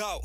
go.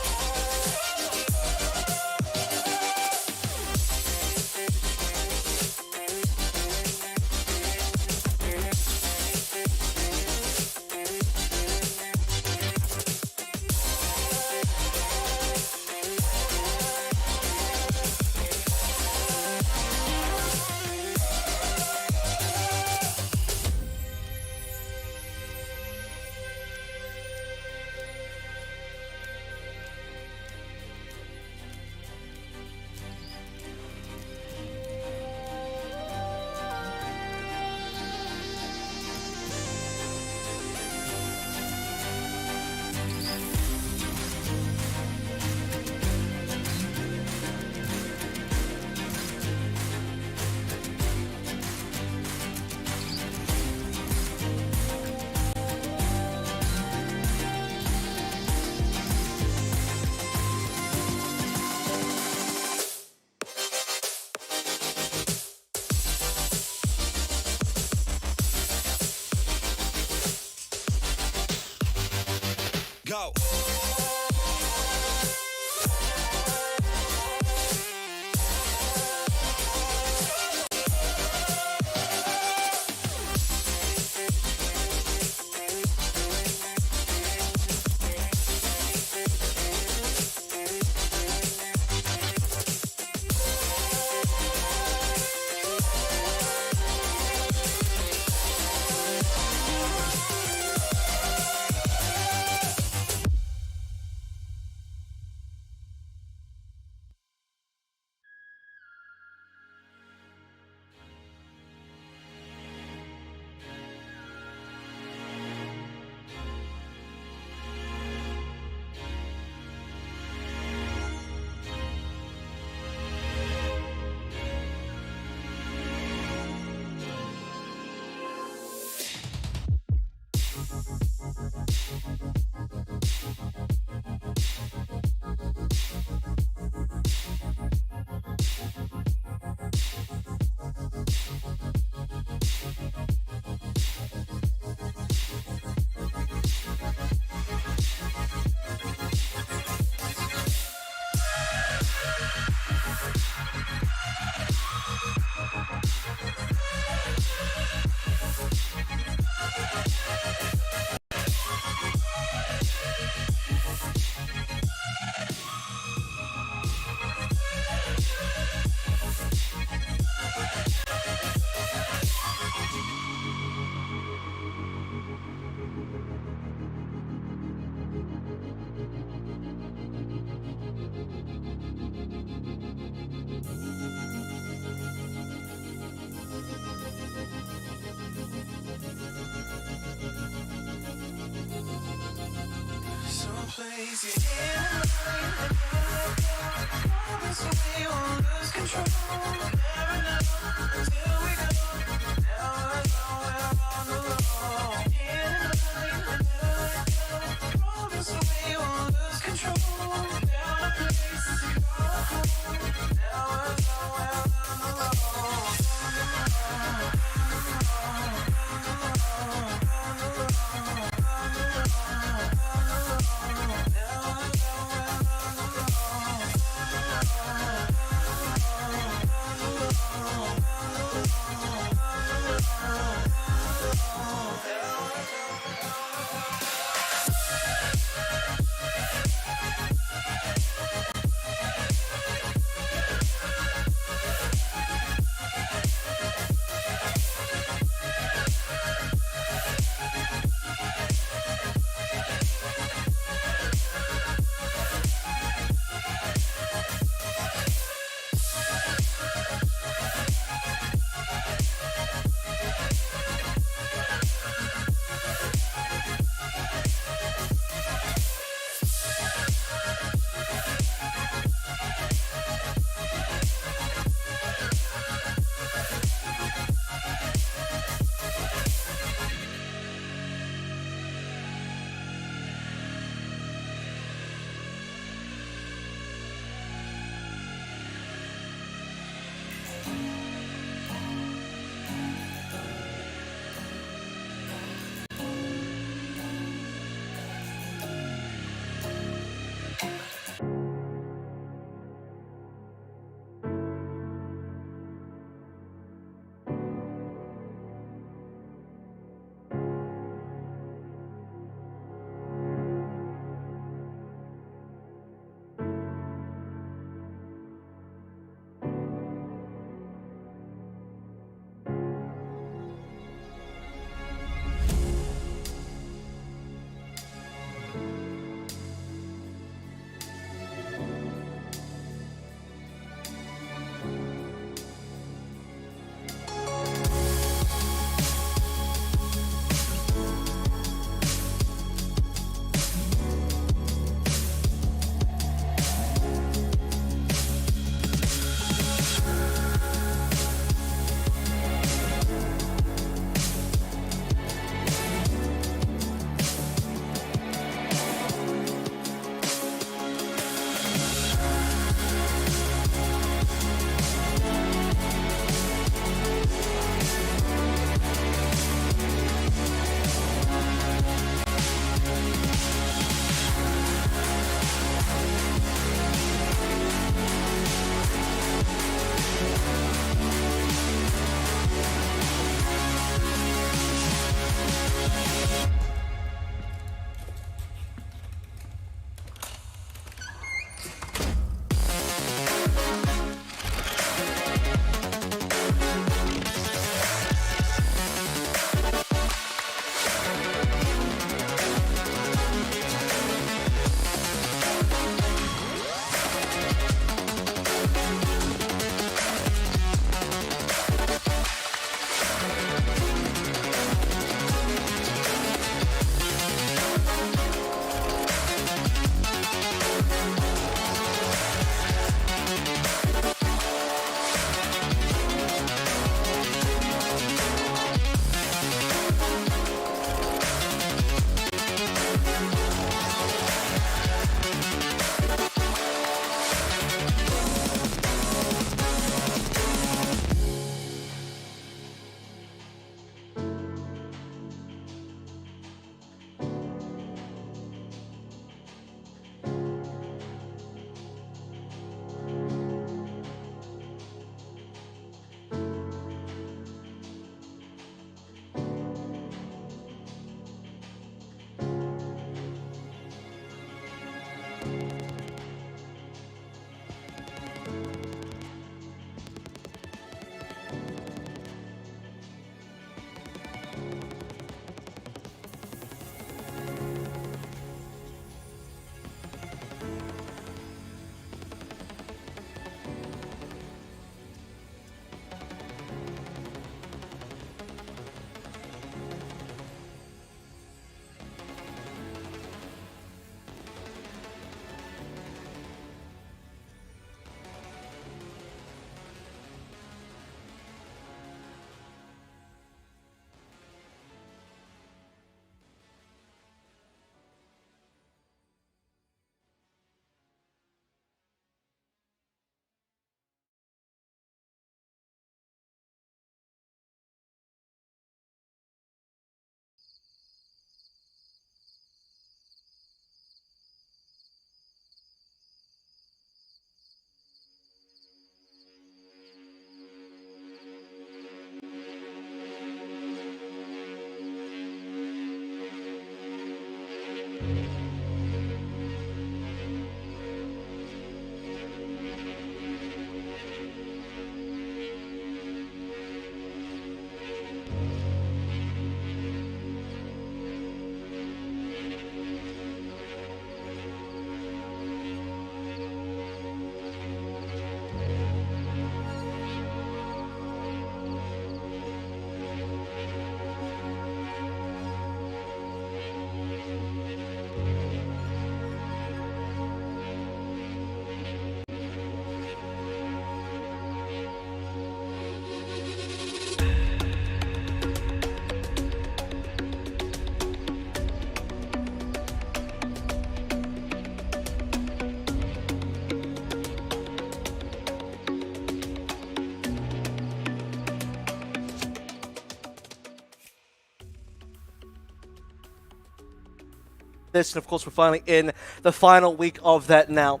this, and of course we're finally in the final week of that now.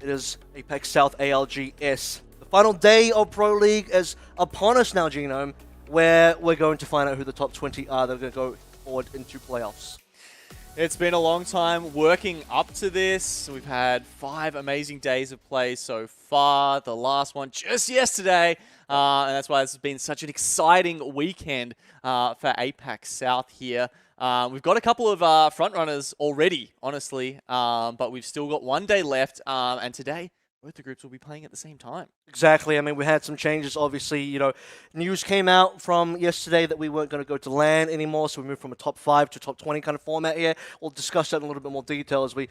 It is APAC South ALGS. The final day of Pro League is upon us now, Genome, where we're going to find out who the top 20 are that are going to go forward into playoffs. It's been a long time working up to this. We've had 5 amazing days of play so far. The last one just yesterday. And that's why this has been such an exciting weekend for APAC South here. We've got a couple of frontrunners already, honestly. But we've still got 1 day left. And today, both the groups will be playing at the same time. Exactly. I mean, we had some changes. Obviously, news came out from yesterday that we weren't going to go to LAN anymore, so we moved from a top 5 to top 20 kind of format here. We'll discuss that in a little bit more detail as we,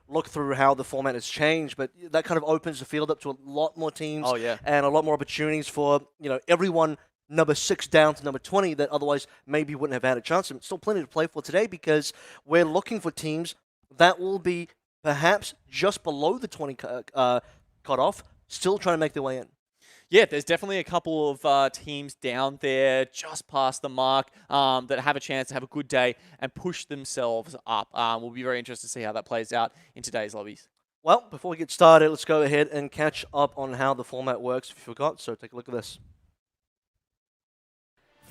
look through how the format has changed. But that kind of opens the field up to a lot more teams. Oh, yeah. And a lot more opportunities for, everyone number 6 down to number 20 that otherwise maybe wouldn't have had a chance. And still plenty to play for today because we're looking for teams that will be perhaps just below the 20 cutoff, still trying to make their way in. Yeah, there's definitely a couple of teams down there just past the mark that have a chance to have a good day and push themselves up. We'll be very interested to see how that plays out in today's lobbies. Well, before we get started, let's go ahead and catch up on how the format works if you forgot. So take a look at this.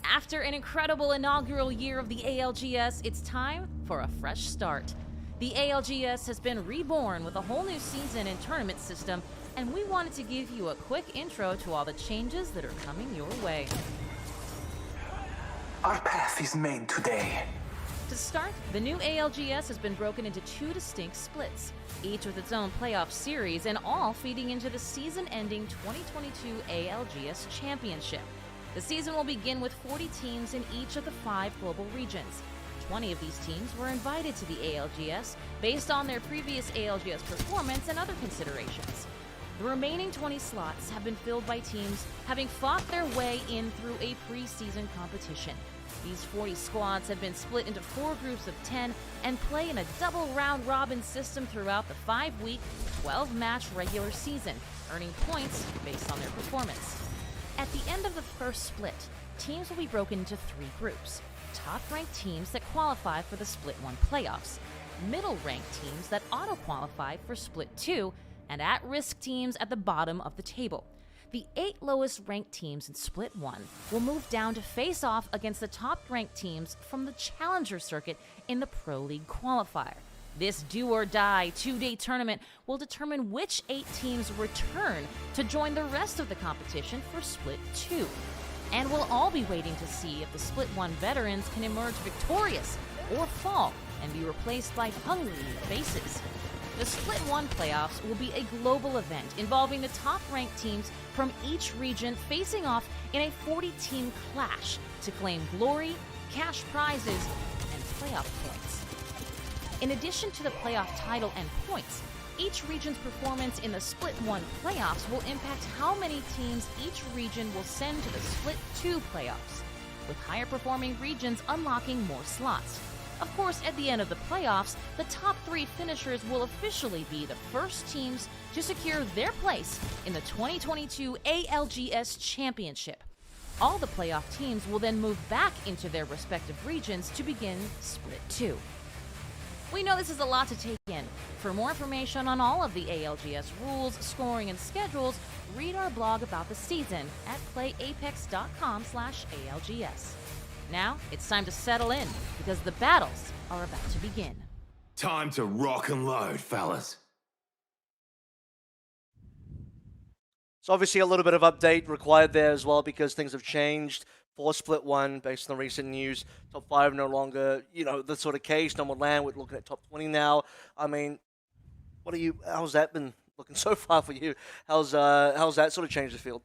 After an incredible inaugural year of the ALGS, it's time for a fresh start. The ALGS has been reborn with a whole new season and tournament system, and we wanted to give you a quick intro to all the changes that are coming your way. Our path is made today. To start, the new ALGS has been broken into 2 distinct splits, each with its own playoff series and all feeding into the season-ending 2022 ALGS Championship. The season will begin with 40 teams in each of the 5 global regions. 20 of these teams were invited to the ALGS based on their previous ALGS performance and other considerations. The remaining 20 slots have been filled by teams having fought their way in through a preseason competition. These 40 squads have been split into 4 groups of 10 and play in a double round-robin system throughout the 5-week, 12-match regular season, earning points based on their performance. At the end of the first split, teams will be broken into 3 groups. Top-ranked teams that qualify for the Split 1 playoffs, middle-ranked teams that auto-qualify for Split 2, and at-risk teams at the bottom of the table. The 8 lowest-ranked teams in Split 1 will move down to face off against the top-ranked teams from the Challenger circuit in the Pro League qualifier. This do-or-die 2-day tournament will determine which 8 teams return to join the rest of the competition for Split 2. And we'll all be waiting to see if the Split 1 veterans can emerge victorious or fall and be replaced by hungry new faces. The Split 1 playoffs will be a global event involving the top-ranked teams from each region facing off in a 40-team clash to claim glory, cash prizes, and playoff points. In addition to the playoff title and points, each region's performance in the Split 1 playoffs will impact how many teams each region will send to the Split 2 playoffs, with higher performing regions unlocking more slots. Of course, at the end of the playoffs, the top 3 finishers will officially be the first teams to secure their place in the 2022 ALGS Championship. All the playoff teams will then move back into their respective regions to begin Split 2. We know this is a lot to take in. For more information on all of the ALGS rules, scoring, and schedules, read our blog about the season at playapex.com/ALGS. Now, it's time to settle in, because the battles are about to begin. Time to rock and load, fellas. So obviously a little bit of update required there as well because things have changed for Split 1 based on the recent news. Top 5 no longer, the sort of case. No more LAN. We're looking at top 20 now. I mean, how's that been looking so far for you? How's that sort of changed the field?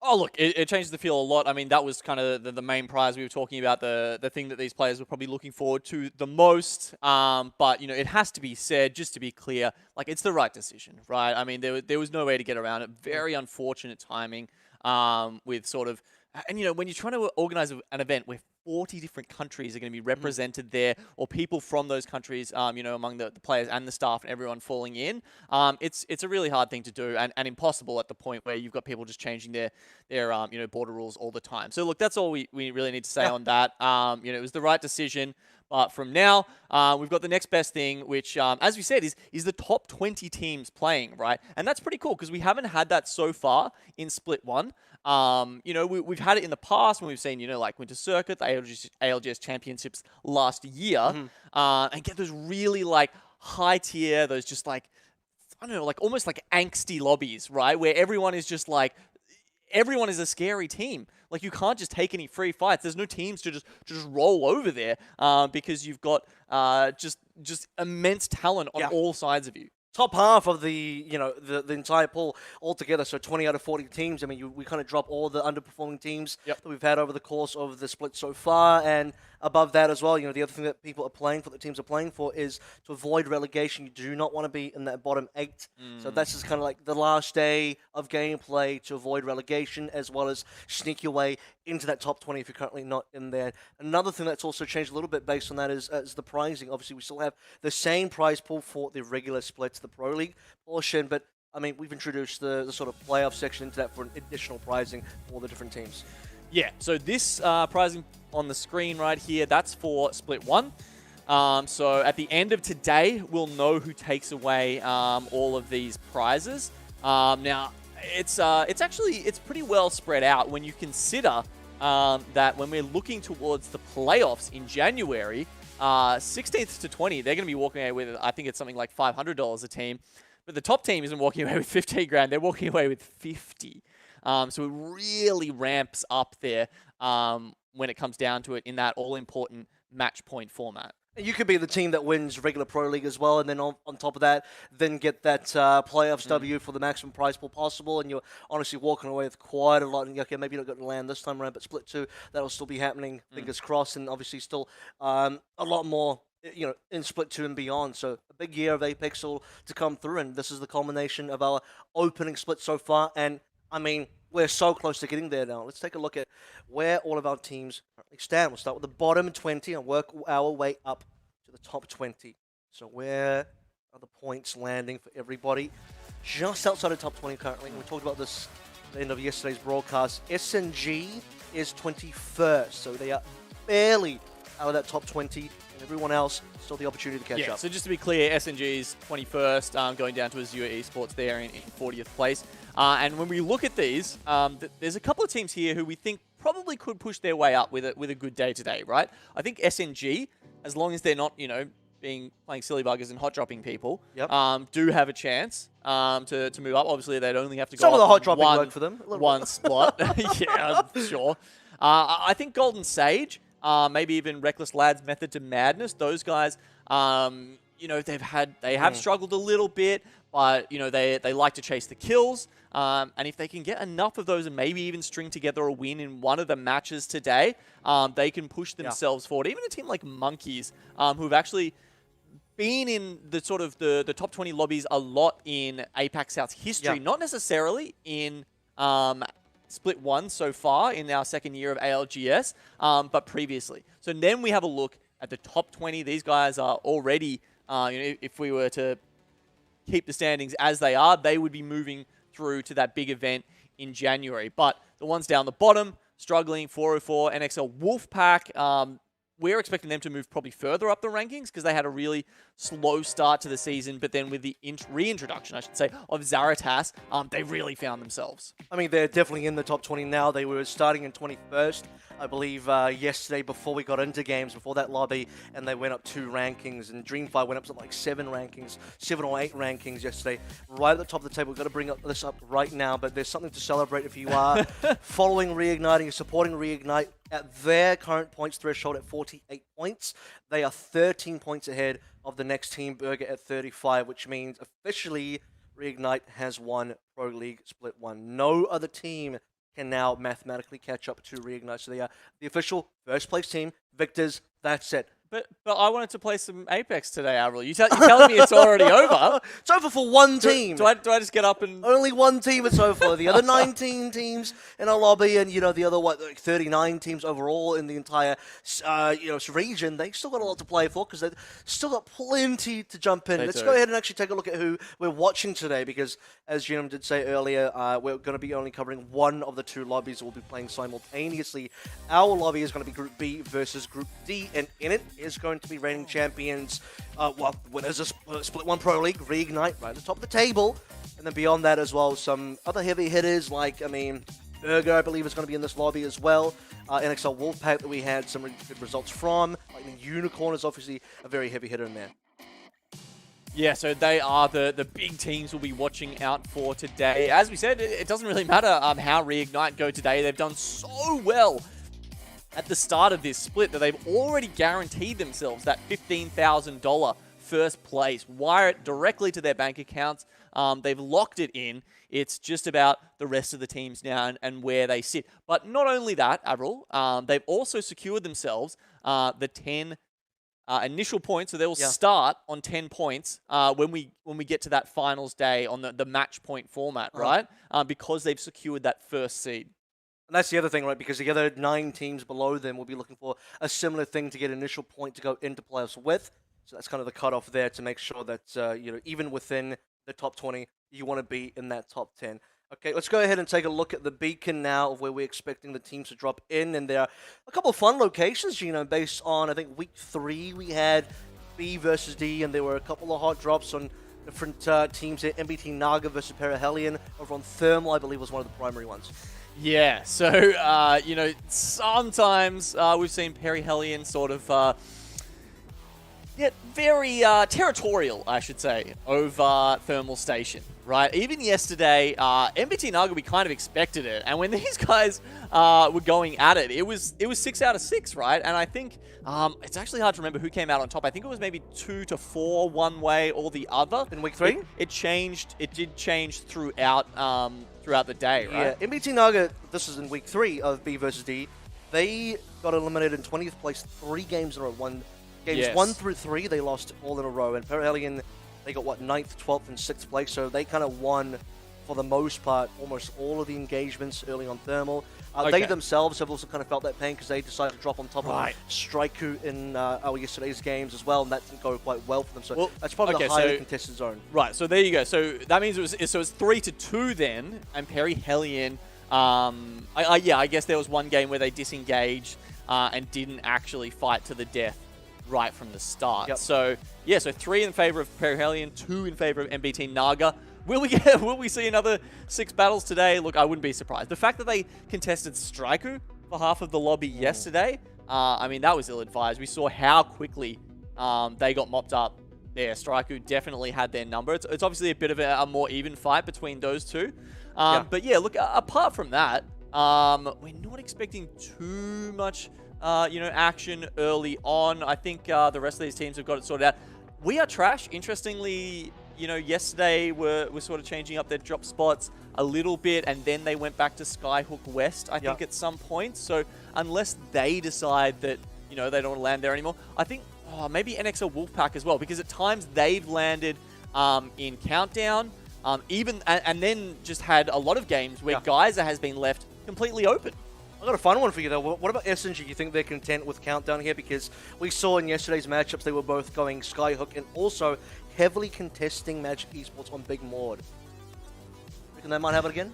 Oh, look, it changes the feel a lot. I mean, that was kind of the main prize we were talking about, the thing that these players were probably looking forward to the most. But, it has to be said, just to be clear, like, it's the right decision, right? I mean, there was no way to get around it. Very unfortunate timing with sort of And, you know, when you're trying to organize an event where 40 different countries are going to be represented there, or people from those countries, you know, among the players and the staff and everyone falling in, it's a really hard thing to do and impossible at the point where you've got people just changing their you know, border rules all the time. So, look, that's all we really need to say on that. You know, it was the right decision. But from now, we've got the next best thing, which, as we said, is the top 20 teams playing, right? And that's pretty cool because we haven't had that so far in Split 1. You know, we've had it in the past when we've seen, you know, like Winter Circuit, the ALGS Championships last year, and get those really, like, high tier, those just, like, I don't know, like, almost like angsty lobbies, right? Where everyone is just, like, everyone is a scary team. Like, you can't just take any free fights. There's no teams to just roll over there because you've got just immense talent on all sides of you. Top half of the the entire pool altogether, so 20 out of 40 teams. I mean, we kind of drop all the underperforming teams that we've had over the course of the split so far, and above that as well. You know, the other thing that people are playing for, the teams are playing for, is to avoid relegation. You do not want to be in that bottom 8. So that's just kind of like the last day of gameplay to avoid relegation, as well as sneak your way into that top 20 if you're currently not in there. Another thing that's also changed a little bit based on that is the pricing. Obviously, we still have the same prize pool for the regular splits, the Pro League portion, but I mean, we've introduced the sort of playoff section into that for an additional pricing for the different teams. Yeah, so this pricing on the screen right here, that's for Split 1. So at the end of today, we'll know who takes away all of these prizes. Now, it's pretty well spread out when you consider that when we're looking towards the playoffs in January, 16th to 20, they're going to be walking away with, I think it's something like $500 a team. But the top team isn't walking away with 15 grand, they're walking away with 50. So it really ramps up there when it comes down to it in that all-important match point format. You could be the team that wins regular Pro League as well, and then on top of that, then get that playoffs W for the maximum prize pool possible, and you're honestly walking away with quite a lot. And okay, maybe you're not going to land this time around, but Split 2, that'll still be happening, fingers crossed, and obviously still a lot more, you know, in Split 2 and beyond. So a big year of APAC South to come through, and this is the culmination of our opening split so far, and I mean, we're so close to getting there now. Let's take a look at where all of our teams currently stand. We'll start with the bottom 20 and work our way up to the top 20. So where are the points landing for everybody? Just outside of top 20 currently. We talked about this at the end of yesterday's broadcast. SNG is 21st, so they are barely out of that top 20, and everyone else still the opportunity to catch up. So just to be clear, SNG's 21st, going down to Azure Esports there in 40th place. And when we look at these, there's a couple of teams here who we think probably could push their way up with a good day today, right? I think SNG, as long as they're not, you know, playing silly buggers and hot dropping people, do have a chance to move up. Obviously, they'd only have to go Some of the up hot dropping work for them. One spot. Yeah, sure. I think Golden Sage, maybe even Reckless Lads, Method to Madness, those guys, you know, they have struggled a little bit, but, you know, they like to chase the kills. And if they can get enough of those and maybe even string together a win in one of the matches today, they can push themselves forward. Even a team like Monkeys, who have actually been in the sort of the top 20 lobbies a lot in APAC South's history, not necessarily in Split 1 so far in our second year of ALGS, but previously. So then we have a look at the top 20. These guys are already, you know, if we were to keep the standings as they are, they would be moving through to that big event in January. But the ones down the bottom, struggling, 404, NXL Wolfpack, we're expecting them to move probably further up the rankings because they had a really slow start to the season, but then with the reintroduction, I should say, of Zaratas, they really found themselves. I mean, they're definitely in the top 20 now. They were starting in 21st, I believe, yesterday before we got into games, before that lobby, and they went up 2 rankings, and Dreamfire went up to like 7 rankings, 7 or 8 rankings yesterday, right at the top of the table. We've got to bring this up right now, but there's something to celebrate if you are following Reigniting, supporting Reignite at their current points threshold at 48 points. They are 13 points ahead of the next team, Burger, at 35, which means officially Reignite has won Pro League Split 1. No other team can now mathematically catch up to Reignite. So they are the official first place team. Victors, that's it. But I wanted to play some Apex today, Avril. You're telling me it's already over? It's over for one team. Do I just get up and... Only one team it's over for. The other 19 teams in our lobby, and the other 39 teams overall in the entire region, they still got a lot to play for because they've still got plenty to jump in. Let's go ahead and actually take a look at who we're watching today, because as Genome did say earlier, we're going to be only covering one of the two lobbies that we'll be playing simultaneously. Our lobby is going to be Group B versus Group D, and in it is going to be reigning champions, winners of Split 1 Pro League, Reignite, right at the top of the table. And then beyond that as well, some other heavy hitters like, Burger, I believe, is going to be in this lobby as well. NXL Wolfpack that we had some really good results from. Lightning Unicorn is obviously a very heavy hitter in there. Yeah, so they are the big teams we'll be watching out for today. As we said, it doesn't really matter how Reignite go today. They've done so well at the start of this split that they've already guaranteed themselves that $15,000 first place. Wire it directly to their bank accounts. They've locked it in. It's just about the rest of the teams now and where they sit. But not only that, Avril, they've also secured themselves the 10 initial points. So they will start on 10 points when we get to that finals day on the match point format, right? Because they've secured that first seed. And that's the other thing, right? Because the other 9 teams below them will be looking for a similar thing to get initial point to go into playoffs with. So that's kind of the cutoff there to make sure that, even within the top 20, you want to be in that top 10. Okay, let's go ahead and take a look at the beacon now of where we're expecting the teams to drop in. And there are a couple of fun locations, based on, I think, week 3 we had B versus D, and there were a couple of hot drops on different teams here. MBT Naga versus Perihelion over on Thermal, I believe, was one of the primary ones. Yeah, so, sometimes we've seen Perihelion sort of get very territorial, I should say, over Thermal Station, right? Even yesterday, MBT Naga, we kind of expected it. And when these guys were going at it, it was 6 out of 6, right? And I think it's actually hard to remember who came out on top. I think it was maybe 2 to 4 one way or the other. In week 3? It changed. It did change throughout the day, right? Yeah, MBT Naga, this is in week 3 of B versus D. They got eliminated in 20th place 3 games in a row. Games 1 through 3, they lost all in a row. And Perihelion, they got, 9th, 12th, and 6th place. So they kind of won, for the most part, almost all of the engagements early on Thermal. They themselves have also kind of felt that pain because they decided to drop on top of Straiku in our yesterday's games as well. And that didn't go quite well for them. So that's probably the highly contested zone. Right, so there you go. So that means it's 3-2 then. And Perihelion, I guess there was one game where they disengaged and didn't actually fight to the death right from the start. Yep. So, yeah, so 3 in favor of Perihelion, 2 in favor of MBT Naga. Will we see another 6 battles today? Look, I wouldn't be surprised. The fact that they contested Straiku for half of the lobby yesterday, that was ill-advised. We saw how quickly they got mopped up there. Straiku definitely had their number. It's obviously a bit of a more even fight between those two. But yeah, look, apart from that, we're not expecting too much action early on. I think the rest of these teams have got it sorted out. We are trash. Interestingly, yesterday we're sort of changing up their drop spots a little bit, and then they went back to Skyhook West, I think, at some point. So unless they decide that, they don't want to land there anymore, I think maybe NXL Wolfpack as well, because at times they've landed in Countdown, and then just had a lot of games where Geyser has been left completely open. I've got a fun one for you, though. What about SNG? You think they're content with Countdown here? Because we saw in yesterday's matchups they were both going Skyhook and also heavily contesting Magic Esports on Big Maud. Reckon they might have it again?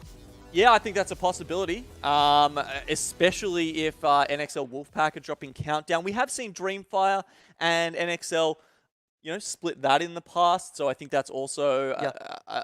Yeah, I think that's a possibility, especially if NXL Wolfpack are dropping Countdown. We have seen Dreamfire and NXL, split that in the past, so I think that's also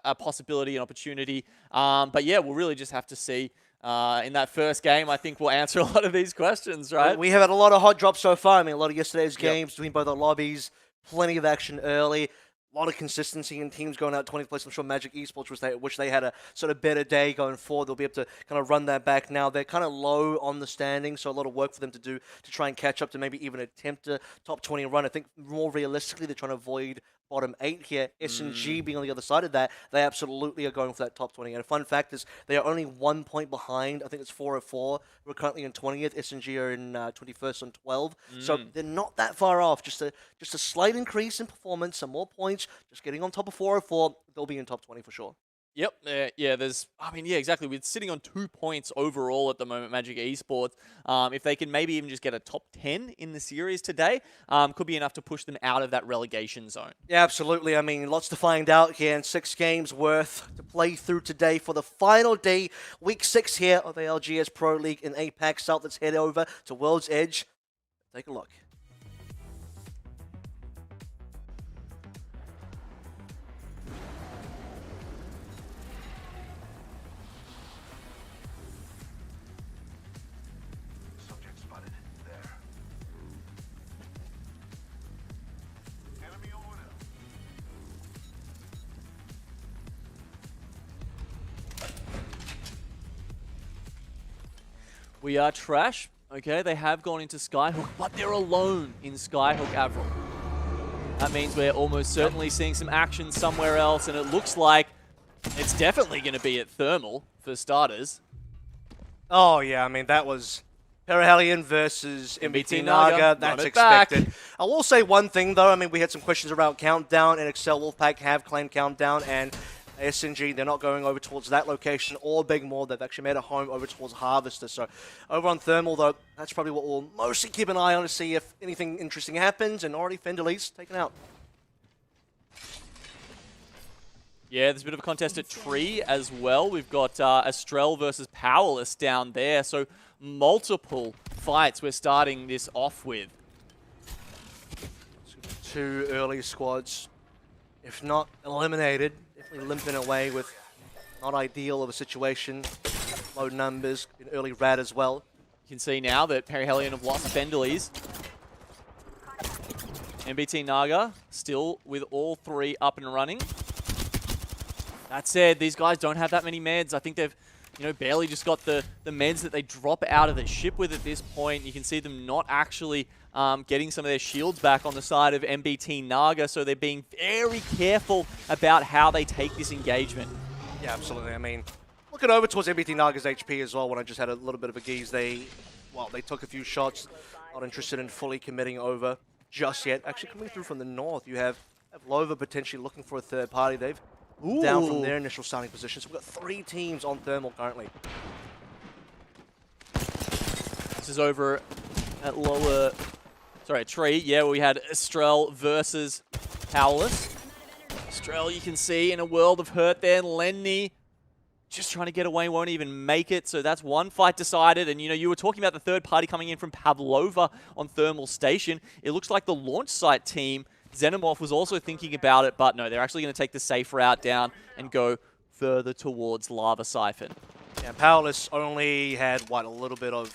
a possibility, an opportunity. But yeah, we'll really just have to see. In that first game, I think we'll answer a lot of these questions, right? We have had a lot of hot drops so far. A lot of yesterday's games between both our lobbies, plenty of action early, a lot of consistency in teams going out 20th place. I'm sure Magic Esports, which they had a sort of better day going forward. They'll be able to kind of run that back now. They're kind of low on the standings, so a lot of work for them to do to try and catch up to maybe even attempt a top 20 run. I think more realistically, they're trying to avoid bottom 8 here. S&G being on the other side of that, they absolutely are going for that top 20. And a fun fact is they are only 1 point behind. I think it's 404. We're currently in 20th. S&G are in 21st on 12. So they're not that far off. Just a slight increase in performance, some more points. Just getting on top of 404. They'll be in top 20 for sure. Yep. Yeah, exactly. We're sitting on 2 points overall at the moment, Magic Esports. If they can maybe even just get a top 10 in the series today, could be enough to push them out of that relegation zone. Yeah, absolutely. I mean, lots to find out here, and 6 games worth to play through today for the final day, week 6 here of the ALGS Pro League in APAC South. Let's head over to World's Edge. Take a look. Subject spotted. There. Enemy order. We are trash. Okay, they have gone into Skyhook, but they're alone in Skyhook, Avril. That means we're almost certainly seeing some action somewhere else, and it looks like it's definitely going to be at Thermal, for starters. Oh, yeah, I mean, that was Perihelion versus MBT Naga. Naga. That's Run it back. expected. I will say one thing, though. I mean, we had some questions around Countdown, and Excel Wolfpack have claimed Countdown, and SNG, they're not going over towards that location or Big Maw. They've actually made a home over towards Harvester. So over on Thermal, though, that's probably what we'll mostly keep an eye on to see if anything interesting happens, and already Fendeley's taken out. Yeah, there's a bit of a contest at Tree as well. We've got Astrel versus Powerless down there. So multiple fights we're starting this off with. 2 early squads, if not eliminated, definitely limping away with not ideal of a situation. Low numbers, in early rad as well. You can see now that Perihelion have lost Fendeley's. MBT Naga still with all 3 up and running. That said, these guys don't have that many meds. I think they've, barely just got the meds that they drop out of the ship with at this point. You can see them not actually getting some of their shields back on the side of MBT Naga, so they're being very careful about how they take this engagement. Yeah, absolutely. I mean, looking over towards MBT Naga's HP as well, when I just had a little bit of a geeze, they took a few shots, not interested in fully committing over just yet. Actually, coming through from the north, you have Lova potentially looking for a third party. They've down from their initial starting position. So we've got 3 teams on Thermal currently. This is over at Tree. Yeah, we had Astrel versus Powerless. Astrel, you can see, in a world of hurt there. Lenny just trying to get away, won't even make it. So that's one fight decided. And, you were talking about the third party coming in from Pavlova on Thermal Station. It looks like the launch site team, Xenomorph, was also thinking about it, but no, they're actually going to take the safe route down and go further towards Lava Siphon. Yeah, Powerless only had, a little bit of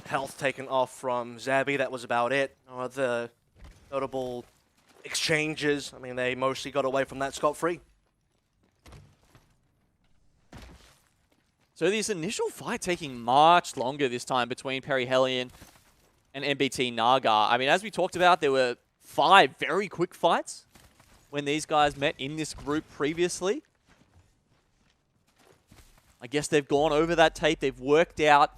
health taken off from Zabby. That was about it. No other notable exchanges. I mean, they mostly got away from that scot-free. So this initial fight taking much longer this time between Perihelion and MBT Naga. I mean, as we talked about, there were 5 very quick fights when these guys met in this group previously. I guess they've gone over that tape. They've worked out,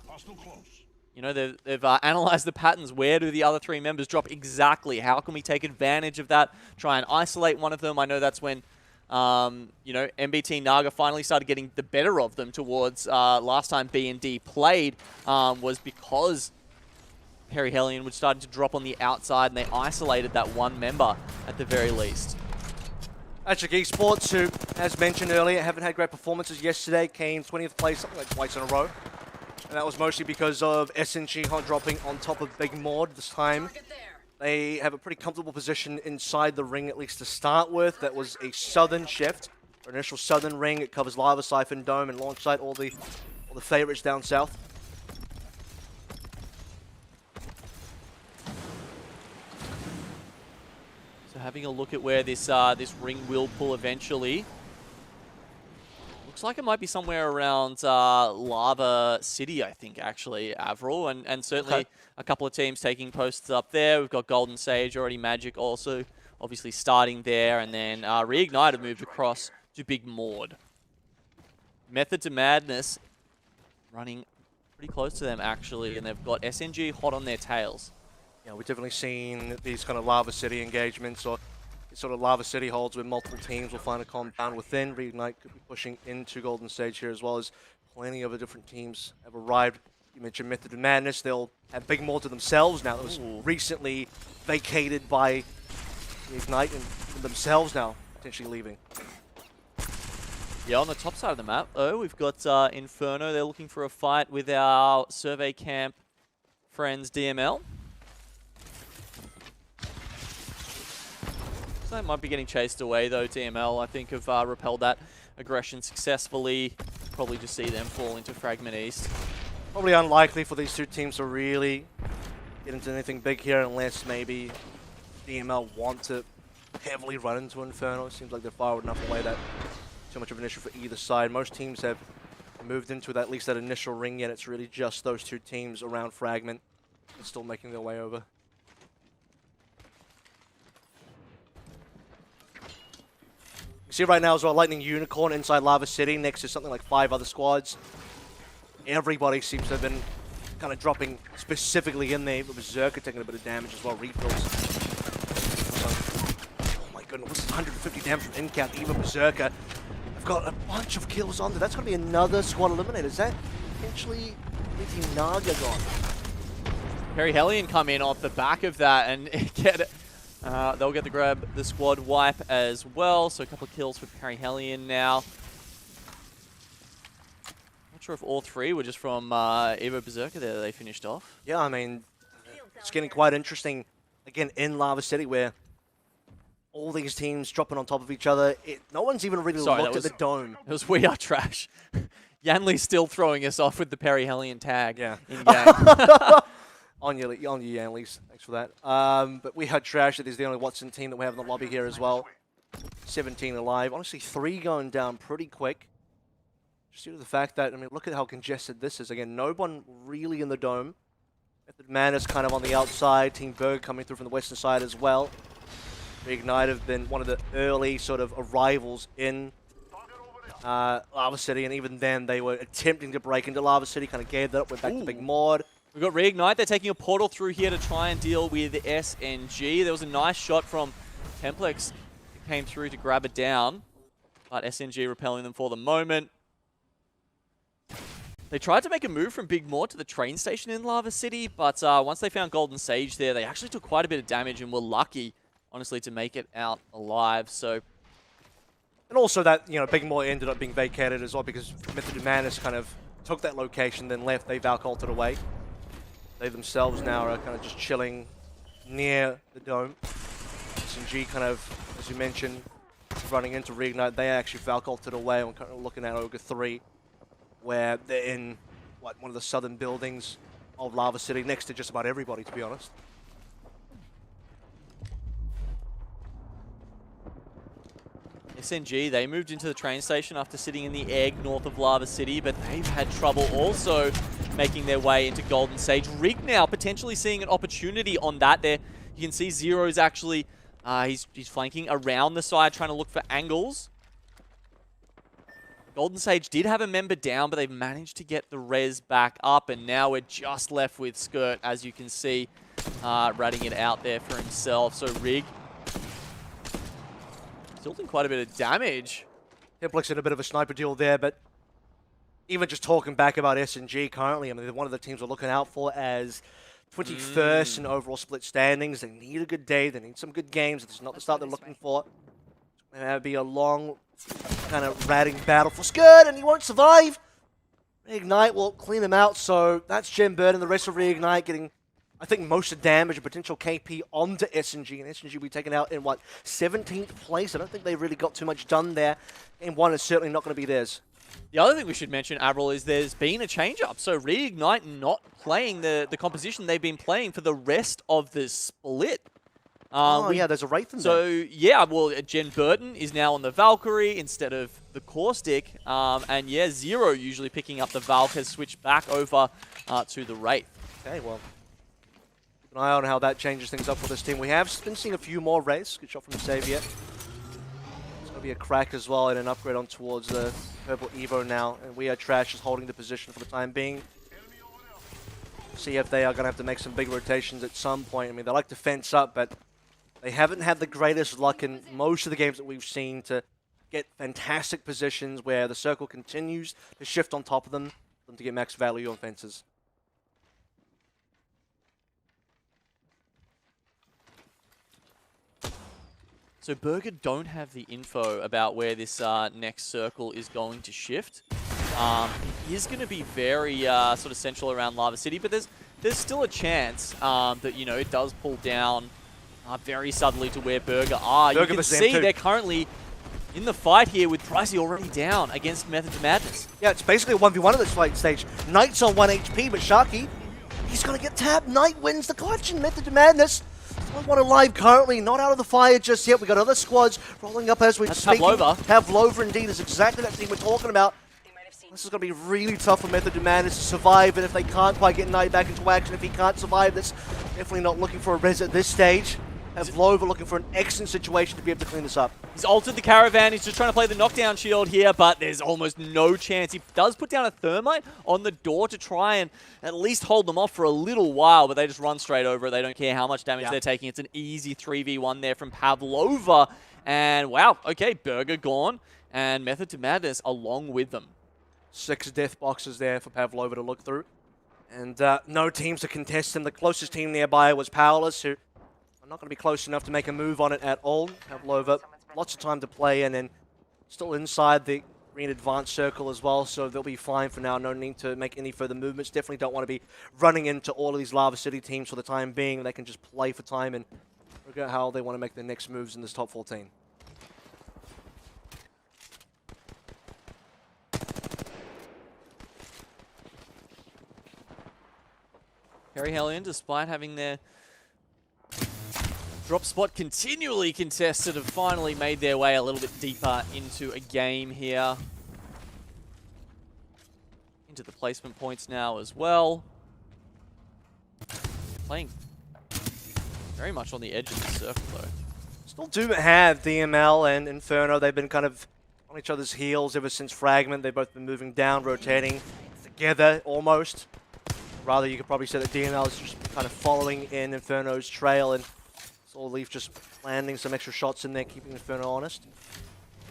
they've analyzed the patterns. Where do the other 3 members drop exactly? How can we take advantage of that? Try and isolate one of them. I know that's when, MBT Naga finally started getting the better of them towards last time B&D played, was because Perihelion would start to drop on the outside, and they isolated that one member at the very least. APAC Esports, who, as mentioned earlier, haven't had great performances yesterday, came 20th place something like twice in a row. And that was mostly because of SNG hot dropping on top of Big Maud this time. They have a pretty comfortable position inside the ring, at least to start with. That was a southern shift, or initial southern ring. It covers Lava Siphon, Dome, and Launch Site, all the favorites down south. So having a look at where this ring will pull eventually. Looks like it might be somewhere around Lava City, I think, actually, Avril. And certainly a couple of teams taking posts up there. We've got Golden Sage already, Magic also obviously starting there, and then Reignite have moved across to Big Maud. Method to Madness running pretty close to them, actually, and they've got SNG hot on their tails. Yeah, we've definitely seen these kind of Lava City engagements, or sort of Lava City holds where multiple teams will find a compound within. Reignite could be pushing into Golden Stage here, as well as plenty of the different teams have arrived. You mentioned Method of Madness. They'll have Big Maud to themselves now. That was recently vacated by Reignite and themselves now potentially leaving. Yeah, on the top side of the map, though, we've got Inferno. They're looking for a fight with our survey camp friends DML. So they might be getting chased away, though. DML, I think, have repelled that aggression successfully. Probably just see them fall into Fragment East. Probably unlikely for these two teams to really get into anything big here unless maybe DML want to heavily run into Inferno. It seems like they're far enough away that too much of an issue for either side. Most teams have moved into at least that initial ring yet. It's really just those two teams around Fragment and still making their way over. You see right now as well, Lightning Unicorn inside Lava City next to something like 5 other squads. Everybody seems to have been kind of dropping specifically in there. Berserker taking a bit of damage as well, refills. Oh my goodness, 150 damage from in-count, even Berserker. I've got a bunch of kills on there. That's going to be another squad eliminated. Is that potentially Team Naga gone? Perihelion come in off the back of that and they'll get the squad wipe as well. So a couple of kills for Perihelion now. Not sure if all 3 were just from Evo Berserker there that they finished off. Yeah, I mean, it's getting quite interesting again in Lava City where all these teams dropping on top of each other. No one's even really looked at the dome. It was We Are Trash. Yanli's still throwing us off with the Perihelion tag. Yeah. In game. On you, Yanleys. Thanks for that. But We Are Trash. It is the only Watson team that we have in the lobby here as well. 17 alive. Honestly, 3 going down pretty quick. Just due to the fact that, I mean, look at how congested this is. Again, no one really in the dome. Method Man is kind of on the outside. Team Berg coming through from the western side as well. Reignite have been one of the early sort of arrivals in Lava City, and even then they were attempting to break into Lava City, kind of gave that up, went back to Big Maud. We've got Reignite. They're taking a portal through here to try and deal with SNG. There was a nice shot from Templex that came through to grab it down, but SNG repelling them for the moment. They tried to make a move from Big Maud to the train station in Lava City, but once they found Golden Sage there, they actually took quite a bit of damage and were lucky, honestly, to make it out alive. So, and also that, you know, Big Maud ended up being vacated as well because Method of Madness kind of took that location, then left. They Valculted away. They themselves now are kind of just chilling near the dome. SNG kind of, as you mentioned, running into Reignite. They actually Valculted away. I'm currently looking at Ogre 3, where they're in one of the southern buildings of Lava City, next to just about everybody, to be honest. SNG, they moved into the train station after sitting in the egg north of Lava City, but they've had trouble also making their way into Golden Sage. Rig now potentially seeing an opportunity on that there. You can see Zero's actually, he's flanking around the side, trying to look for angles. Golden Sage did have a member down, but they've managed to get the res back up, and now we're just left with Skirt, as you can see, ratting it out there for himself. So Rig still doing quite a bit of damage. Templex in a bit of a sniper deal there, but even just talking back about SNG currently, I mean, they're one of the teams we're looking out for as 21st in overall split standings. They need a good day. They need some good games. It's not the start they're looking for. It's going to be a long kind of ratting battle for Skirt, and he won't survive. Reignite will clean him out, so that's Gem Bird and the rest of Reignite getting, I think, most of the damage and potential KP onto SNG, and SNG will be taken out in, what, 17th place? I don't think they really got too much done there, and one is certainly not going to be theirs. The other thing we should mention, Avril, is there's been a change-up. So Reignite not playing the composition they've been playing for the rest of the split. Yeah, there's a Wraith in there. So, yeah, well, Jen Burton is now on the Valkyrie instead of the Caustic. And, yeah, Zero usually picking up the Valk has switched back over to the Wraith. Okay, well, Keep an eye on how that changes things up for this team. We have been seeing a few more Rays. Good shot from Xavier. It's going to be a crack as well and an upgrade on towards the purple Evo now. And We Are Trash is holding the position for the time being. See if they are going to have to make some big rotations at some point. I mean, they like to fence up, but they haven't had the greatest luck in most of the games that we've seen to get fantastic positions where the circle continues to shift on top of them for them to get max value on fences. So Burger don't have the info about where this next circle is going to shift. It is going to be very sort of central around Lava City, but there's still a chance that, you know, it does pull down very suddenly to where Burger are. You can see they're currently in the fight here with Pricey already down against Method to Madness. Yeah, it's basically a 1v1 at this fight stage. Knight's on 1 HP, but Sharky, he's going to get tapped. Knight wins the clutch in Method to Madness. One alive currently, not out of the fire just yet. We got other squads rolling up as we're speaking. Pavlova indeed is exactly that team we're talking about. This is going to be really tough for Method to Madness to survive, and if they can't quite get Knight back into action, if he can't survive this, definitely not looking for a res at this stage. Pavlova looking for an excellent situation to be able to clean this up. He's altered the Caravan. He's just trying to play the knockdown shield here, but there's almost no chance. He does put down a Thermite on the door to try and at least hold them off for a little while, but they just run straight over it. They don't care how much damage they're taking. It's an easy 3v1 there from Pavlova. And wow, okay, Burger gone, and Method to Madness along with them. 6 death boxes there for Pavlova to look through. And no teams to contest him. The closest team nearby was Powerless, who are not going to be close enough to make a move on it at all. Pavlova, lots of time to play in, and still inside the green advanced circle as well, so they'll be fine for now. No need to make any further movements. Definitely don't want to be running into all of these Lava City teams for the time being. They can just play for time and figure out how they want to make their next moves in this top 14. Harry Hellion, despite having their drop spot continually contested, have finally made their way a little bit deeper into a game here. Into the placement points now as well. Playing very much on the edge of the circle though. Still do have DML and Inferno. They've been kind of on each other's heels ever since Fragment. They've both been moving down, rotating together almost. Rather, you could probably say that DML is just kind of following in Inferno's trail, and Soul Leaf just landing some extra shots in there, keeping Inferno honest.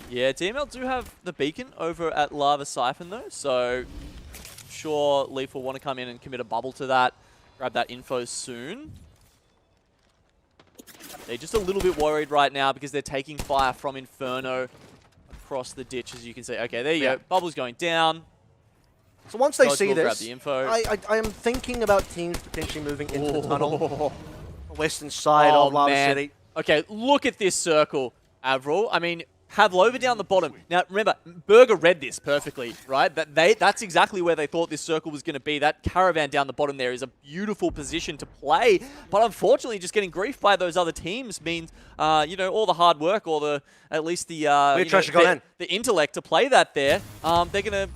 Yeah, DML do have the beacon over at Lava Siphon though, so I'm sure Leaf will want to come in and commit a bubble to that, grab that info soon. They're just a little bit worried right now because they're taking fire from Inferno across the ditch, as you can see. Okay, there you go. Bubble's going down. So once they see grab this, the info. I am thinking about teams potentially moving into the tunnel. The western side of Lava City. Okay, look at this circle, Avril. I mean, Pavlova down the bottom. Now, remember, Burger read this perfectly, right? That's exactly where they thought this circle was going to be. That Caravan down the bottom there is a beautiful position to play. But unfortunately, just getting griefed by those other teams means, you know, all the hard work or at least the the intellect to play that there. They're gonna.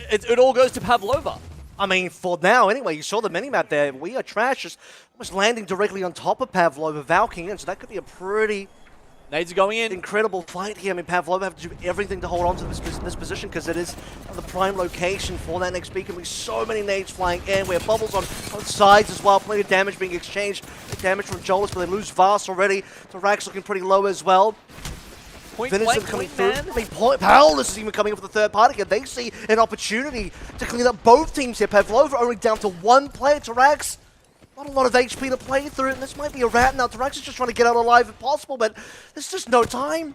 It all goes to Pavlova. I mean, for now, anyway, you saw the minimap there. We Are Trash just almost landing directly on top of Pavlova, Valking in, so that could be a pretty Nades are going in. incredible fight here. I mean, Pavlova have to do everything to hold on to this position because it is the prime location for that next beacon. With so many nades flying in. We have bubbles on both sides as well. Plenty of damage being exchanged. Big damage from Jolis, but they lose Vast already. So Rax looking pretty low as well. Venison coming through. I mean, Powerless is even coming up for the third party here. They see an opportunity to clean up both teams here. Pavlova only down to one player. Tarax, not a lot of HP to play through, and this might be a wrap now. Tarax is just trying to get out alive if possible, but there's just no time.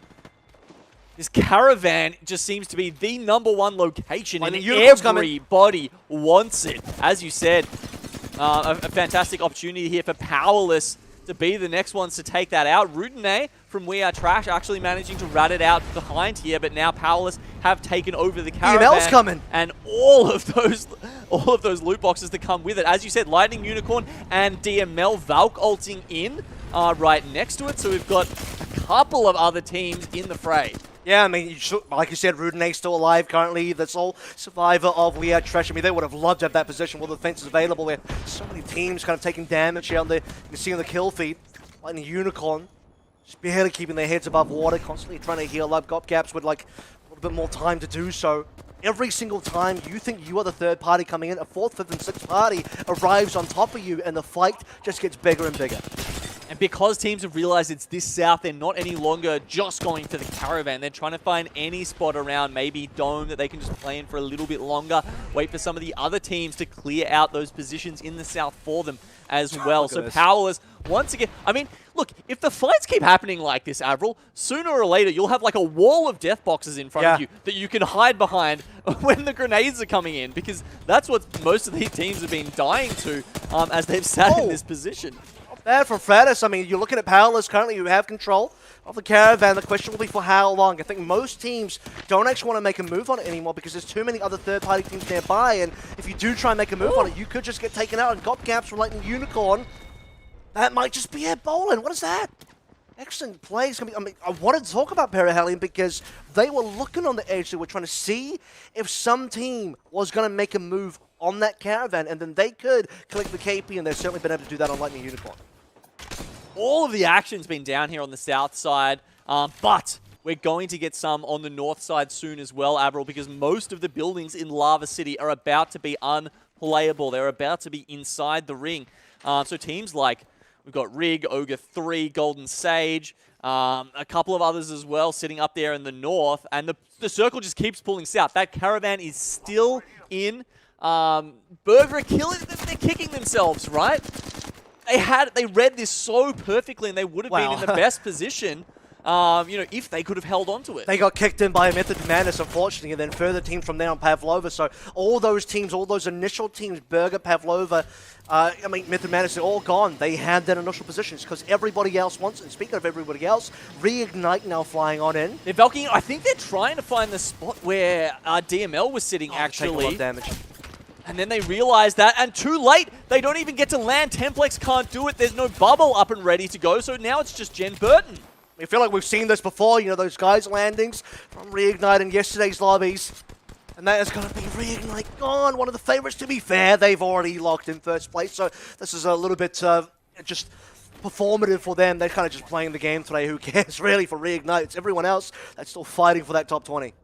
This Caravan just seems to be the #1 location, and Unicorn's everybody wants it. As you said, a fantastic opportunity here for Powerless to be the next ones to take that out. Rudine from We Are Trash actually managing to rat it out behind here, but now Powerless have taken over the Caravan. EML's coming. And all of those loot boxes that come with it. As you said, Lightning Unicorn and DML Valk ulting in right next to it, so we've got a couple of other teams in the fray. Yeah, I mean, like you said, Rudena's still alive currently. The sole survivor of Weird Trash. I mean, they would have loved to have that position. Well, the defense is available there. So many teams kind of taking damage here on the, you can see on the kill feed. Lightning Unicorn, just barely keeping their heads above water, constantly trying to heal up. Got gaps with like a little bit more time to do so. Every single time you think you are the third party coming in, a fourth, fifth, and sixth party arrives on top of you, and the fight just gets bigger and bigger. And because teams have realized it's this south, they're not any longer just going for the caravan. They're trying to find any spot around, maybe Dome, that they can just play in for a little bit longer. Wait for some of the other teams to clear out those positions in the south for them as well. So Powerless, once again, I mean, look, if the fights keep happening like this, Avril, sooner or later you'll have like a wall of death boxes in front of you that you can hide behind when the grenades are coming in, because that's what most of these teams have been dying to as they've sat in this position. Bad from Fratis. I mean, you're looking at Powerless currently, who have control of the caravan. The question will be for how long. I think most teams don't actually want to make a move on it anymore because there's too many other third-party teams nearby, and if you do try and make a move on it, you could just get taken out. And got gaps from Lightning Unicorn. That might just be it, Bolin. What is that? Excellent play. It's gonna be, I mean, I wanted to talk about Perihelion because they were looking on the edge. They were trying to see if some team was going to make a move on that caravan, and then they could collect the KP, and they've certainly been able to do that on Lightning Unicorn. All of the action's been down here on the south side, but we're going to get some on the north side soon as well, Avril, because most of the buildings in Lava City are about to be unplayable. They're about to be inside the ring. So teams like, we've got Rig, Ogre 3, Golden Sage, a couple of others as well sitting up there in the north, and the circle just keeps pulling south. That caravan is still in. Burger are killing them. They're kicking themselves, right? They read this so perfectly, and they would have been in the best position, you know, if they could have held on to it. They got kicked in by a Method Madness, unfortunately, and then further teams from there on Pavlova. So all those teams, all those initial teams, Burger, Pavlova, I mean, Method Madness, they're all gone. They had their initial positions because everybody else wants it. And speaking of everybody else, Reignite now flying on in. They're Valkyrie. I think they're trying to find the spot where DML was sitting, actually. Take a lot of damage. And then they realize that, and too late, they don't even get to land. Templex can't do it. There's no bubble up and ready to go, so now it's just Jen Burton. I feel like we've seen this before, you know, those guys' landings from Reignite in yesterday's lobbies. And that is going to be Reignite gone. One of the favorites, to be fair. They've already locked in first place, so this is a little bit just performative for them. They're kind of just playing the game today. Who cares, really, for Reignite? It's everyone else that's still fighting for that top 20.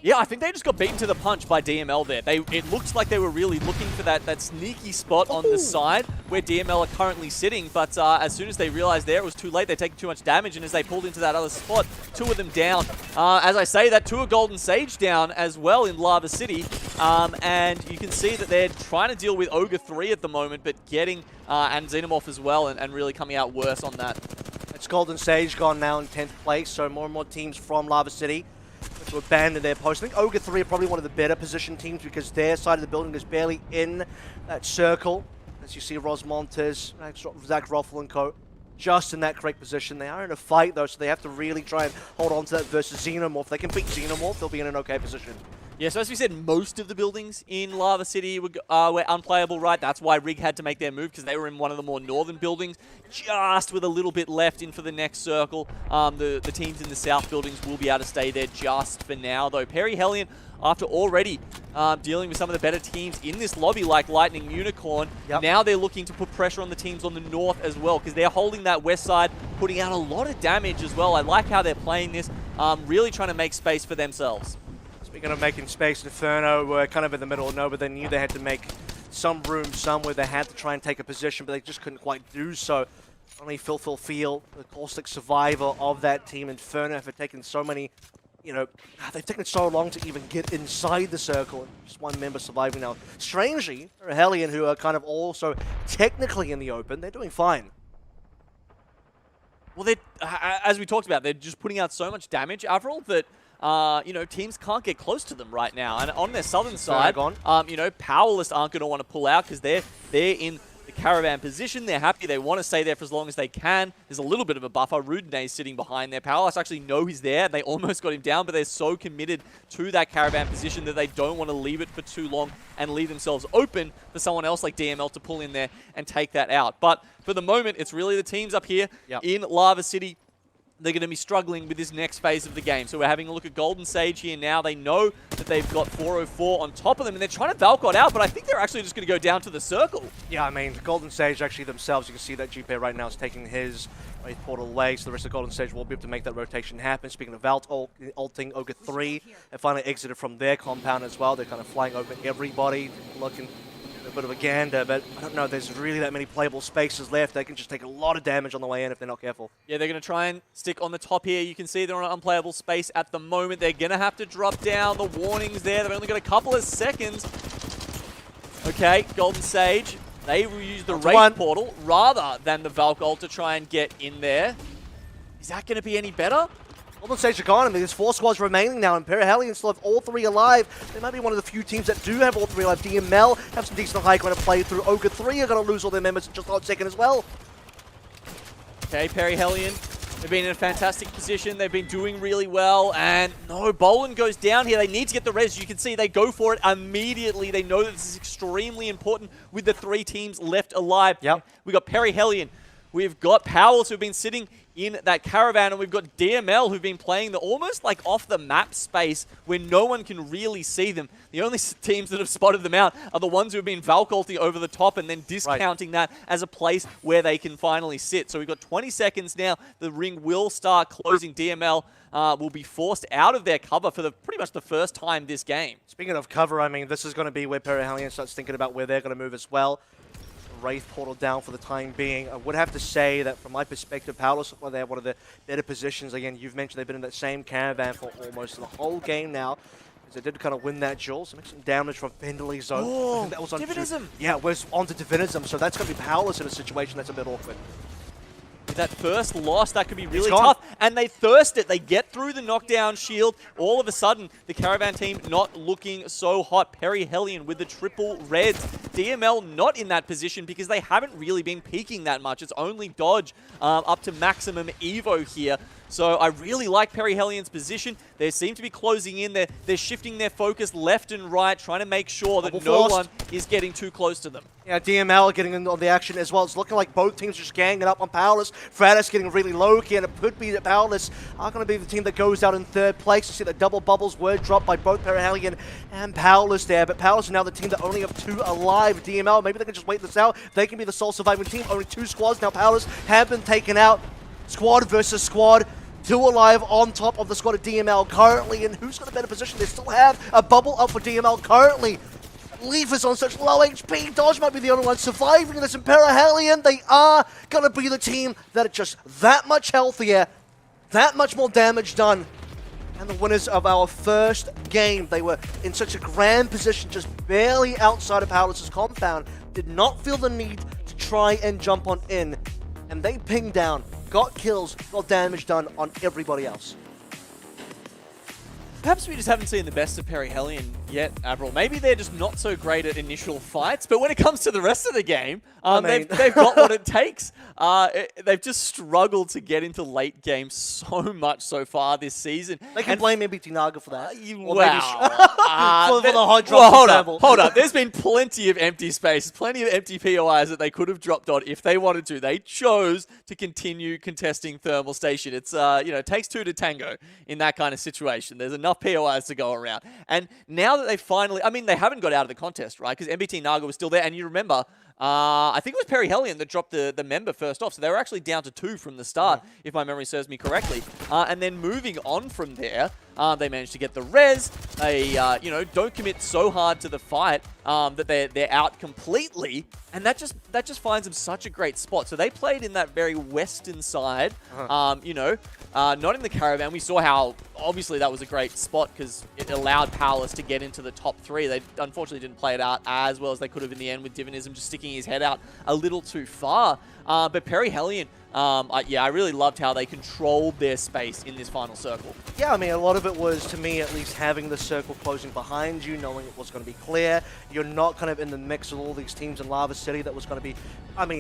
Yeah, I think they just got beaten to the punch by DML there. It looks like they were really looking for that sneaky spot on the side where DML are currently sitting, but as soon as they realized there, it was too late. They're taking too much damage, and as they pulled into that other spot, two of them down. As I say, that two of Golden Sage down as well in Lava City, and you can see that they're trying to deal with Ogre 3 at the moment, but getting, and Xenomorph as well, and really coming out worse on that. It's Golden Sage gone now in 10th place, so more and more teams from Lava City to abandon their post. I think Ogre 3 are probably one of the better positioned teams because their side of the building is barely in that circle. As you see, Rosmontes, Zach Roffel and co. just in that correct position. They are in a fight though, so they have to really try and hold on to that versus Xenomorph. If they can beat Xenomorph, they'll be in an okay position. Yeah, so as we said, most of the buildings in Lava City were unplayable, right? That's why Rig had to make their move, because they were in one of the more northern buildings, just with a little bit left in for the next circle. The teams in the south buildings will be able to stay there just for now, though. Perihelion, after already dealing with some of the better teams in this lobby, like Lightning Unicorn, now they're looking to put pressure on the teams on the north as well, because they're holding that west side, putting out a lot of damage as well. I like how they're playing this, really trying to make space for themselves. Speaking of making space, Inferno were kind of in the middle of nowhere. They knew they had to make some room somewhere. They had to try and take a position, but they just couldn't quite do so. Only Phil, the caustic survivor of that team, Inferno, have taken so many, you know, they've taken so long to even get inside the circle. Just one member surviving now. Strangely, Hellion, who are kind of also technically in the open, they're doing fine. Well, as we talked about, they're just putting out so much damage, Avril, that you know, teams can't get close to them right now. And on their southern side, you know, Powerless aren't going to want to pull out because they're in the caravan position. They're happy. They want to stay there for as long as they can. There's a little bit of a buffer. Rudene is sitting behind there. Powerless actually know he's there. They almost got him down, but they're so committed to that caravan position that they don't want to leave it for too long and leave themselves open for someone else like DML to pull in there and take that out. But for the moment, it's really the teams up here in Lava City they're going to be struggling with this next phase of the game. So we're having a look at Golden Sage here now. They know that they've got 404 on top of them, and they're trying to Valcott out, but I think they're actually just going to go down to the circle. Yeah, I mean, Golden Sage actually themselves, you can see that GP right now is taking his Wraith Portal away, so the rest of Golden Sage will be able to make that rotation happen. Speaking of Valt ulting Ogre 3, they finally exited from their compound as well. They're kind of flying over everybody, looking a bit of a gander, but I don't know, there's really that many playable spaces left. They can just take a lot of damage on the way in if they're not careful. Yeah, they're going to try and stick on the top here. You can see they're on an unplayable space at the moment. They're going to have to drop down. The warning's there. They've only got a couple of seconds. Okay, Golden Sage. They will use the Wraith Portal rather than the Valk ult to try and get in there. Is that going to be any better? Golden Sage are gone. I mean, there's 4 squads remaining now, and Hellion still have all 3 alive. They might be one of the few teams that do have all 3 alive. DML have some decent high ground to play through. Ogre 3 are going to lose all their members in just a hot second as well. Okay, Hellion. They've been in a fantastic position. They've been doing really well. And no, Bolin goes down here. They need to get the res. You can see they go for it immediately. They know that this is extremely important with the 3 teams left alive. Yep. We've got Hellion. We've got Powers who've been sitting in that caravan, and we've got DML who've been playing the almost like off the map space where no one can really see them. The only teams that have spotted them out are the ones who have been Valculting over the top and then discounting that as a place where they can finally sit. So we've got 20 seconds now. The ring will start closing. DML will be forced out of their cover for pretty much the first time this game. Speaking of cover, I mean, this is going to be where Hellion starts thinking about where they're going to move as well. Wraith Portal down for the time being. I would have to say that from my perspective, Paulus, well, they have one of the better positions. Again, you've mentioned they've been in that same caravan for almost the whole game now. They did kind of win that duel, so make some damage from Fenderly's zone. Oh, that was on Divinism. Yeah, it was onto Divinism, so that's going to be Paulus in a situation that's a bit awkward. With that first loss, that could be really tough. And they thirst it. They get through the knockdown shield. All of a sudden, the Caravan team not looking so hot. Hellion with the triple reds. DML not in that position because they haven't really been peaking that much. It's only dodge up to maximum Evo here. So I really like Hellion's position. They seem to be closing in. They're shifting their focus left and right, trying to make sure that no one is getting too close to them. Yeah, DML getting into the action as well. It's looking like both teams are just ganging up on Powerless. Fratis getting really low key, and it could be that Powerless are going to be the team that goes out in 3rd place. You see the double bubbles were dropped by both Hellion and Powerless there, but Powerless are now the team that only have 2 alive. DML, maybe they can just wait this out. They can be the sole surviving team. Only 2 squads now. Powerless have been taken out. Squad versus squad. 2 alive on top of the squad of DML currently, and who's got a better position? They still have a bubble up for DML currently. Leaf is on such low HP. Dodge might be the only one surviving this. And Hellion, they are going to be the team that are just that much healthier, that much more damage done. And the winners of our first game. They were in such a grand position, just barely outside of Powerless's compound. Did not feel the need to try and jump on in. And they pinged down, got kills, got damage done on everybody else. Perhaps we just haven't seen the best of Hellion yet, Avril. Maybe they're just not so great at initial fights, but when it comes to the rest of the game, they've got what it takes. They've just struggled to get into late games so much so far this season. They can blame MBT Naga for that. Wow. For the hot drop. Hold up. There's been plenty of empty space, plenty of empty POIs that they could have dropped on if they wanted to. They chose to continue contesting Thermal Station. It's, it takes 2 to tango in that kind of situation. There's enough POIs to go around. And now that they finally, they haven't got out of the contest, right? Because MBT Naga was still there. And you remember, I think it was Hellion that dropped the member first off. So they were actually down to 2 from the start, if my memory serves me correctly. And then moving on from there, they managed to get the res. They, don't commit so hard to the fight that they're out completely. And that just finds them such a great spot. So they played in that very western side, not in the caravan. We saw how, obviously, that was a great spot because it allowed Powerless to get into the top 3. They unfortunately didn't play it out as well as they could have in the end with Divinism just sticking his head out a little too far. But Hellion, I really loved how they controlled their space in this final circle. Yeah, a lot of it was, to me at least, having the circle closing behind you, knowing it was going to be clear. You're not kind of in the mix with all these teams in Lava City that was going to be,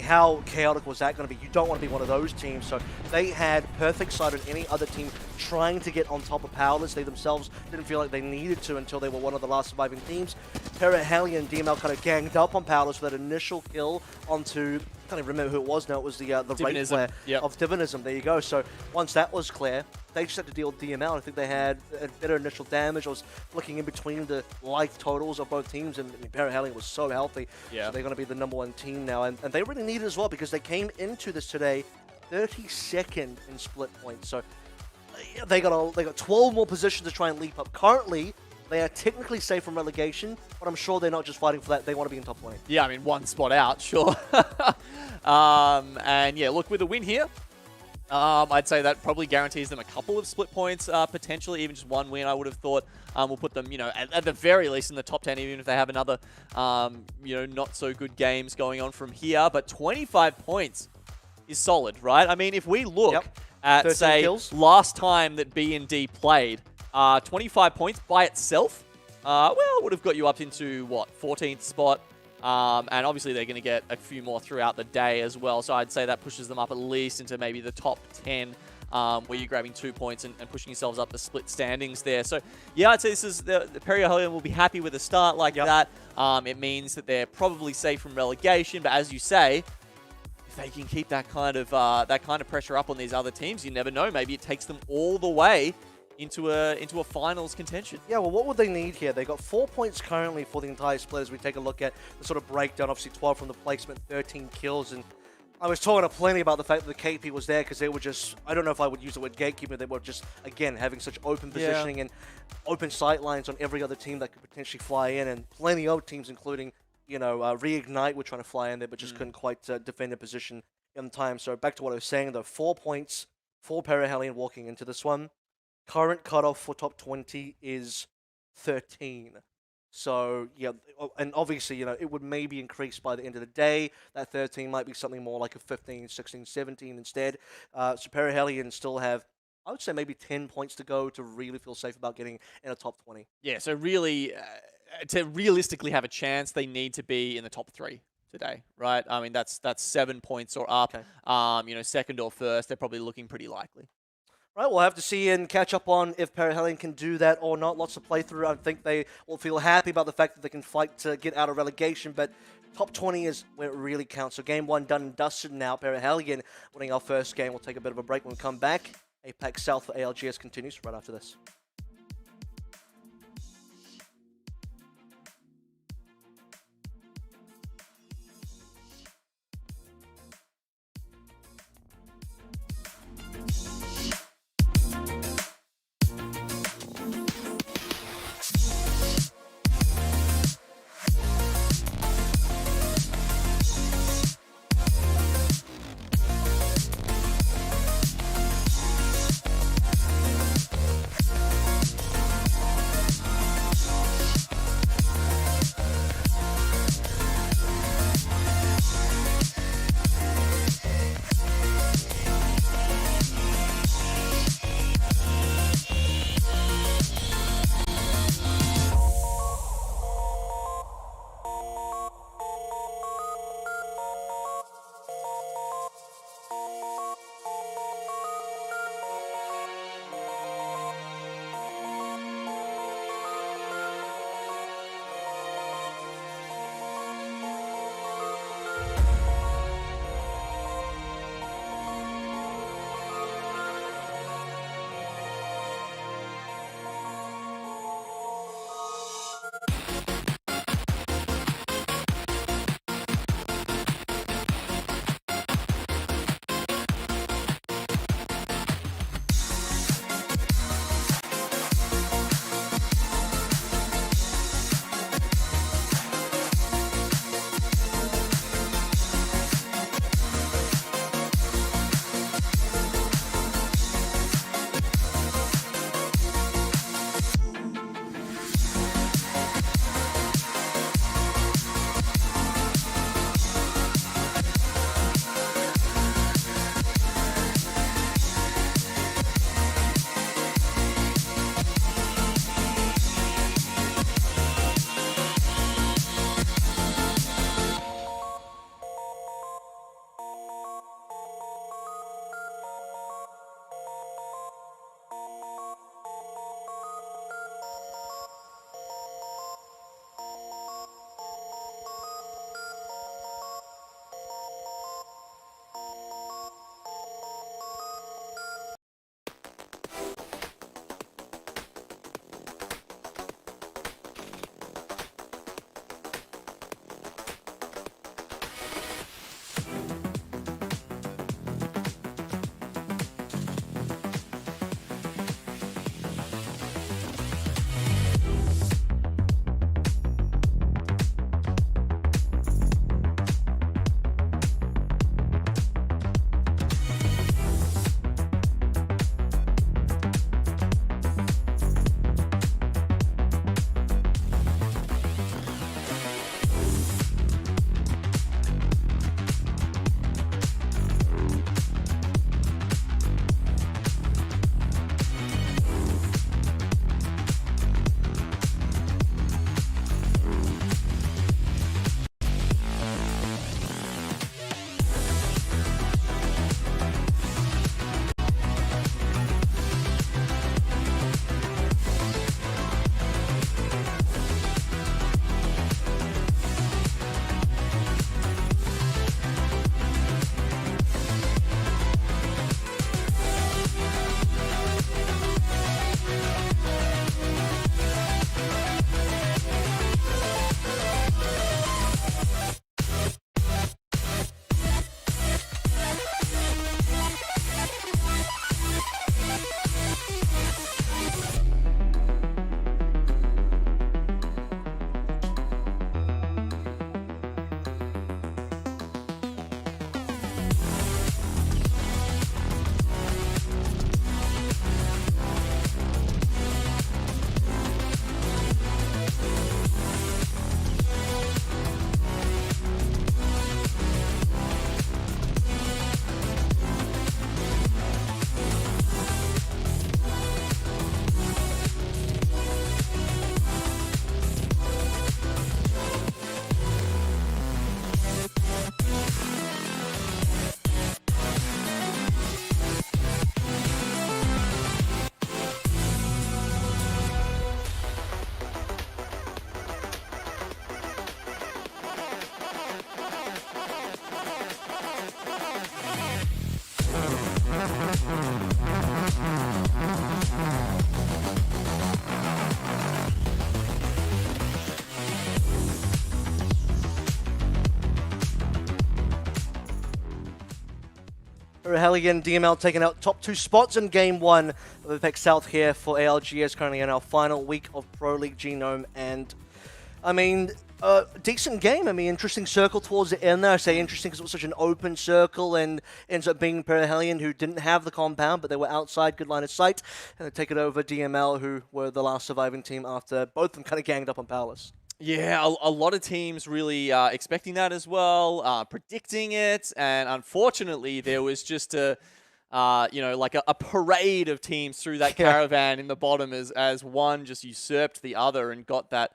how chaotic was that going to be? You don't want to be one of those teams. So they had perfect sight on any other team trying to get on top of Powerless. They themselves didn't feel like they needed to until they were one of the last surviving teams. Hellion and DML kind of ganged up on Powerless for that initial kill onto can't even remember who it was now. It was the raid Divinism. player Yep. of Divinism. There you go. So once that was clear, they just had to deal with DML. I think they had a better initial damage. I was flicking in between the life totals of both teams, and I mean, Parahellion was so healthy. Yeah. So they're going to be the #1 team now, and they really need it as well because they came into this today 32nd in split points. So they got 12 more positions to try and leap up. Currently, they are technically safe from relegation, but I'm sure they're not just fighting for that. They want to be in top 20. Yeah, I mean, one spot out, sure. And yeah, look, with a win here, I'd say that probably guarantees them a couple of split points, potentially even just one win. I would have thought will put them, at the very least in the top 10, even if they have another, not so good games going on from here. But 25 points is solid, right? I mean, if we look at, 13 say, kills. last time that B&D played, 25 points by itself, it would have got you up into, 14th spot. And obviously they're going to get a few more throughout the day as well. So I'd say that pushes them up at least into maybe the top 10, where you're grabbing 2 points and pushing yourselves up the split standings there. So yeah, I'd say this is the Parahellion will be happy with a start like that. It means that they're probably safe from relegation. But as you say, if they can keep that kind of pressure up on these other teams, you never know. Maybe it takes them all the way into a finals contention. Yeah, well, what would they need here? They got 4 points currently for the entire split as we take a look at the sort of breakdown. Obviously, 12 from the placement, 13 kills. And I was talking plenty about the fact that the KP was there because they were just, I don't know if I would use the word gatekeeper, they were just, again, having such open positioning and open sight lines on every other team that could potentially fly in. And plenty of teams, including, Reignite, were trying to fly in there, but just couldn't quite defend a position in time. So back to what I was saying, though, 4 points for Parahellion walking into this one. Current cutoff for top 20 is 13. So, yeah, and obviously, it would maybe increase by the end of the day. That 13 might be something more like a 15, 16, 17 instead. So Parahellion still have, I would say, maybe 10 points to go to really feel safe about getting in a top 20. Yeah, so really, to realistically have a chance, they need to be in the top 3 today, right? I mean, that's 7 points or up. Okay. Second or first, they're probably looking pretty likely. Right, we'll have to see and catch up on if Parahellion can do that or not. Lots of playthrough. I think they will feel happy about the fact that they can fight to get out of relegation, but top 20 is where it really counts. So game 1 done and dusted now. Parahellion winning our first game. We'll take a bit of a break when we come back. APAC South for ALGS continues right after this. Hellion DML taking out top 2 spots in Game 1 of APAC South here for ALGS, currently in our final week of Pro League Genome. And, I mean, decent game. I mean, interesting circle towards the end there. I say interesting because it was such an open circle and ends up being Hellion, who didn't have the compound, but they were outside, good line of sight. And they take it over DML, who were the last surviving team after both of them kind of ganged up on Palace. Yeah, a lot of teams really expecting that as well, predicting it, and unfortunately there was just like a parade of teams through that caravan in the bottom as one just usurped the other and got that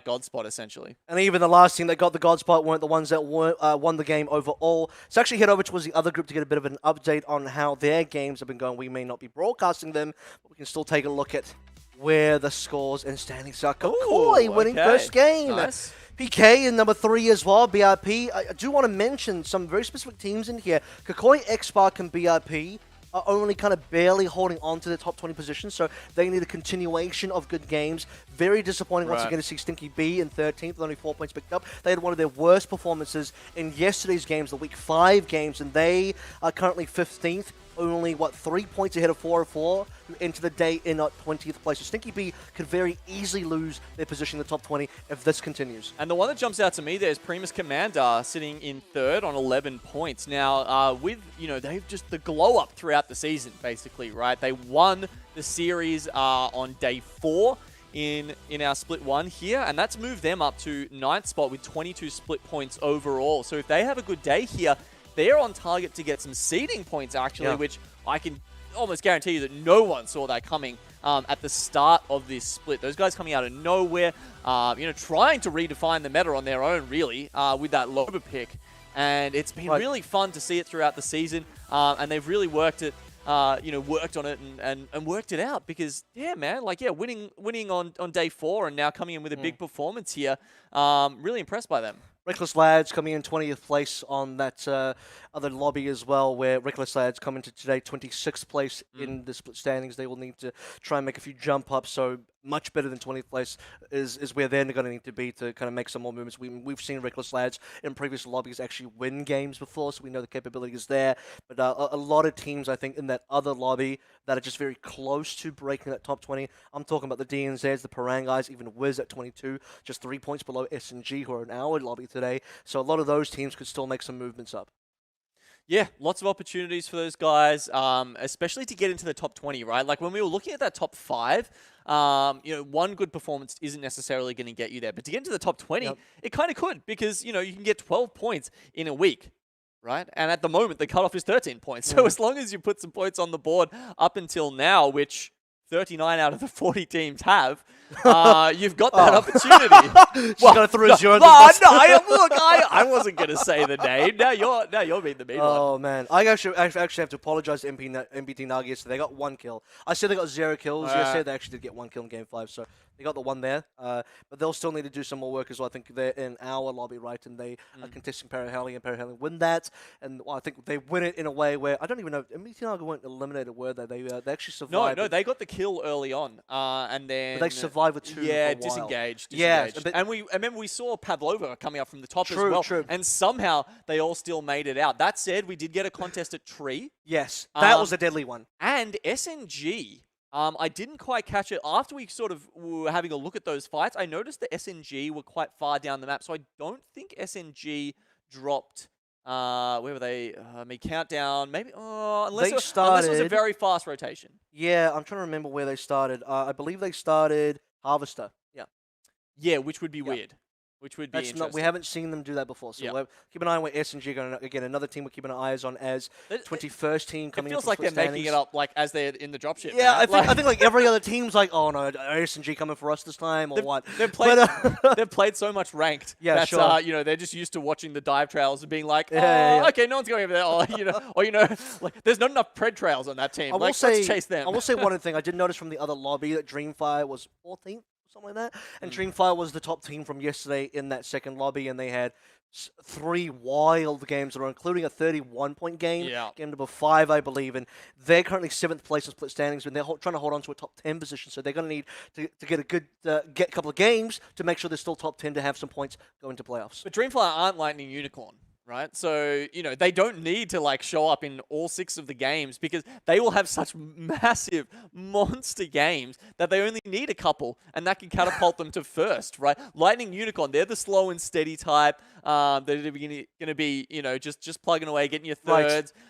God spot essentially. And even the last team that got the God spot weren't the ones that won the game overall. So actually head over towards the other group to get a bit of an update on how their games have been going. We may not be broadcasting them, but we can still take a look at where the scores and standings are. Kakoi winning first game. Nice. PK in number 3 as well, BRP. I do want to mention some very specific teams in here. Kakoi, X-Spark, and BRP are only kind of barely holding on to the top 20 position, so they need a continuation of good games. Very disappointing once again to see Stinky B in 13th with only 4 points picked up. They had one of their worst performances in yesterday's games, the Week 5 games, and they are currently 15th. Only, 3 points ahead of 404, who enter the day in 20th place. So Stinky B could very easily lose their position in the top 20 if this continues. And the one that jumps out to me there is Primus Commander sitting in 3rd on 11 points. Now, with, they've just the glow up throughout the season, basically, right? They won the series on day 4 in our split 1 here, and that's moved them up to 9th spot with 22 split points overall. So if they have a good day here, they're on target to get some seeding points, actually, which I can almost guarantee you that no one saw that coming at the start of this split. Those guys coming out of nowhere, trying to redefine the meta on their own, really, with that Loba pick. And it's been really fun to see it throughout the season, and they've really worked it. Worked on it and worked it out because, winning on day 4 and now coming in with a big performance here, really impressed by them. Reckless Lads coming in 20th place on that other lobby as well, where Reckless Lads come into today 26th place in the split standings. They will need to try and make a few jump ups, so much better than 20th place is where they're going to need to be to kind of make some more movements. We've seen Reckless Lads in previous lobbies actually win games before, so we know the capability is there. But a lot of teams, I think, in that other lobby that are just very close to breaking that top 20. I'm talking about the DNZs, the Parang guys, even Wiz at 22, just 3 points below SNG, who are in our lobby today. So a lot of those teams could still make some movements up. Yeah, lots of opportunities for those guys, especially to get into the top 20, right? Like when we were looking at that top 5, one good performance isn't necessarily going to get you there. But to get into the top 20, it kind of could because, you can get 12 points in a week, right? And at the moment, the cutoff is 13 points. So as long as you put some points on the board up until now, which 39 out of the 40 teams have, you've got that opportunity. She's got to throw a zero. I wasn't going to say the name. Now you're being the mean one. Oh man, I actually have to apologize to MPT Nagi yesterday. They got 1 kill. I said they got 0 kills yesterday. They actually did get 1 kill in Game 5, so they got the 1 there. But they'll still need to do some more work as well. I think they're in our lobby, right, and they are contesting Paraheli, and Paraheli win that. And I think they win it in a way where I don't even know. MPT Nagi weren't eliminated, were they? They actually survived. No, they got the kill early on, and then but they survived with 2. Yeah, for a while. disengaged. Yeah, and I remember we saw Pavlova coming up from the top as True. well, and somehow they all still made it out. That said, we did get a contest at Tree. Yes, that was a deadly one. And SNG. I didn't quite catch it. After we sort of were having a look at those fights, I noticed that SNG were quite far down the map, so I don't think SNG dropped. Where were they? Countdown. Maybe. Unless it was a very fast rotation. Yeah, I'm trying to remember where they started. I believe they started Harvester. Yeah, which would be weird. Which would be interesting. We haven't seen them do that before, so we'll keep an eye on where SNG are going. Again, another team we're keeping our eyes on as 21st team coming. It feels in like they're making it up like as they're in the dropship. Yeah, man. I think like every other team's like, oh no, SNG coming for us this time or what? They've played so much ranked. Yeah, that, sure. They're just used to watching the dive trails and being like, okay, no one's going over there. Like there's not enough pred trails on that team. Let's chase them. I will say one thing. I did notice from the other lobby that Dreamfire was 14th. Something like that. And Dreamfire was the top team from yesterday in that second lobby, and they had 3 wild games in a row, including a 31-point game, game number 5, I believe, and they're currently 7th place in split standings, and they're trying to hold on to a top 10 position, so they're going to need to get a good couple of games to make sure they're still top 10 to have some points go into playoffs. But Dreamfire aren't Lightning Unicorn. right? So, you know, they don't need to like show up in all 6 of the games because they will have such massive monster games that they only need a couple and that can catapult them to first, right? Lightning Unicorn, they're the slow and steady type. They're going to be, you know, just plugging away, getting your thirds. Right.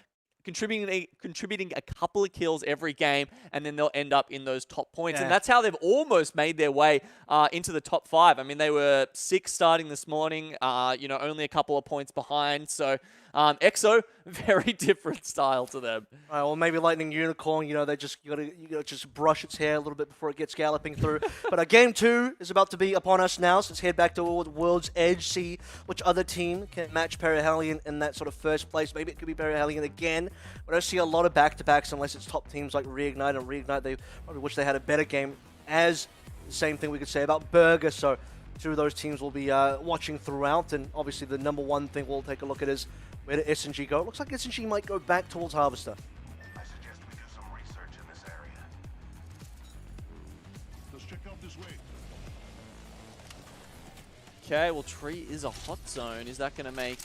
Contributing a couple of kills every game, and then they'll end up in those top points. Yeah. And that's how they've almost made their way into the top 5. I mean, they were 6 starting this morning, you know, only a couple of points behind. So EXO, very different style to them. All right, well, maybe Lightning Unicorn, you know, you gotta just brush its hair a little bit before it gets galloping through. But game 2 is about to be upon us now, so let's head back to World's Edge, see which other team can match Perihelion in that sort of first place. Maybe it could be Perihelion again. We don't see a lot of back-to-backs unless it's top teams like Reignite and Reignite. They probably wish they had a better game, as the same thing we could say about Burger. So 2 of those teams will be watching throughout, and obviously the number 1 thing we'll take a look at is where did S&G go? It looks like S&G might go back towards Harvester. I suggest we do some research in this area. Let's check out this way. Okay, well, Tree is a hot zone. Is that going to make...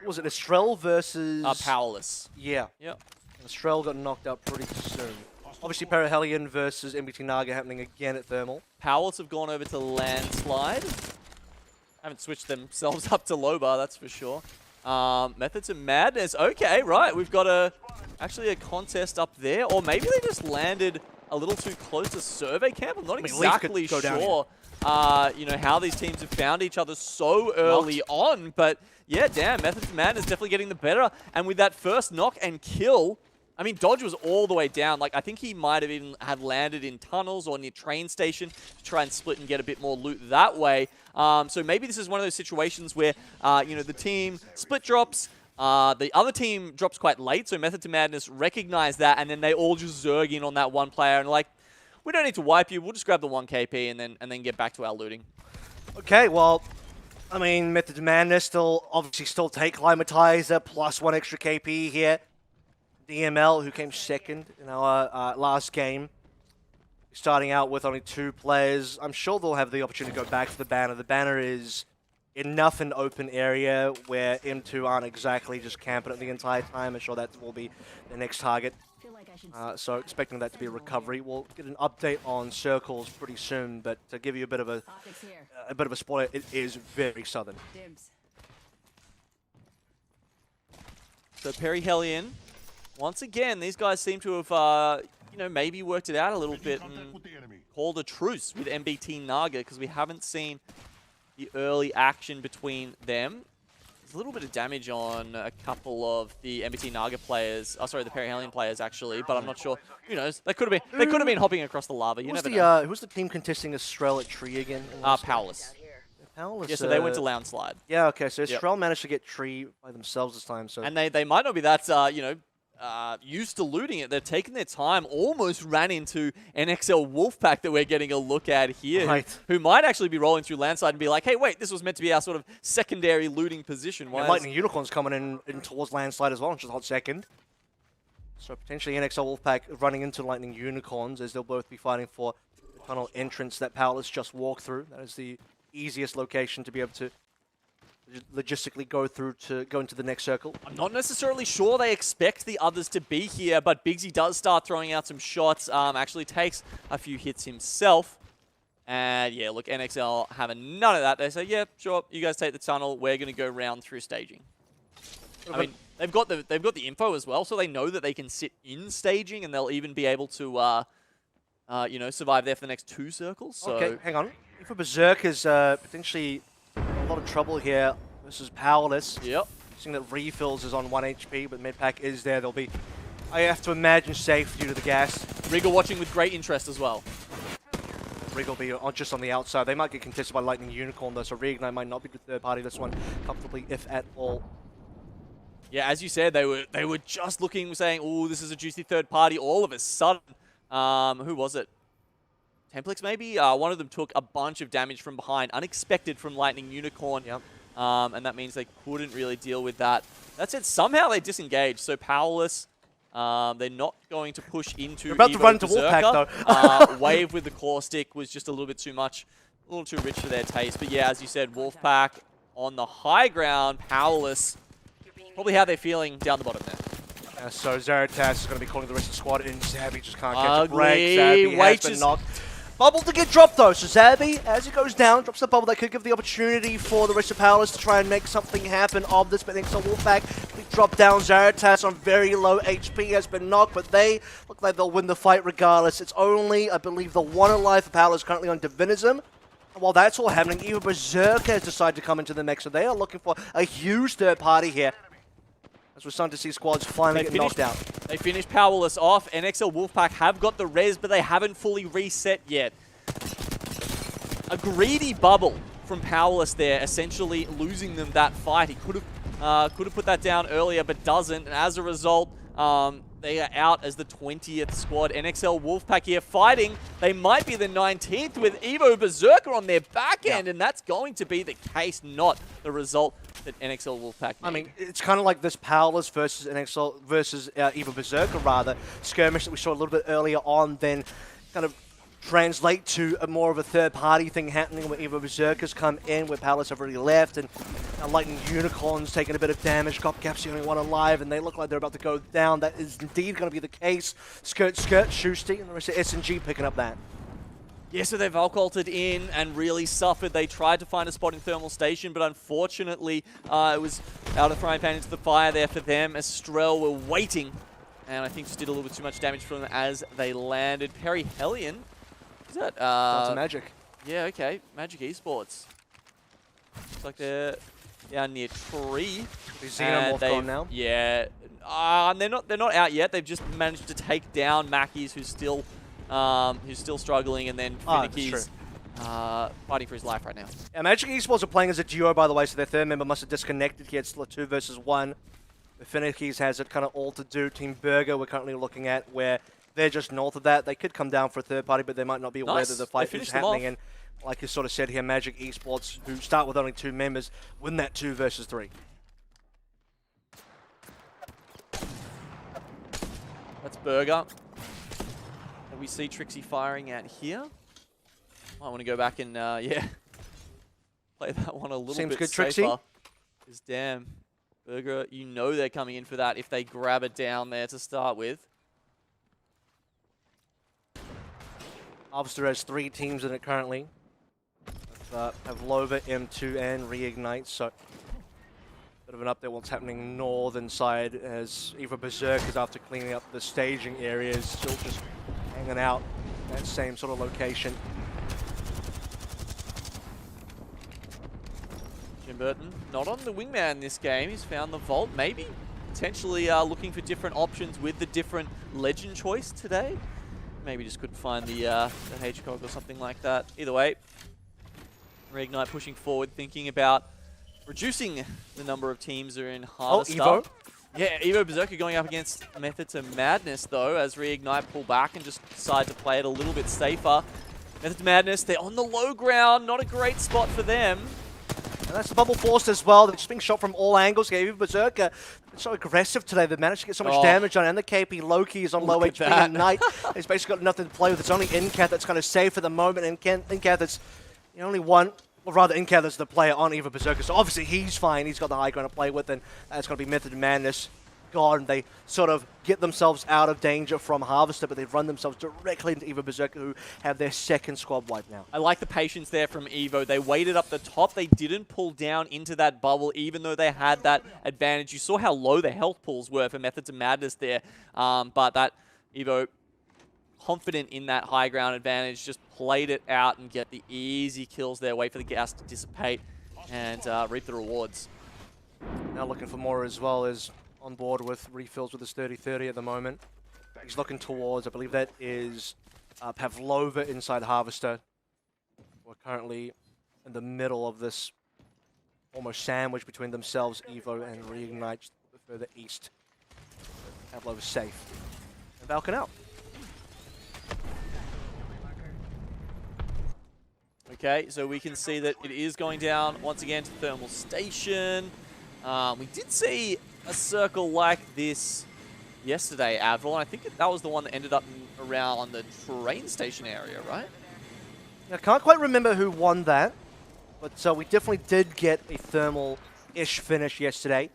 Was it Estrel versus... Powerless. Yeah. Yep. Estrel got knocked out pretty soon. Obviously, Perihelion versus MBT Naga happening again at Thermal. Powerless have gone over to Landslide. Haven't switched themselves up to Loba, that's for sure. Methods of Madness. Okay, right. We've got actually a contest up there. Or maybe they just landed a little too close to Survey Camp. I'm not exactly sure, you know, how these teams have found each other so early on. But yeah, damn, Methods of Madness definitely getting the better. And with that first knock and kill, I mean, Dodge was all the way down. Like, I think he might have even have landed in tunnels or near train station to try and split and get a bit more loot that way. So maybe this is one of those situations where, you know, the team split drops, the other team drops quite late, so Method to Madness recognize that, and then they all just zerg in on that one player and like, we don't need to wipe you, we'll just grab the 1 KP and then get back to our looting. Okay, well, I mean, Method to Madness obviously still take Climatizer plus 1 extra KP here. DML, who came second in our last game, starting out with only 2 players. I'm sure they'll have the opportunity to go back to the banner. The banner is enough an open area where M2 aren't exactly just camping it the entire time. I'm sure that will be the next target. So expecting that to be a recovery. We'll get an update on circles pretty soon, but to give you a bit of a spoiler, it is very southern. So Perihelion, once again, these guys seem to have, you know, maybe worked it out a little bit and called a truce with MBT Naga because we haven't seen the early action between them. There's a little bit of damage on a couple of the MBT Naga players. Oh, sorry, the Perihelion players actually, but I'm not sure. Who knows? They could have been hopping across the lava. You never know. Who's the team contesting Estrel at Tree again? Powerless. Powerless. Yeah, so they went to Landslide. Yeah, okay. So Estrel managed to get Tree by themselves this time. So and they might not be that you know, used to looting it. They've taken their time, almost ran into NXL Wolfpack that we're getting a look at here, right, who might actually be rolling through Landslide and be like, hey, wait, this was meant to be our sort of secondary looting position. Why Lightning Unicorn's coming in towards Landslide as well, which is a hot second. So potentially NXL Wolfpack running into Lightning Unicorns as they'll both be fighting for the tunnel entrance that Powerless just walked through. That is the easiest location to be able to logistically go through to go into the next circle. I'm not necessarily sure they expect the others to be here, but Biggsy does start throwing out some shots, actually takes a few hits himself. And yeah, look, NXL having none of that. They say, yeah, sure, you guys take the tunnel, we're going to go round through staging. I mean, they've got the info as well, so they know that they can sit in staging and they'll even be able to, you know, survive there for the next 2 circles. So. Okay, hang on. For Berserk is potentially a lot of trouble here versus Powerless. Yep. Seeing that Refills is on 1 HP, but Midpack is there. They'll be, I have to imagine, safe due to the gas. Riggle watching with great interest as well. Riggle will be just on the outside. They might get contested by Lightning Unicorn though, so Reignite might not be the third party this one comfortably, if at all. Yeah, as you said, they were just looking, saying, oh, this is a juicy third party. All of a sudden, who was it? Templix maybe? One of them took a bunch of damage from behind, unexpected from Lightning Unicorn. Yep. And that means they couldn't really deal with that. That said, somehow they disengaged, so Powerless, they're not going to push into They're about to run into Wolfpack, though. Wave with the Claw Stick was just a little bit too much, a little too rich for their taste. But yeah, as you said, Wolfpack on the high ground. Powerless. Probably how they're feeling down the bottom there. So Zeratas is going to be calling the rest of the squad in. Zabby just can't catch a Ugly. break. Zabby has been Just- knocked. Bubble to get dropped though, so Zabby, as he goes down, drops the bubble. That could give the opportunity for the rest of Powerless to try and make something happen of this, but next on Wolfpack, we drop down. Zeratas on very low HP has been knocked, but they look like they'll win the fight regardless. It's only, I believe, the one alive for Powerless currently on Divinism. And while that's all happening, even Berserker has decided to come into the mix, so they are looking for a huge third party here. As we're starting to see squads finally get knocked out. They finished Powerless off. NXL Wolfpack have got the res, but they haven't fully reset yet. A greedy bubble from Powerless there, essentially losing them that fight. He could have put that down earlier, but doesn't. And as a result, they are out as the 20th squad. NXL Wolfpack here fighting. They might be the 19th with Evo Berserker on their back end, and that's going to be the case, not the result that NXL Wolfpack need. I mean, it's kind of like this Powerless versus NXL versus Evo Berserker, rather, skirmish that we saw a little bit earlier on, then kind of translate to a more of a third-party thing happening where Evo Berserkers come in, where Powerless have already left, and Lightning Unicorns taking a bit of damage. Copcap's the only one alive, and they look like they're about to go down. That is indeed going to be the case. Skirt, Shusty, and the rest of SNG picking up that. Yeah, so they've Valkolted in and really suffered. They tried to find a spot in Thermal Station, but unfortunately, it was out of frying pan into the fire there for them. Estrell were waiting, and I think just did a little bit too much damage for them as they landed. Perry Hellion. Is that? That's Magic. Yeah, okay. Magic Esports. Looks like they're down near tree. The Xenomorph gone now. Yeah. They're not out yet. They've just managed to take down Mackey's, who's still struggling, and then Finicky's fighting for his life right now. Yeah, Magic Esports are playing as a duo, by the way, so their third member must have disconnected here. It's still a 2 versus 1. The Finicky's has it kind of all to do. Team Burger we're currently looking at, where they're just north of that. They could come down for a third party, but they might not be aware that the fight is happening. And like you sort of said here, Magic Esports, who start with only 2 members, win that 2 versus 3. That's Burger. And we see Trixie firing out here. I want to go back and, yeah, play that one a little Seems bit good, safer. Trixie. Because damn, Burger, you know they're coming in for that if they grab it down there to start with. Harvester has 3 teams in it currently. Pavlova, M2, and Reignite, so bit of an update what's happening northern side as Evo Berserkers, after cleaning up the staging area, is still just hanging out in that same sort of location. Jim Burton not on the wingman this game. He's found the vault, maybe potentially looking for different options with the different legend choice today. Maybe just couldn't find the H-Cog or something like that. Either way, Reignite pushing forward, thinking about reducing the number of teams that are in Harvester. Oh, Evo. Yeah, Evo Berserker going up against Method to Madness, though, as Reignite pull back and just decide to play it a little bit safer. Method to Madness, they're on the low ground. Not a great spot for them. And that's the bubble forced as well. They're just being shot from all angles. Evo Berserker, they're so aggressive today. They've managed to get so much damage on it. And the KP Loki is on low HP and Knight. He's basically got nothing to play with. It's only Incath that's kind of safe at the moment. And Incath is the only one, or rather Incath is the player on Evo Berserker. So obviously he's fine. He's got the high ground to play with. And it's going to be Method to Madness. God, and they sort of get themselves out of danger from Harvester, but they've run themselves directly into Evo Berserker, who have their second squad wipe now. I like the patience there from Evo. They waited up the top. They didn't pull down into that bubble, even though they had that advantage. You saw how low the health pools were for Methods of Madness there. But that Evo, confident in that high ground advantage, just played it out and get the easy kills there. Wait for the gas to dissipate and reap the rewards. Now looking for more as well as on board with refills with his 30-30 at the moment. He's looking towards, I believe that is Pavlova inside Harvester. We're currently in the middle of this almost sandwich between themselves, Evo and Reignite, further east. Pavlova's safe. And Valken out. Okay, so we can see that it is going down once again to Thermal Station. We did see a circle like this yesterday, Avril, and I think that was the one that ended up around the train station area, right? I can't quite remember who won that. But we definitely did get a thermal-ish finish yesterday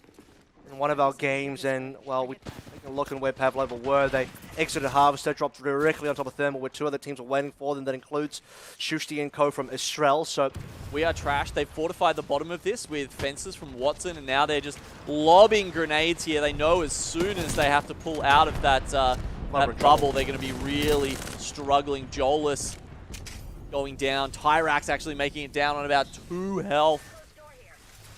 in one of our games, and, well, we take a look at where Pavlova were. They exited Harvester, dropped directly on top of Thermal, where two other teams were waiting for them. That includes Shushti and Co. from Israel, so... We are trash. They've fortified the bottom of this with fences from Watson, and now they're just lobbing grenades here. They know as soon as they have to pull out of that, that bubble, they're going to be really struggling. Jolis going down. Tyrax actually making it down on about 2 health.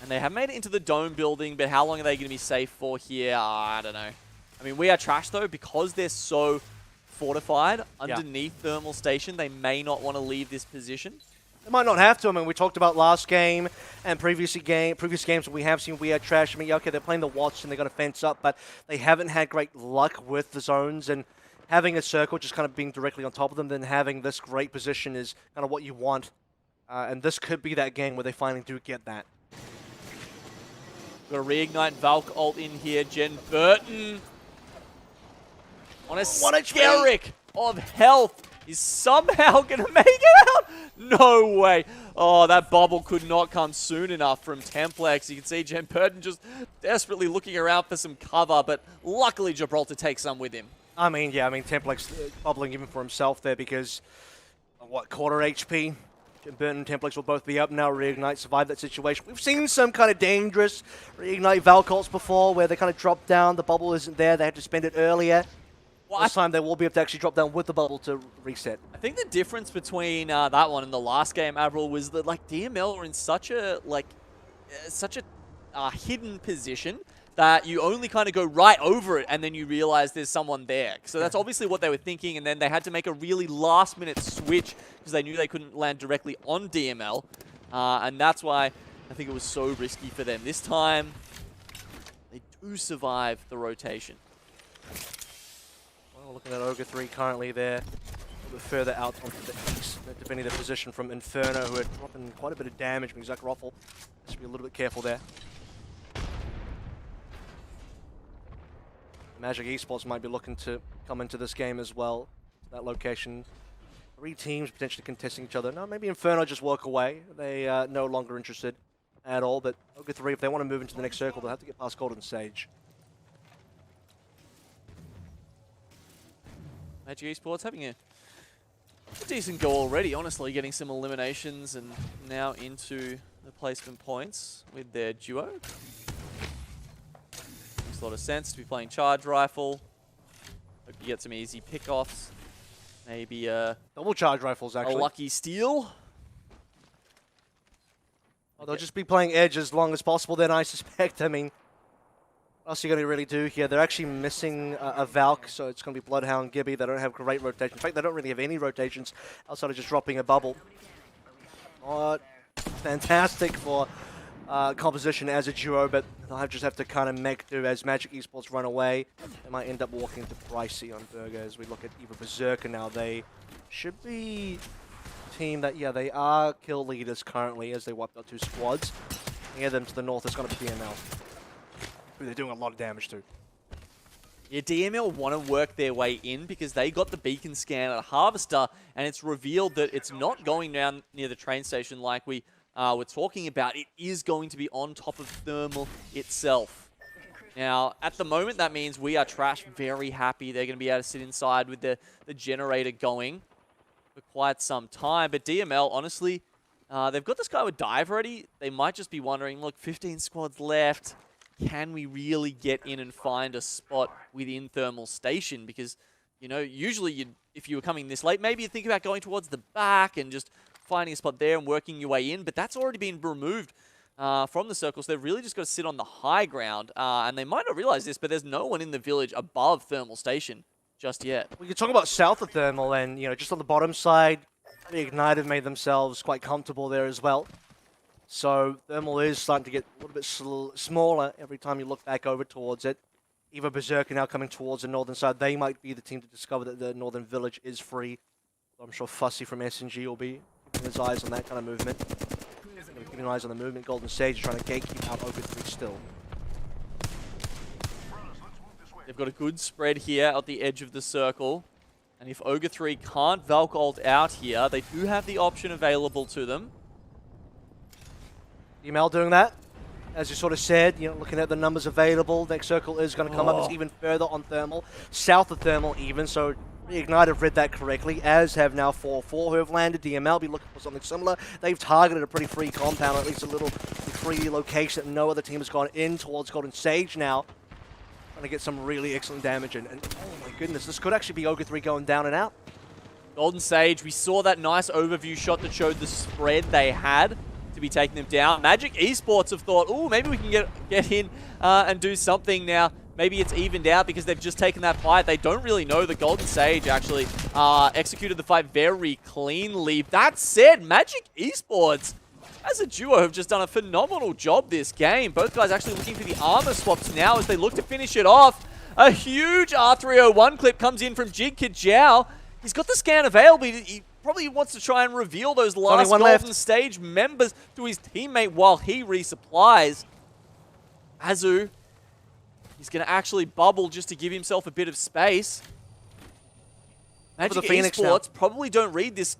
And they have made it into the dome building, but how long are they going to be safe for here? I don't know. I mean, we are trash, though, because they're so fortified underneath Thermal Station. They may not want to leave this position. They might not have to. I mean, we talked about last game and previous games we have seen we are trash. I mean, okay, they're playing the Watch and they're going to fence up, but they haven't had great luck with the zones, and having a circle just kind of being directly on top of them, then having this great position is kind of what you want. And this could be that game where they finally do get that. Got a reignite Valk ult in here. Jen Burton on a skerrick of health is somehow going to make it out. No way. Oh, that bubble could not come soon enough from Templex. You can see Jen Burton just desperately looking around for some cover, but luckily Gibraltar takes some with him. I mean, yeah, Templex bubbling even for himself there because, what, quarter HP? Jen Burton and Templex will both be up now. Reignite survived that situation. We've seen some kind of dangerous Reignite Valkults before where they kind of drop down, the bubble isn't there, they had to spend it earlier. Well, this time they will be able to actually drop down with the bubble to reset. I think the difference between that one and the last game, Avril, was that like DML were in such a hidden position that you only kind of go right over it and then you realize there's someone there. So that's obviously what they were thinking, and then they had to make a really last-minute switch because they knew they couldn't land directly on DML, and that's why I think it was so risky for them. This time, they do survive the rotation. Well, looking at Ogre 3 currently there, a little bit further out onto the east, defending the position from Inferno, who are dropping quite a bit of damage from Zach Roffle. Has to be a little bit careful there. Magic Esports might be looking to come into this game as well. That location. 3 teams potentially contesting each other. No, maybe Inferno just walk away. They are no longer interested at all. But Ogre 3, if they want to move into the next circle, they'll have to get past Golden Sage. Magic Esports having a decent go already, honestly, getting some eliminations and now into the placement points with their duo. Makes a lot of sense to be playing Charge Rifle. Hope you get some easy pickoffs. Maybe double Charge Rifles, actually. A lucky steal. Well, they'll just be playing Edge as long as possible then, I suspect. I mean, what else are you going to really do here? They're actually missing a Valk, so it's going to be Bloodhound, Gibby. They don't have great rotation. In fact, they don't really have any rotations outside of just dropping a bubble. Oh, fantastic for composition as a duo, but they'll just have to kind of make do as Magic Esports run away. They might end up walking into Pricey on Burger as we look at Eva Berserker now. They should be a team that, yeah, they are kill leaders currently as they wiped out 2 squads. Near them to the north is going to be DML, who they're doing a lot of damage to. Yeah, DML want to work their way in because they got the beacon scan at Harvester, and it's revealed that it's not going down near the train station like we were talking about. It is going to be on top of Thermal itself. Now, at the moment, that means we are trash very happy. They're going to be able to sit inside with the generator going for quite some time. But DML, honestly, they've got this guy with dive already. They might just be wondering, look, 15 squads left. Can we really get in and find a spot within Thermal Station? Because, you know, usually if you were coming this late, maybe you'd think about going towards the back and just finding a spot there and working your way in. But that's already been removed from the circle, so they've really just got to sit on the high ground. And they might not realize this, but there's no one in the village above Thermal Station just yet. We can talk about south of Thermal, and, you know, just on the bottom side, the Ignite have made themselves quite comfortable there as well. So Thermal is starting to get a little bit smaller every time you look back over towards it. Eva Berserker now coming towards the northern side. They might be the team to discover that the northern village is free. So I'm sure Fussy from SNG will be keeping his eyes on that kind of movement. Keeping eyes on the movement. Golden Sage is trying to gatekeep out Ogre 3 still. They've got a good spread here at the edge of the circle. And if Ogre 3 can't Valk ult out here, they do have the option available to them. DML doing that. As you sort of said, you know, looking at the numbers available, next circle is going to come up. It's even further on Thermal, south of Thermal even, so Reignite have read that correctly, as have now 4-4 who have landed. DML be looking for something similar. They've targeted a pretty free compound, or at least a little free location that no other team has gone in towards Golden Sage now. Trying to get some really excellent damage, and oh my goodness, this could actually be Ogre 3 going down and out. Golden Sage, we saw that nice overview shot that showed the spread they had to be taking them down. Magic Esports have thought, oh, maybe we can get in and do something now. Maybe it's evened out because they've just taken that fight. They don't really know that Golden Sage actually executed the fight very cleanly. That said, Magic Esports, as a duo, have just done a phenomenal job this game. Both guys actually looking for the armor swaps now as they look to finish it off. A huge R301 clip comes in from Jig Kajau. He's got the scan available. He probably wants to try and reveal those last Golden Stage members to his teammate while he resupplies. Azu, he's going to actually bubble just to give himself a bit of space. Magic Esports probably don't read this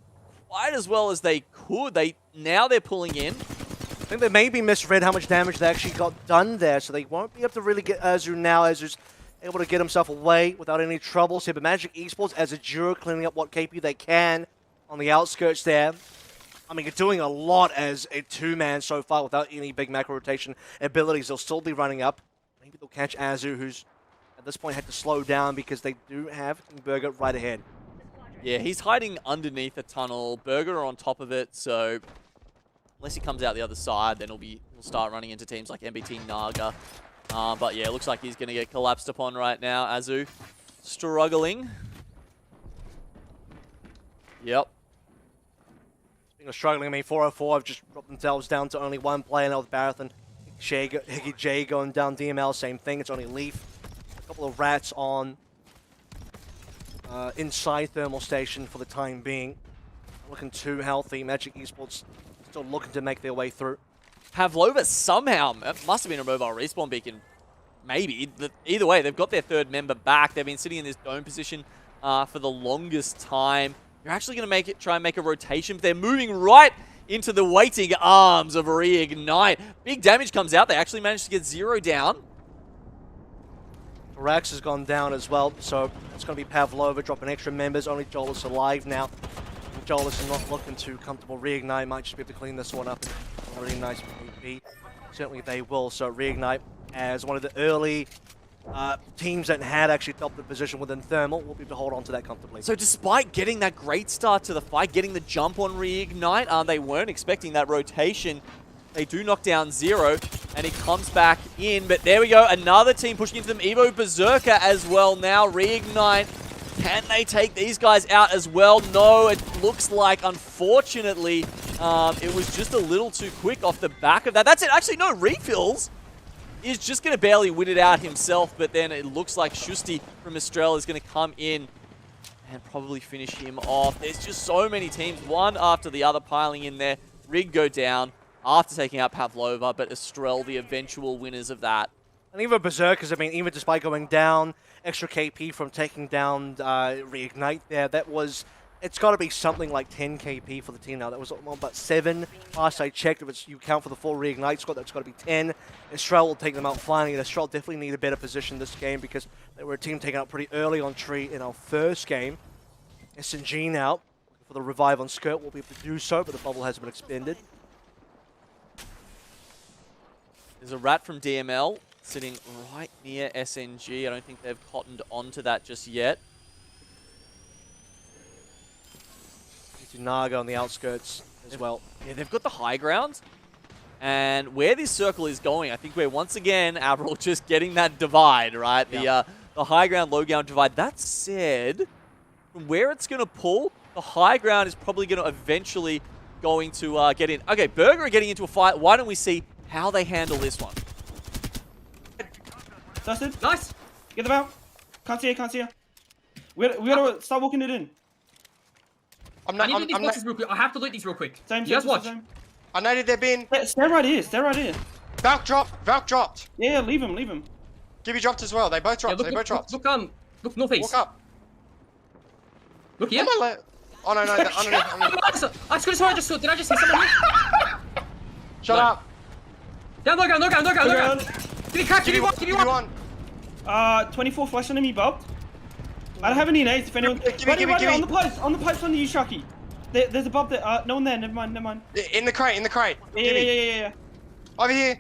quite as well as they could. Now they're pulling in. I think they maybe misread how much damage they actually got done there, so they won't be able to really get Azu now. Azu's able to get himself away without any troubles here, but Magic Esports as a duo cleaning up what KP they can on the outskirts there. I mean, you're doing a lot as a two-man so far without any big macro rotation abilities. They'll still be running up. Maybe they'll catch Azu, who's at this point had to slow down because they do have Burger right ahead. Yeah, he's hiding underneath a tunnel. Burger are on top of it, so unless he comes out the other side, then he'll start running into teams like MBT Naga. But yeah, it looks like he's going to get collapsed upon right now. Azu struggling. Yep. Speaking of struggling, I mean, 404 have just dropped themselves down to only one player now with Barrett and Higgy J going down. DML, same thing. It's only Leaf. A couple of rats on inside Thermal Station for the time being. Looking too healthy. Magic Esports still looking to make their way through. Pavlova somehow, it must have been a mobile respawn beacon. Maybe. Either way, they've got their third member back. They've been sitting in this dome position for the longest time. You're actually going to try and make a rotation, but they're moving right into the waiting arms of Reignite. Big damage comes out. They actually managed to get 0 down. Rax has gone down as well, so it's going to be Pavlova dropping extra members. Only Jolis alive now. Jolis is not looking too comfortable. Reignite might just be able to clean this one up. A really nice PP. Certainly they will. So Reignite, as one of the early teams that had actually topped the position within Thermal, will be able to hold on to that comfortably. So despite getting that great start to the fight, getting the jump on Reignite, they weren't expecting that rotation. They do knock down 0, and it comes back in. But there we go, another team pushing into them. Evo Berserker as well now. Reignite, can they take these guys out as well? No, it looks like, unfortunately, it was just a little too quick off the back of that. That's it. Actually, no, Refills is just going to barely win it out himself, but then it looks like Shusti from Estrella is going to come in and probably finish him off. There's just so many teams, one after the other, piling in there. Rig go down after taking out Pavlova, but Estrella the eventual winners of that. And even Berserkers, I mean, even despite going down, extra KP from taking down Reignite there, it's got to be something like 10 KP for the team now. That was about 7 last I checked. If you count for the full Reignite squad, that's got to be 10. Estrella will take them out finally, and Estrella definitely need a better position this game because they were a team taken out pretty early on Tree in our first game. SNG now, looking for the revive on Skirt, will be able to do so, but the bubble has been expended. There's a rat from DML sitting right near SNG. I don't think they've cottoned onto that just yet. Naga on the outskirts as well. Yeah, they've got the high ground. And where this circle is going, I think we're once again, Avril, just getting that divide, right? Yeah. The high ground, low ground divide. That said, from where it's going to pull, the high ground is probably going to eventually get in. Okay, Burger are getting into a fight. Why don't we see how they handle this one? Dusted. Nice. Get them out. Can't see her. We gotta start walking it in. I need to loot these boxes real quick. I have to loot these real quick. Same. You guys watch. I noted their bin. Stand right here. Valk dropped. Yeah, leave him. Gibby dropped as well. They both dropped. Look northeast. Walk up. Look here. Oh no, underneath. I just saw. Did I just see someone here? Shut up. Down, low ground, low ground, low ground, low ground. Give me crack, give me one, give me one. 24 flash on me, Bob. I don't have any nades if anyone. Give me. On the pipes on the Yushaki. There's a Bob there. No one there. Never mind. In the crate. Yeah. Over here.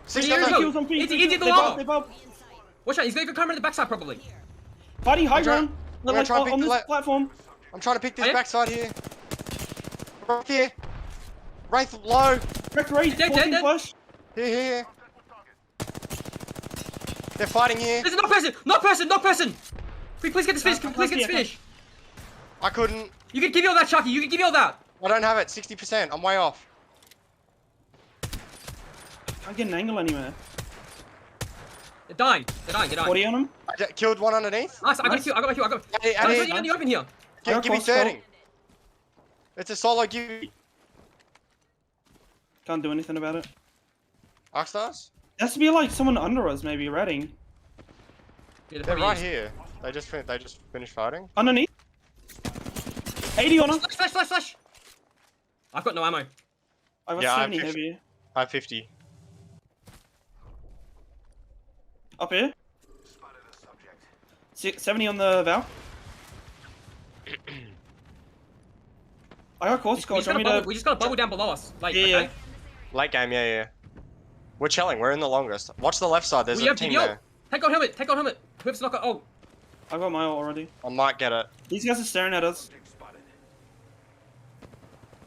Six Here we go. kills on me. He did the wall. Watch out, he's going to come around the backside probably. Fighting high trying- ground. I'm gonna try and pick On the this platform. I'm trying to pick this Oh, yeah? backside here. Right here. Wraith low. Correct raid. Dead. 14 flash. Here. They're fighting here. There's no person. Please get this finish, please get this finish. I couldn't. You can give me all that, Chucky, you can give me all that. I don't have it. 60%. I'm way off. Can't get an angle anywhere. They're dying. 40 on him. I killed one underneath. Nice, I got my kill. Hey, There's in the open here. I give me got crossbow. 30. It's a solo give. Can't do anything about it. Arcstars? It has to be like someone under us, maybe Redding. Yeah, They're right here. They just finished fighting. Underneath. 80 on him. Flash. I've got no ammo. I got Yeah, I have 70 50. heavy. I have 50. Up here. 70 on the Val. I got course score. We just got a bubble down below us. Like, Yeah. okay. Late game, yeah. We're chilling. We're in the longest. Watch the left side. There's We a have team DBO. there. Take on helmet. Whoever's not got. Oh, I got my ult already. I might get it. These guys are staring at us.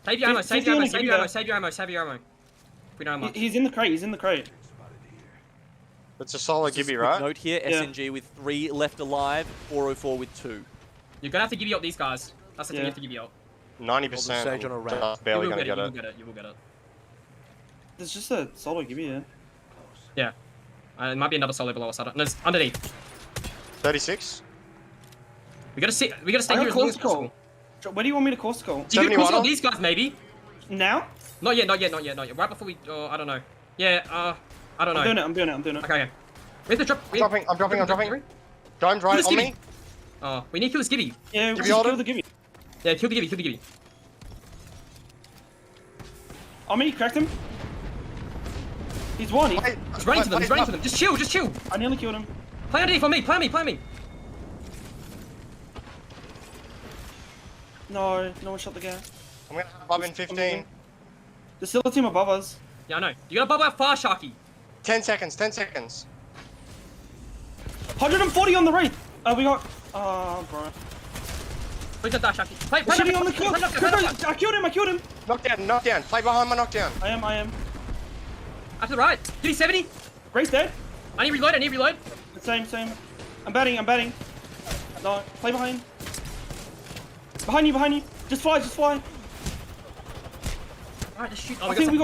save your ammo. Save your ammo. Save your ammo. We don't have much. He's in the crate. It's a solid Just a Gibby, quick right? Note here, Yeah. SNG with 3 left alive, 404 with 2. You're gonna have to give up these guys. That's the thing you have to give up. 90%. Sage on a ramp. Just You barely will gonna get get it. it. You will get it. There's just a solo Gibby here. Yeah. It might be another solo below us. I don't. No, it's underneath. 36? We gotta stay I here got as long as course possible. call. Where do you want me to course call? You can 71 cross all on? these guys maybe. Now? Not yet. Right before we. I don't know. Yeah. I don't know. I'm doing it. Okay. Where's the drop? I'm dropping. Dome's right Kill on this me. Oh, we need to kill this Gibby. Yeah, we Gibby just hold kill him? the Gibby. Yeah, kill the Gibby. On me, cracked him. He's one. Wait, He's running to them. wait, wait. Just chill. I nearly killed him. Play underneath on me. Play me. No one shot the guy. I'm gonna have Bob in 15. There's still a team above us. Yeah, I know. You gotta bubble out fast, Sharky. 10 seconds. 140 on the right. We got. Oh, bro. Please don't die, Sharky. Play Shitty on the kill. I killed him. Knockdown. Play behind my knockdown. I am. After the right. Give me 70. Race dead. I need reload. Same. I'm batting. No, play behind. Behind you. Just fly. Alright, just shoot. I think we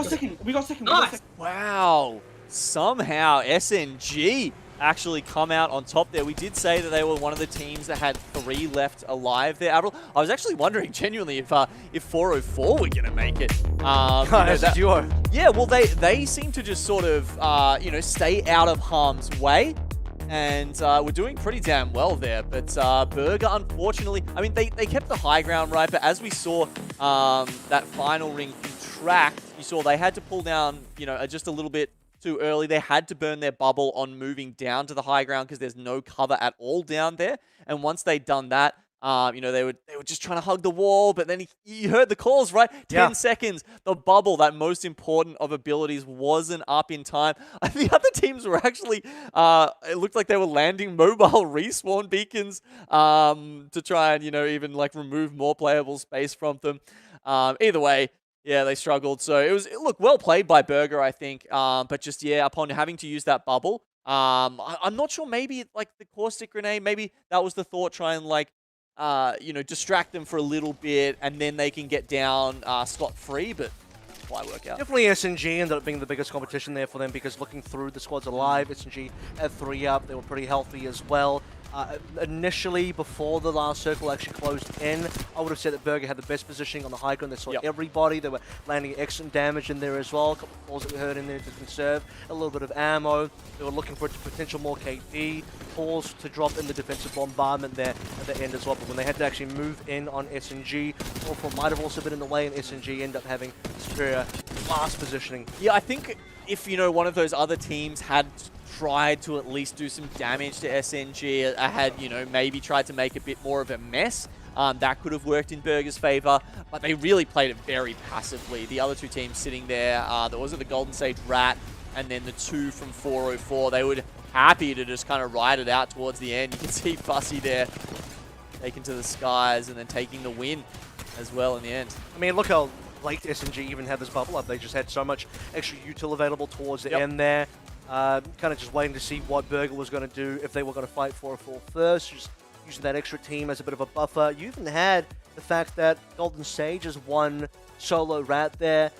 got second. Nice. Wow. Somehow SNG actually come out on top there. We did say that they were one of the teams that had 3 left alive there, Avril. I was actually wondering genuinely if 404 were going to make it. As a duo. Yeah, well, they seem to just sort of, stay out of harm's way. And we're doing pretty damn well there. But Burger, unfortunately, I mean, they kept the high ground, right? But as we saw that final ring contract, you saw they had to pull down, just a little bit too early. They had to burn their bubble on moving down to the high ground because there's no cover at all down there. And once they'd done that, they were just trying to hug the wall, but then you heard the calls, right? 10 seconds. The bubble, that most important of abilities, wasn't up in time. The other teams were actually, it looked like they were landing mobile respawn beacons to try and, even like remove more playable space from them. Either way, yeah, they struggled. So it was, well played by Burger, I think. But just, upon having to use that bubble, I'm not sure, maybe like the caustic grenade, maybe that was the thought, try and like, distract them for a little bit, and then they can get down scot-free, but why work out? Definitely SNG ended up being the biggest competition there for them because looking through the squads alive, SNG had 3 up. They were pretty healthy as well. Initially, before the last circle actually closed in, I would have said that Burger had the best positioning on the high ground. They saw everybody. They were landing excellent damage in there as well. A couple of balls that we heard in there to conserve a little bit of ammo. They were looking for potential more KP. Pause to drop in the defensive bombardment there at the end as well. But when they had to actually move in on SNG, Orphan might have also been in the way, and SNG end up having superior blast positioning. Yeah, I think if, you know, one of those other teams had tried to at least do some damage to SNG, had, you know, maybe tried to make a bit more of a mess, that could have worked in Burger's favor, but they really played it very passively. The other two teams sitting there, there was the Golden Sage Rat and then the two from 404. They were happy to just kind of ride it out towards the end. You can see Fussy there taken to the skies and then taking the win as well in the end. I mean, look how late SNG even had this bubble up. They just had so much extra util available towards the end there. Kind of just waiting to see what Burger was going to do, if they were going to fight 404 first, just using that extra team as a bit of a buffer. You even had the fact that Golden Sage has one solo rat there,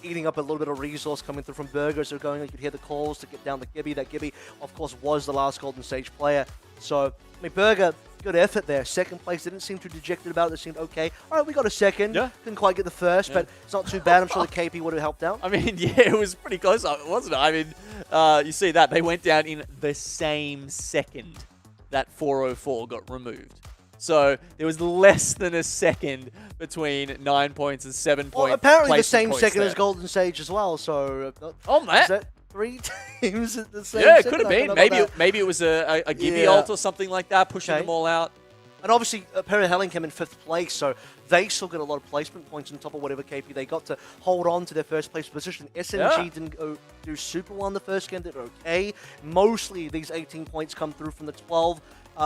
eating up a little bit of resource coming through from Burger. So going, you could hear the calls to get down the Gibby. That Gibby, of course, was the last Golden Sage player. So, I mean, Burger, good effort there. Second place, didn't seem too dejected about it. It seemed okay. All right, we got a second. Yeah. Couldn't quite get the first, but it's not too bad. I'm sure the KP would have helped out. I mean, yeah, it was pretty close, wasn't it? I mean, you see that. They went down in the same second that 404 got removed. So there was less than a second between 9 points and 7 points. Well, apparently the same second as Golden Sage as well. So, oh man, is that 3 teams at the same? Yeah, it second? could have been. Maybe it was a Gibby ult or something like that, pushing them all out. And obviously, Perry came in 5th place, so they still get a lot of placement points on top of whatever KP they got to hold on to their first place position. SNG didn't do super well in the first game, did okay. Mostly these 18 points come through from the 12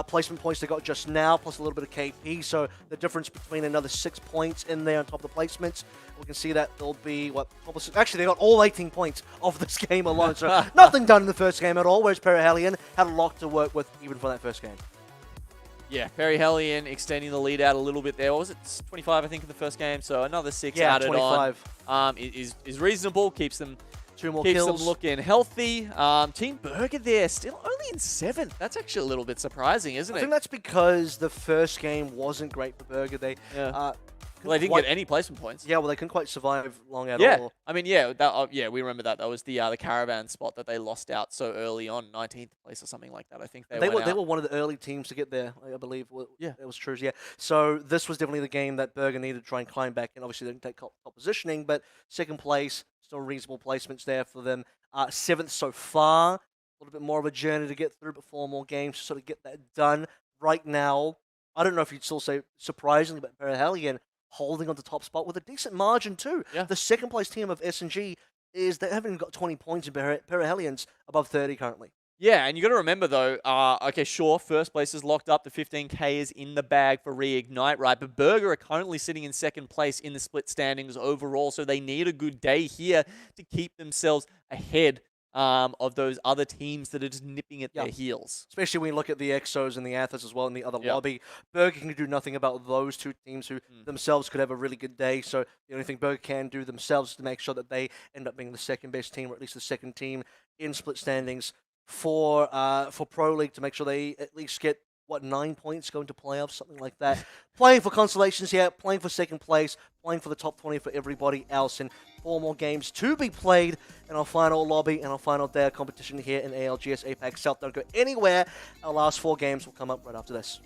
placement points they got just now, plus a little bit of KP, so the difference between another 6 points in there on top of the placements, we can see that there'll be, what, actually they got all 18 points of this game alone, so nothing done in the first game at all, whereas Perihelion had a lot to work with even for that first game. Yeah, Perihelion extending the lead out a little bit there. What was it? 25, I think, in the first game. So another 6 added 25. on. Is reasonable. Keeps them 2 more keeps kills. them looking healthy. Team Burger there, still only in 7th. That's actually a little bit surprising, isn't it? I think that's because the first game wasn't great for Burger. They well, they didn't get any placement points. Yeah, well, they couldn't quite survive long at all. I mean, yeah, we remember that. That was the caravan spot that they lost out so early on, 19th place or something like that. I think they were one of the early teams to get there, I believe. Yeah, that was true. Yeah, so this was definitely the game that Burger needed to try and climb back in. Obviously, they didn't take top positioning, but 2nd place, still reasonable placements there for them. 7th so far, a little bit more of a journey to get through, but 4 more games to sort of get that done. Right now, I don't know if you'd still say surprisingly, but Perihelion holding on the top spot with a decent margin too. Yeah. The 2nd place team of SNG is they haven't got 20 points in Perihelion's above 30 currently. Yeah, and you got to remember though, okay, sure, 1st place is locked up, the 15k is in the bag for Reignite, right? But Burger are currently sitting in 2nd place in the split standings overall, so they need a good day here to keep themselves ahead of those other teams that are just nipping at their heels. Especially when you look at the Exos and the Athos as well in the other lobby. Burger can do nothing about those two teams who themselves could have a really good day. So the only thing Burger can do themselves is to make sure that they end up being the 2nd best team, or at least the 2nd team in split standings for Pro League, to make sure they at least get, 9 points going to playoffs, something like that. Playing for consolations here, playing for 2nd place, playing for the top 20 for everybody else, and 4 more games to be played in our final lobby and our final day of competition here in ALGS APAC South. Don't go anywhere. Our last 4 games will come up right after this.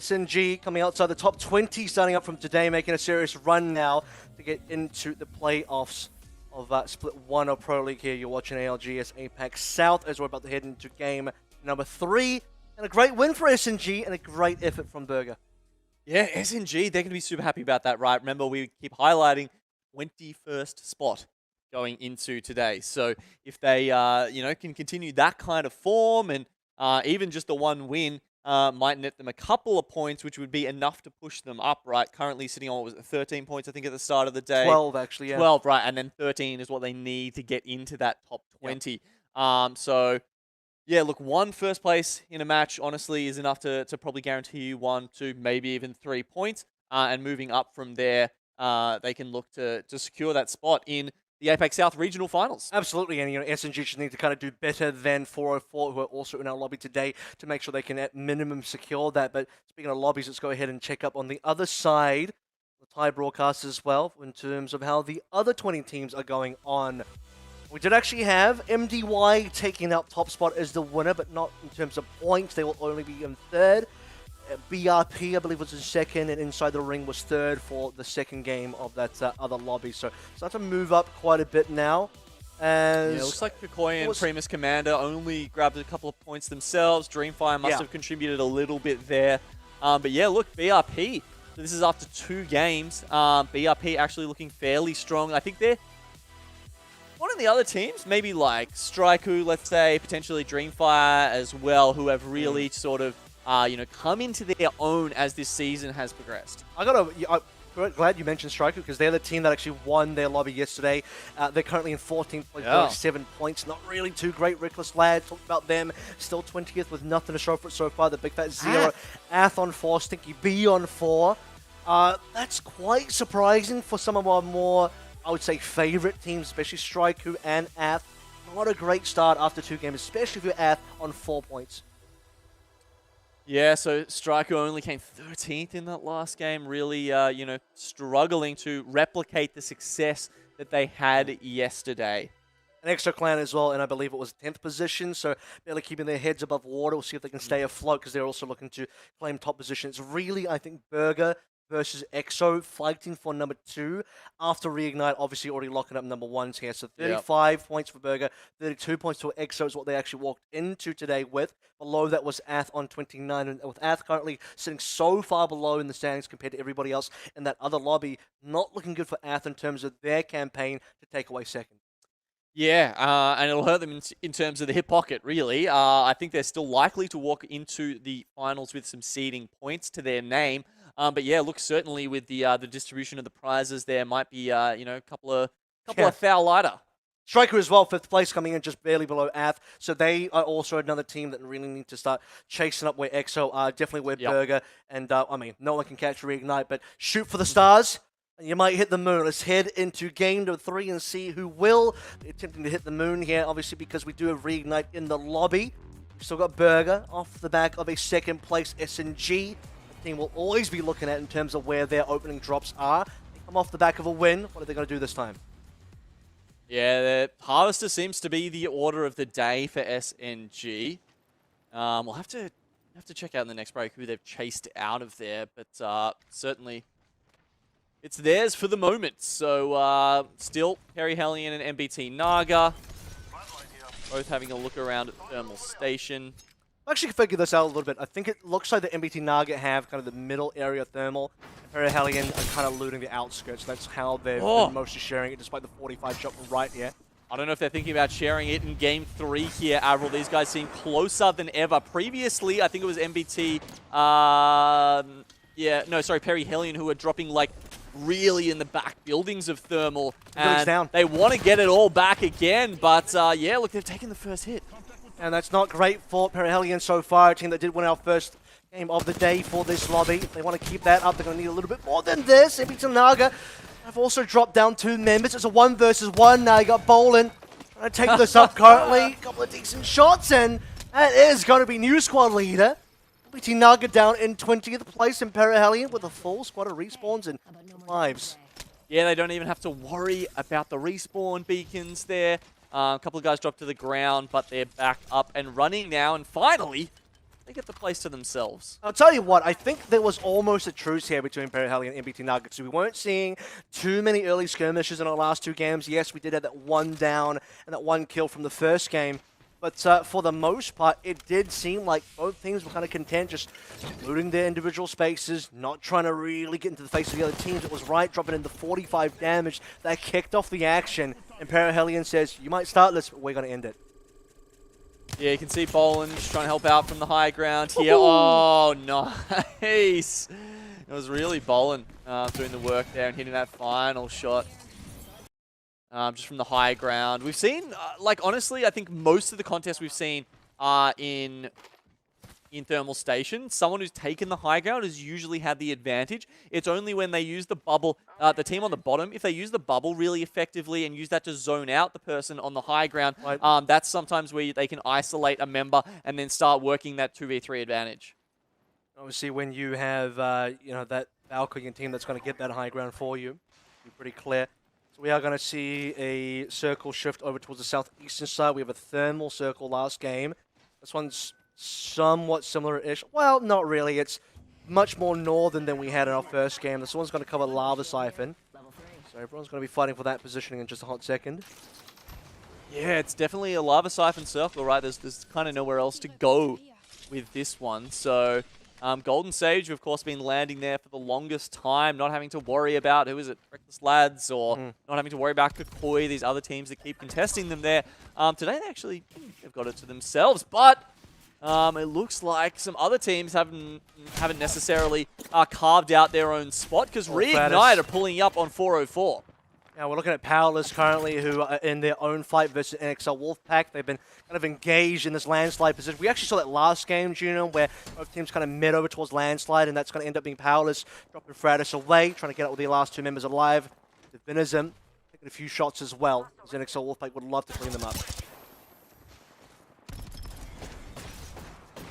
SNG coming outside the top 20, starting up from today, making a serious run now to get into the playoffs of Split 1 of Pro League here. You're watching ALGS APAC South as we're about to head into game number 3. And a great win for SNG and a great effort from Burger. Yeah, SNG, they're going to be super happy about that, right? Remember, we keep highlighting 21st spot going into today. So if they, can continue that kind of form and even just the one win, might net them a couple of points, which would be enough to push them up, right? Currently sitting on, what was it, 13 points, I think, at the start of the day. 12, actually, yeah. 12, right, and then 13 is what they need to get into that top 20. Yep. So, yeah, look, one first place in a match, honestly, is enough to probably guarantee you 1, 2, maybe even 3 points. And moving up from there, they can look to secure that spot in the APAC South Regional Finals. Absolutely, and SNG should need to kind of do better than 404, who are also in our lobby today, to make sure they can at minimum secure that. But speaking of lobbies, let's go ahead and check up on the other side, the Thai broadcast as well, in terms of how the other 20 teams are going on. We did actually have MDY taking out top spot as the winner, but not in terms of points. They will only be in third. BRP, I believe, was in second, and Inside the Ring was third for the second game of that other lobby. So starting to move up quite a bit now. As yeah, it looks like Kukoi and Primus Commander only grabbed a couple of points themselves. Dreamfire must have contributed a little bit there. But yeah, look, BRP. So this is after 2 games. BRP actually looking fairly strong. I think they're one of the other teams, maybe like Straiku, let's say, potentially Dreamfire as well, who have really sort of come into their own as this season has progressed. I'm glad you mentioned Straiku, because they're the team that actually won their lobby yesterday. They're currently in 14th place, 7 points. Not really too great. Reckless Lad, talked about them. Still 20th with nothing to show for it so far. The Big Fat Zero. Ath on 4, Stinky B on 4. That's quite surprising for some of our more, I would say, favorite teams, especially Straiku and Ath. Not a great start after 2 games, especially if you're Ath on 4 points. Yeah, so Straiku only came 13th in that last game, really, struggling to replicate the success that they had yesterday. An extra clan as well, and I believe it was 10th position, so barely keeping their heads above water. We'll see if they can stay afloat, because they're also looking to claim top position. It's really, I think, Burger versus EXO fighting for number 2 after Reignite, obviously already locking up number 1s here. So 35 points for Burger, 32 points for EXO is what they actually walked into today with. Below that was Ath on 29, and with Ath currently sitting so far below in the standings compared to everybody else in that other lobby, not looking good for Ath in terms of their campaign to take away second. Yeah, and it'll hurt them in terms of the hip pocket, really. I think they're still likely to walk into the finals with some seeding points to their name. But yeah, look, certainly with the distribution of the prizes, there might be a couple of foul lighter. Striker as well, 5th place, coming in just barely below Ath. So they are also another team that really need to start chasing up where EXO are, definitely where Burger. And no one can catch Reignite, but shoot for the stars. And you might hit the moon. Let's head into game number 3 and see who will be attempting to hit the moon here, obviously, because we do have Reignite in the lobby. We've still got Burger off the back of a 2nd place SNG. Team will always be looking at in terms of where their opening drops are. They come off the back of a win. What are they going to do this time? Yeah, the Harvester seems to be the order of the day for SNG. We'll have to check out in the next break who they've chased out of there, but certainly it's theirs for the moment. So still Perry Hellion and MBT Naga, both having a look around at Thermal Station. I actually figured this out a little bit. I think it looks like the MBT Nugget have kind of the middle area thermal. And Perihelion are kind of looting the outskirts. That's how they've been mostly sharing it, despite the 45 shot from right here. I don't know if they're thinking about sharing it in Game 3 here, Avril. These guys seem closer than ever. Previously, I think it was MBT, Perihelion, who were dropping, like, really in the back buildings of Thermal. And down. they want to get it all back again, but, yeah, look, they've taken the first hit. And that's not great for Perihelion so far, a team that did win our first game of the day for this lobby. If they want to keep that up, they're going to need a little bit more than this. MBT Naga have also dropped down 2 members. It's a 1 versus 1 now. You got Bolin trying to take this up currently. A couple of decent shots, and that is going to be new squad leader. MBT Naga down in 20th place, in Perihelion with a full squad of respawns and lives. Yeah, they don't even have to worry about the respawn beacons there. A couple of guys dropped to the ground, but they're back up and running now, and finally, they get the place to themselves. I'll tell you what, I think there was almost a truce here between Perihelion and MBT Nuggets. We weren't seeing too many early skirmishes in our last 2 games. Yes, we did have that 1 down and that 1 kill from the first game. But for the most part, it did seem like both teams were kind of content, just looting their individual spaces, not trying to really get into the face of the other teams. It was right, dropping in the 45 damage that kicked off the action. And Perihelion says, you might start this, but we're going to end it. Yeah, you can see Bolin just trying to help out from the high ground here. Oh, nice. It was really Bolin doing the work there and hitting that final shot. Just from the high ground. We've seen, like, honestly, I think most of the contests we've seen are in Thermal Station. Someone who's taken the high ground has usually had the advantage. It's only when they use the bubble, the team on the bottom, if they use the bubble really effectively and use that to zone out the person on the high ground, right. That's sometimes where they can isolate a member and then start working that 2v3 advantage. Obviously, when you have, that Valkyrian team that's going to get that high ground for you, be pretty clear. So we are going to see a circle shift over towards the southeastern side. We have a thermal circle last game. This one's somewhat similar-ish. Well, not really. It's much more northern than we had in our first game. This one's going to cover Lava Siphon. So everyone's going to be fighting for that positioning in just a hot second. Yeah, it's definitely a Lava Siphon circle, right? There's kind of nowhere else to go with this one. So Golden Sage, of course, been landing there for the longest time, not having to worry about, who is it, Reckless Lads, or not having to worry about Kakoi, these other teams that keep contesting them there. Today they actually have got it to themselves, but it looks like some other teams haven't necessarily carved out their own spot, because Reignite are pulling up on 404. Now we're looking at Powerless currently, who are in their own fight versus NXL Wolfpack. They've been kind of engaged in this landslide position. We actually saw that last game, Juno, where both teams kind of met over towards landslide, and that's going to end up being Powerless dropping Fratus away, trying to get out with the last 2 members alive. Divinism taking a few shots as well, as NXL Wolfpack would love to clean them up.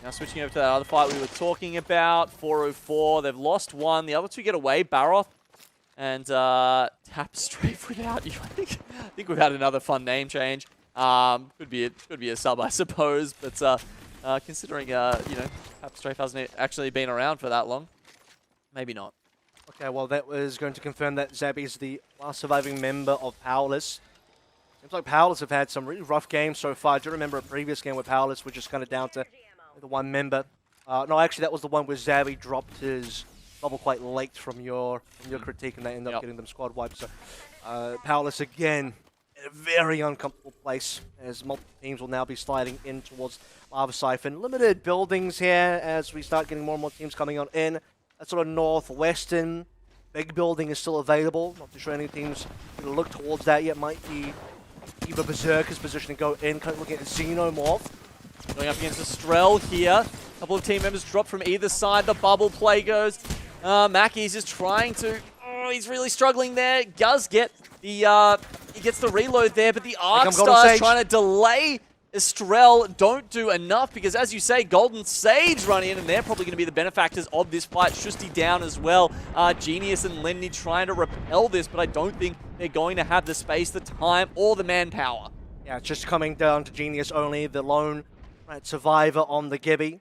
Now switching over to that other fight we were talking about, 404. They've lost 1. The other 2 get away, Baroth and Tap Strafe without you. I think we've had another fun name change. Could be a sub, I suppose. But considering Tap Strafe hasn't actually been around for that long, maybe not. Okay, well that was going to confirm that Zabby is the last surviving member of Powerless. Seems like Powerless have had some really rough games so far. I do remember a previous game where Powerless were just kind of down to the 1 member. No, actually that was the one where Zabby dropped his bubble quite late from your critique, and they ended up getting them squad wiped. So Powerless again in a very uncomfortable place, as multiple teams will now be sliding in towards Lava Siphon. Limited buildings here as we start getting more and more teams coming on in. That sort of northwestern big building is still available. Not too sure any teams going to look towards that yet. Might be either Berserker's position to go in, kind of looking at Xenomorph. Going up against Estrell here. A couple of team members drop from either side. The bubble play goes. Mackey's just trying to... Oh, he's really struggling there. Does get the... he gets the reload there, but the Arc Star's trying to delay Estrell. Don't do enough, because as you say, Golden Sage run in, and they're probably going to be the benefactors of this fight. Shusti down as well. Genius and Lenny trying to repel this, but I don't think they're going to have the space, the time, or the manpower. Yeah, it's just coming down to Genius only, the lone survivor on the Gibby.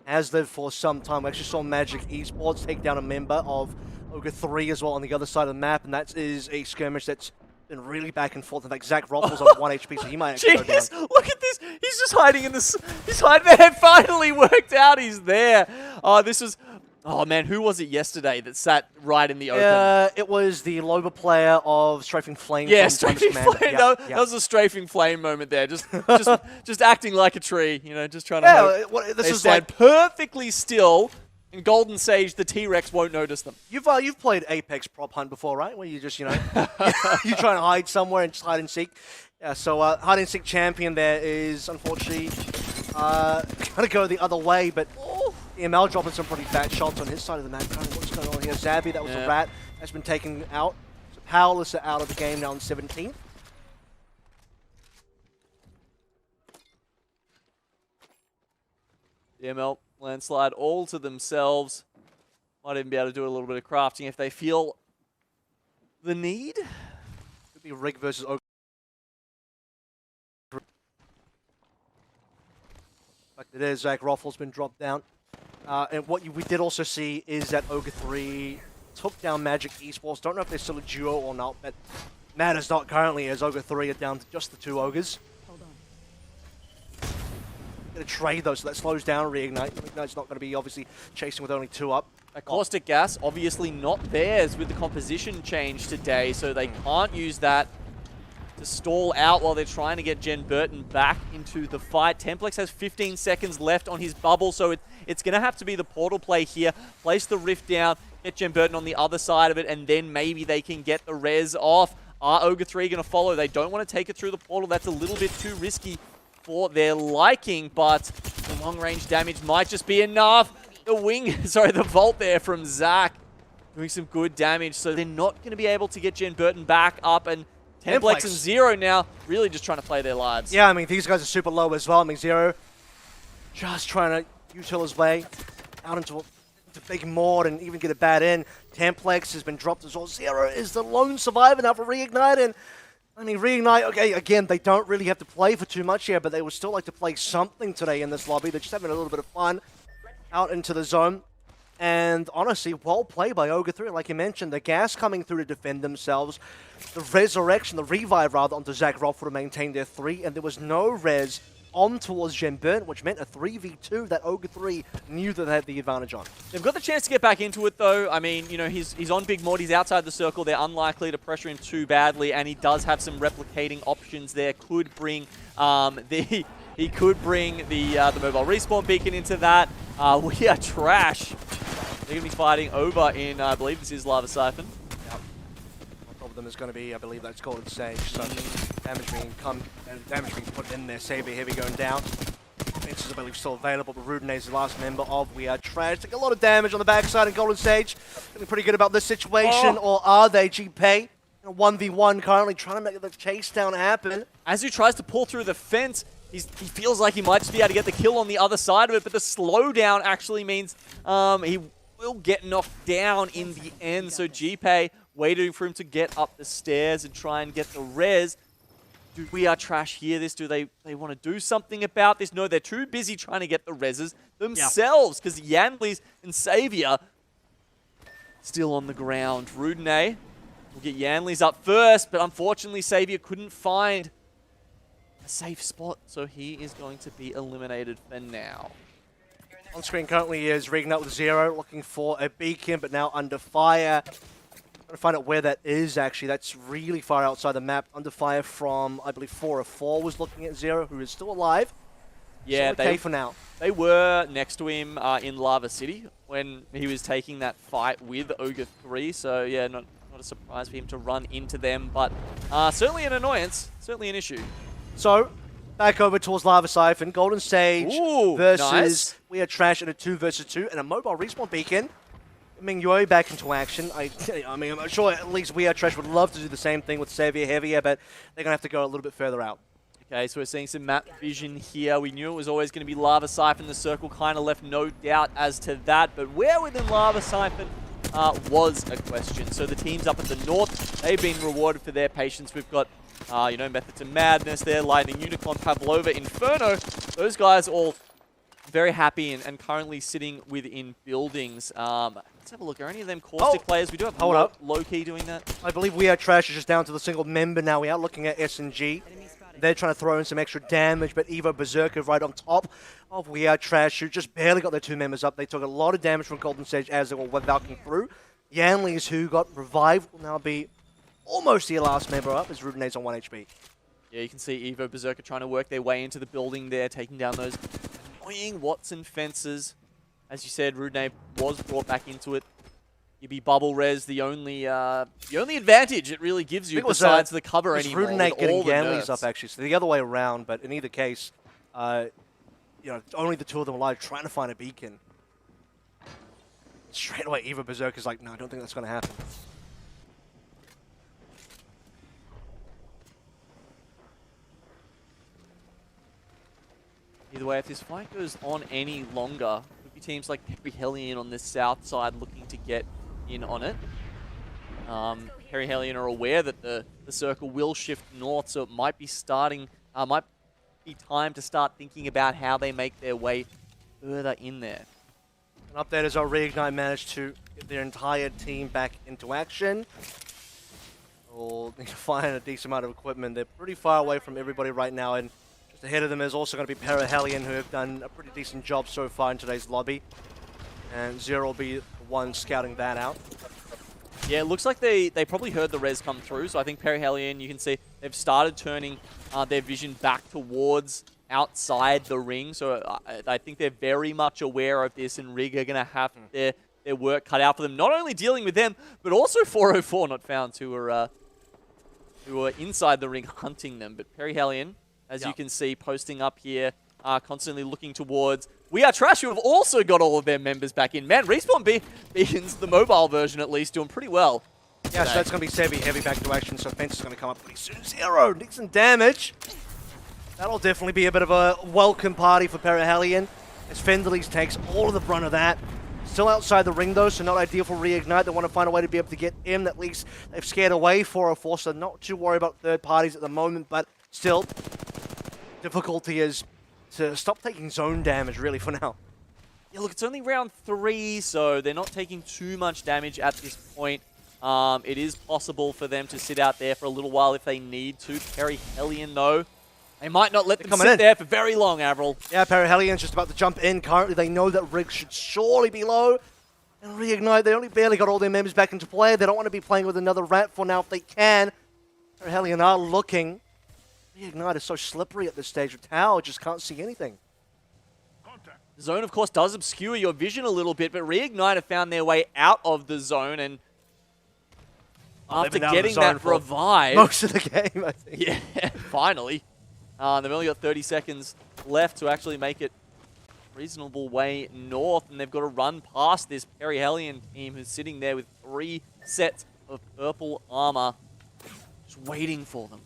Has lived for some time. We actually saw Magic Esports take down a member of Ogre 3 as well on the other side of the map, and that is a skirmish that's been really back and forth. In fact, Zach Roffles on 1 HP, so he might actually go down. Jeez, look at this. He's just hiding in this. He's hiding there. It finally worked out. He's there. Oh, this was... Oh, man, who was it yesterday that sat right in the open? It was the Loba player of Strafing Flame. Yeah, from strafing Commander. flame. Yeah, That yeah. was a strafing flame moment there. Just acting like a tree. You know, just trying to. Hope This they is stand like perfectly still. In Golden Sage, the T-Rex won't notice them. you've played Apex Prop Hunt before, right? Where you just you try and hide somewhere and just hide and seek. Yeah, so hide and seek champion there is unfortunately gonna go the other way, but EML dropping some pretty fat shots on his side of the map. What's going on here? Zabby, that was a rat, has been taken out. So Powerless are out of the game now on 17th. The ML landslide all to themselves. Might even be able to do a little bit of crafting if they feel the need. Could be Rig versus Oak. Like it is, Zach Roffle's been dropped down. And what we did also see is that Ogre 3 took down Magic Esports. Don't know if they're still a duo or not, but matters not currently as Ogre 3 are down to just the 2 Ogres. Hold on. Going to trade though, so that slows down Reignite. Reignite's not going to be obviously chasing with only 2 up. That caustic gas, obviously not theirs with the composition change today, so they can't use that to stall out while they're trying to get Jen Burton back into the fight. Templex has 15 seconds left on his bubble, so it's going to have to be the portal play here. Place the rift down, get Jen Burton on the other side of it, and then maybe they can get the res off. Are Ogre 3 going to follow? They don't want to take it through the portal. That's a little bit too risky for their liking, but the long-range damage might just be enough. The wing, sorry, the vault there from Zach doing some good damage, so they're not going to be able to get Jen Burton back up, and Templex and Zero now really just trying to play their lives. Yeah, I mean, these guys are super low as well. I mean, Zero just trying to util his way out into Big Maud and even get a bat in. Templex has been dropped as well. Zero is the lone survivor now for Reignite, and I mean, Reignite, okay, again, they don't really have to play for too much here, but they would still like to play something today in this lobby. They're just having a little bit of fun out into the zone. And honestly, well played by Ogre 3. Like you mentioned, the gas coming through to defend themselves. The resurrection, the revive rather, onto Zach Roffle to maintain their 3. And there was no res on towards Jen Burton, which meant a 3v2 that Ogre 3 knew that they had the advantage on. They've got the chance to get back into it, though. I mean, you know, he's on Big Maud. He's outside the circle. They're unlikely to pressure him too badly. And he does have some replicating options there. Could bring he could bring the mobile respawn beacon into that. We are trash. They're going to be fighting over in, I believe this is Lava Siphon. Yep. On top of them is going to be, I believe that's called Sage. So damage being put in there. Savior Heavy going down. Fences, I believe, still available, but Rudenaze is the last member of We Are Trash. Take a lot of damage on the backside, and Golden Sage feeling pretty good about this situation, or are they? GP, 1v1 currently trying to make the chase down happen. As he tries to pull through the fence, he feels like he might just be able to get the kill on the other side of it, but the slowdown actually means he will get knocked down in the end. So GP waiting for him to get up the stairs and try and get the res. Do We Are Trash hear this? Do they want to do something about this? No, they're too busy trying to get the reses themselves, because Yanlis and Savior still on the ground. Rudene will get Yanlis up first, but unfortunately Savior couldn't find a safe spot, so he is going to be eliminated for now. On screen currently is Reignite with Zero, looking for a beacon, but now under fire. Trying to find out where that is, actually. That's really far outside the map. Under fire from, I believe, 4 of 4 was looking at Zero, who is still alive. Yeah, so okay for now. They were next to him in Lava City when he was taking that fight with Ogre 3, so yeah, not a surprise for him to run into them, but certainly an annoyance, certainly an issue. So, back over towards Lava Siphon. Golden Sage versus nice. We Are Trash in a 2 versus 2, and a mobile respawn beacon. Mingyue back into action. I mean, I'm sure at least We Are Trash would love to do the same thing with Savior Heavier, but they're going to have to go a little bit further out. Okay, so we're seeing some map vision here. We knew it was always going to be Lava Siphon. The circle kind of left no doubt as to that, but where within Lava Siphon was a question. So the teams up at the north, they've been rewarded for their patience. We've got Method to Madness there, Lightning Unicorn, Pavlova, Inferno. Those guys all very happy and currently sitting within buildings. Let's have a look. Are any of them caustic players? We do have Hold up. low-key doing that. I believe We Are Trash is just down to the single member now. We are looking at S&G. They're trying to throw in some extra damage, but Evo Berserker right on top of We Are Trash, who just barely got their 2 members up. They took a lot of damage from Golden Sage as they were walking through. Yanleys, who got revived, will now be almost their last member up as Rudenade's on 1 HP. Yeah, you can see Evo Berserker trying to work their way into the building there, taking down those annoying Watson fences. As you said, Rudenade was brought back into it. You'd be bubble res, the only advantage it really gives you besides the cover it was anymore. Rudenade getting Yanleys nerfs. up actually, so the other way around. But in either case, you know, only the 2 of them alive, trying to find a beacon. Straight away, Evo Berserker's like, no, I don't think that's going to happen. Either way, if this fight goes on any longer, could be teams like Perry Hellion on this south side looking to get in on it. Perry Hellion are aware that the circle will shift north, so it might be might be time to start thinking about how they make their way further in there. An update as our Reignite managed to get their entire team back into action. We'll need to find a decent amount of equipment. They're pretty far away from everybody right now, and just ahead of them is also going to be Perihelion, who have done a pretty decent job so far in today's lobby. And Zero will be the one scouting that out. Yeah, it looks like they probably heard the res come through, so I think Perihelion, you can see they've started turning their vision back towards outside the ring, so I think they're very much aware of this, and Rig are going to have their work cut out for them. Not only dealing with them, but also 404 not found, who are inside the ring hunting them. But Perihelion, as you can see, posting up here, constantly looking towards We Are Trash, who have also got all of their members back in. Man, Respawn Beacons, the mobile version at least, doing pretty well. Yeah, so that's going to be Sevi heavy back to action, so Fence is going to come up pretty soon. Zero, decent damage. That'll definitely be a bit of a welcome party for Perihelion, as Fendelys takes all of the brunt of that. Still outside the ring though, so not ideal for Reignite. They want to find a way to be able to get in. At least they've scared away 404, so not too worried about third parties at the moment, but still, difficulty is to stop taking zone damage really for now. Yeah, look, it's only round 3, so they're not taking too much damage at this point. It is possible for them to sit out there for a little while if they need to. Perihelion, though, they might not let them sit there for very long, Avril. Yeah, Perihelion's just about to jump in. Currently, they know that Rig should surely be low. And Reignite, they only barely got all their members back into play. They don't want to be playing with another rat for now if they can. Perihelion are looking. Reignite is so slippery at this stage with Tao, just can't see anything. The zone, of course, does obscure your vision a little bit, but Reignite have found their way out of the zone, and after getting that revive... most of the game, I think. Yeah, finally. They've only got 30 seconds left to actually make it a reasonable way north, and they've got to run past this Perihelion team who's sitting there with 3 sets of purple armor, just waiting for them.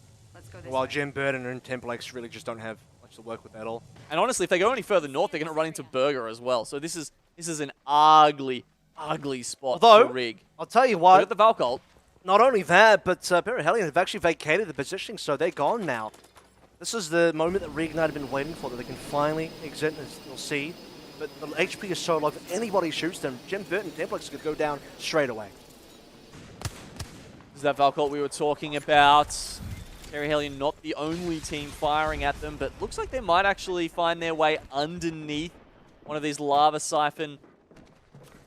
While Jim Burton and Templex really just don't have much to work with at all. And honestly, if they go any further north, they're going to run into Burger as well. So this is an ugly, ugly spot for Rig. I'll tell you what. Look at the Valk ult. Not only that, but Perihelion have actually vacated the positioning, so they're gone now. This is the moment that Reignite have been waiting for, that they can finally exit, as you'll see. But the HP is so low, if anybody shoots them, Jim Burton and Templex could go down straight away. This is that Valk ult we were talking about. Perihelion not the only team firing at them, but looks like they might actually find their way underneath one of these lava siphon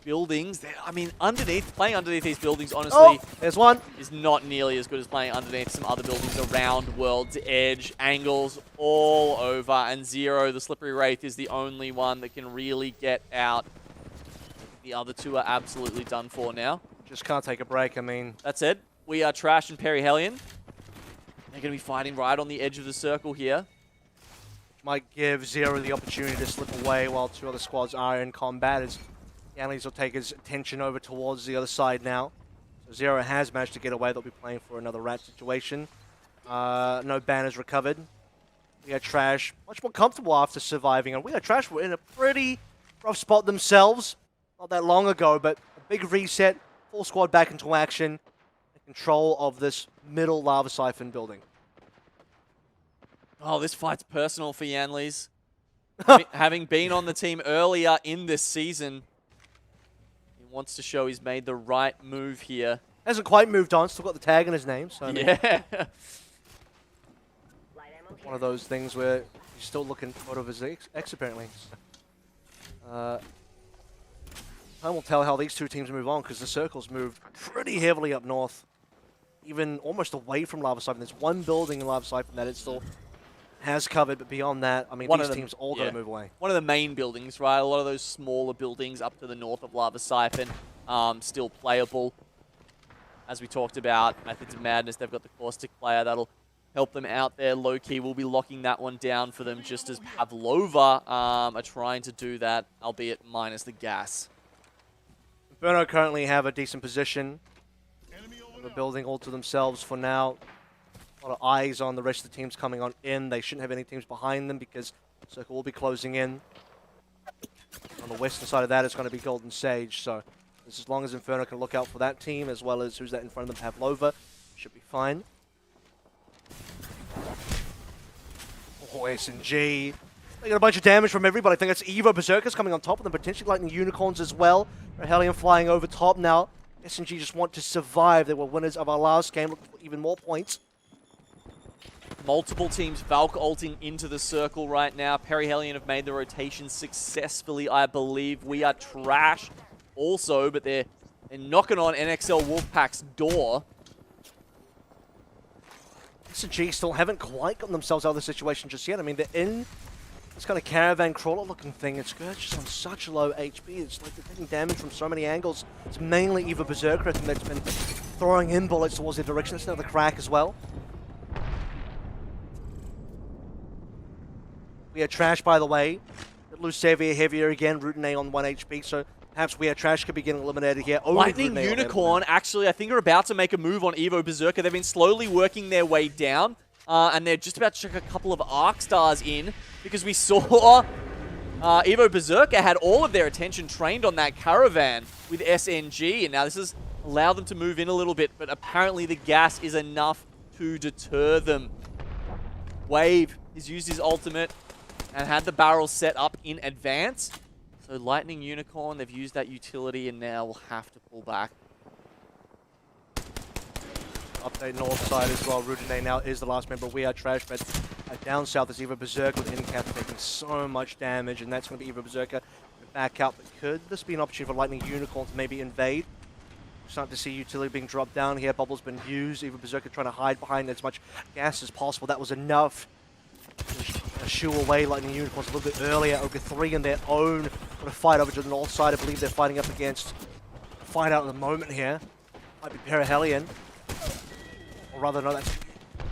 buildings. I mean, playing underneath these buildings, honestly, there's one. Is not nearly as good as playing underneath some other buildings around World's Edge. Angles all over, and Zero, the Slippery Wraith, is the only one that can really get out. The other 2 are absolutely done for now. Just can't take a break, I mean. That's it. We Are Trash and Perihelion. They're going to be fighting right on the edge of the circle here. Which might give Zero the opportunity to slip away while 2 other squads are in combat, as Yanleys will take his attention over towards the other side now. So Zero has managed to get away. They'll be playing for another rat situation. No banners recovered. We Are Trash much more comfortable after surviving. And We Are Trash were in a pretty rough spot themselves not that long ago, but a big reset, full squad back into action. Control of this middle lava siphon building. Oh, this fight's personal for Yanleys. Having been on the team earlier in this season, he wants to show he's made the right move here. Hasn't quite moved on, still got the tag in his name. So I mean, Yeah. one of those things where he's still looking out of his X apparently. Time will tell how these two teams move on because the circle's moved pretty heavily up north, even almost away from Lava Siphon. There's one building in Lava Siphon that it still has covered, but beyond that, I mean, these teams all got to move away. One of the main buildings, right? A lot of those smaller buildings up to the north of Lava Siphon, still playable. As we talked about, Methods of Madness, they've got the caustic player that'll help them out there low-key. We'll be locking that one down for them just as Pavlova are trying to do that, albeit minus the gas. Inferno currently have a decent position. The building all to themselves for now. A lot of eyes on the rest of the teams coming on in. They shouldn't have any teams behind them because Circle will be closing in. On the western side of that, it's going to be Golden Sage. So as long as Inferno can look out for that team, as well as who's that in front of them, Pavlova, should be fine. Oh, S&G. They got a bunch of damage from everybody. I think it's Evo Berserkers coming on top of them, potentially Lightning Unicorns as well. Hellion flying over top now. S&G just want to survive. They were winners of our last game, looking for even more points. Multiple teams Valk ulting into the circle right now. Perihelion have made the rotation successfully, I believe. We are trash also, but they're knocking on NXL Wolfpack's door. S&G still haven't quite gotten themselves out of the situation just yet. I mean, they're in this kind of caravan crawler looking thing. It's just on such low HP. It's like they're taking damage from so many angles. It's mainly Eva Berserker, I think, that's been throwing in bullets towards their direction. It's another crack as well. We are trash, by the way. Lose Xavier heavier again. Rutine on 1 HP, so perhaps We Are Trash could be getting eliminated here. Lightning Unicorn actually, I think, are about to make a move on Evo Berserker. They've been slowly working their way down, and they're just about to check a couple of Arc Stars in, because we saw Evo Berserker had all of their attention trained on that caravan with SNG, and now this has allowed them to move in a little bit, but apparently the gas is enough to deter them. Wave has used his ultimate and had the barrel set up in advance. So Lightning Unicorn, they've used that utility and now will have to pull back. Update north side as well. Rutine now is the last member. We Are Trash, but down south is Eva Berserker with Incap taking so much damage, and that's going to be Eva Berserker back up. But could this be an opportunity for Lightning Unicorn to maybe invade? We're starting to see utility being dropped down here. Bubble's been used. Eva Berserker trying to hide behind as much gas as possible. That was enough. A shoo away Lightning Unicorns a little bit earlier. Ogre 3 in their own. Got to fight over to the north side. I believe they're fighting up against. Find out at the moment here. Might be Perihelion. Or rather, no, that's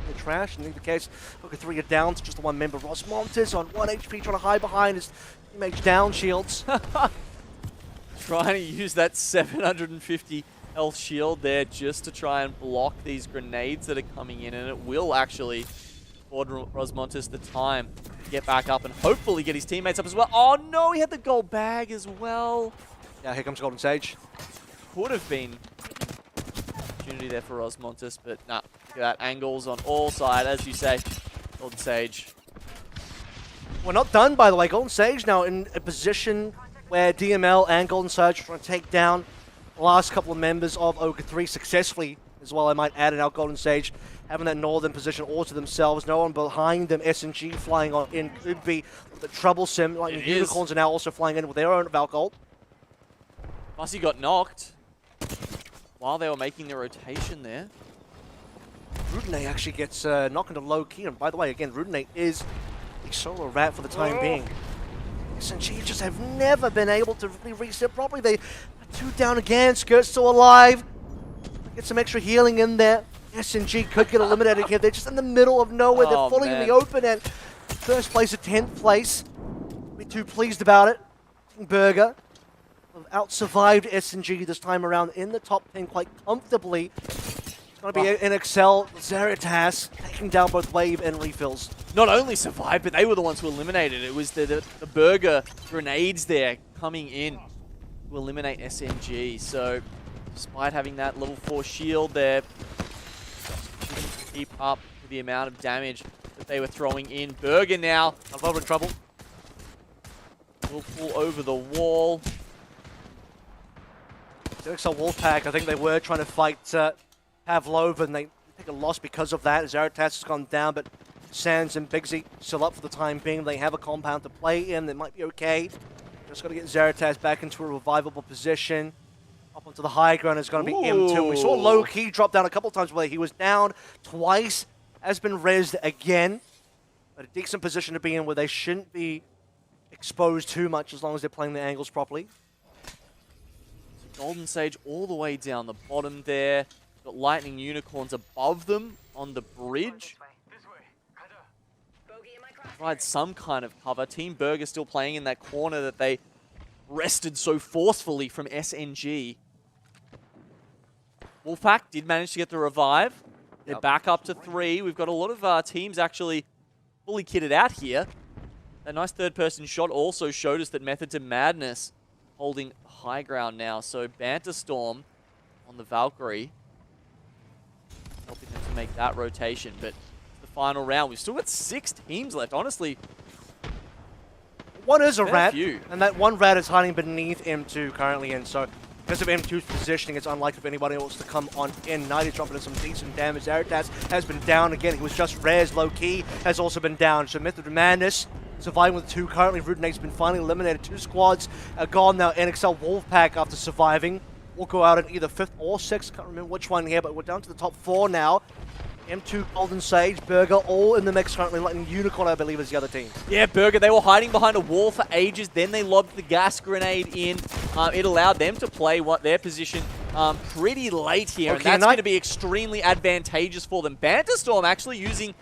the trash. In either case, Ogre 3 are down to just the one member. Rosmontes on 1 HP trying to hide behind his teammates down shields. Trying to use that 750 health shield there just to try and block these grenades that are coming in, and it will actually afford Rosmontes the time to get back up and hopefully get his teammates up as well. Oh no, he had the gold bag as well. Yeah, here comes Golden Sage. Could have been opportunity there for Rosmontes, but nah, look at that. Angles on all sides, as you say. Golden Sage. We're not done, by the way. Golden Sage now in a position where DML and Golden Sage are trying to take down the last couple of members of Ogre 3 successfully as well, I might add. And now Golden Sage having that northern position all to themselves. No one behind them. S&G flying on in could be a bit troublesome. Like the Unicorns are now also flying in with their own Valk ult. Fussy got knocked while they were making their rotation there. Rutine actually gets knocked into low key. And by the way, again, Rutine is a solo rat for the time being. S&G just have never been able to really reset properly. They are 2 down again. Skirt's still alive. Get some extra healing in there. S&G could get eliminated here. They're just in the middle of nowhere. They're fully in the open, and first place or 10th place. We're too pleased about it. Burger have out-survived S&G this time around in the top 10 quite comfortably. It's going to be NXL, Zeritas taking down both Wave and Refills. Not only survived, but they were the ones who eliminated. It was the Burger grenades there coming in to eliminate SNG. So despite having that level 4 shield there, keep up with the amount of damage that they were throwing in. Burger now Over in trouble. will pull over the wall. ALGS Wolfpack, I think they were trying to fight Pavlov, and they take a loss because of that. Zeratas has gone down, but Sands and Bigsy still up for the time being. They have a compound to play in. They might be okay. Just got to get Zeratas back into a revivable position. Up onto the high ground is going to be M2. We saw Low-Key drop down a couple times where he was down twice. Has been rezzed again. But a decent position to be in where they shouldn't be exposed too much as long as they're playing the angles properly. Golden Sage all the way down the bottom there. Got Lightning Unicorns above them on the bridge. Provide some kind of cover. Team Burger still playing in that corner that they wrested so forcefully from SNG. Wolfpack did manage to get the revive. They're back up to 3. We've got a lot of teams actually fully kitted out here. That nice third-person shot also showed us that Method to Madness holding high ground now. So Banter Storm on the Valkyrie, helping them to make that rotation. But the final round, we've still got 6 teams left. Honestly, one is a fair rat, few. and that one rat is hiding beneath M2 currently, and so because of M2's positioning, it's unlikely for anybody else to come on in. 90 dropping in some decent damage. Zeratas has been down again. He was just res. Low-Key has also been down. So Method of Madness surviving with 2 currently. Rudenate's been finally eliminated. 2 squads are gone now. NXL Wolfpack, after surviving, will go out in either 5th or 6th. Can't remember which one here, but we're down to the top 4 now. M2, Golden Sage, Burger, all in the mix currently. Lightning Unicorn, I believe, is the other team. Yeah, Burger, they were hiding behind a wall for ages. Then they lobbed the gas grenade in. It allowed them to play their position pretty late here. Okay, and that's going to be extremely advantageous for them. Banterstorm actually using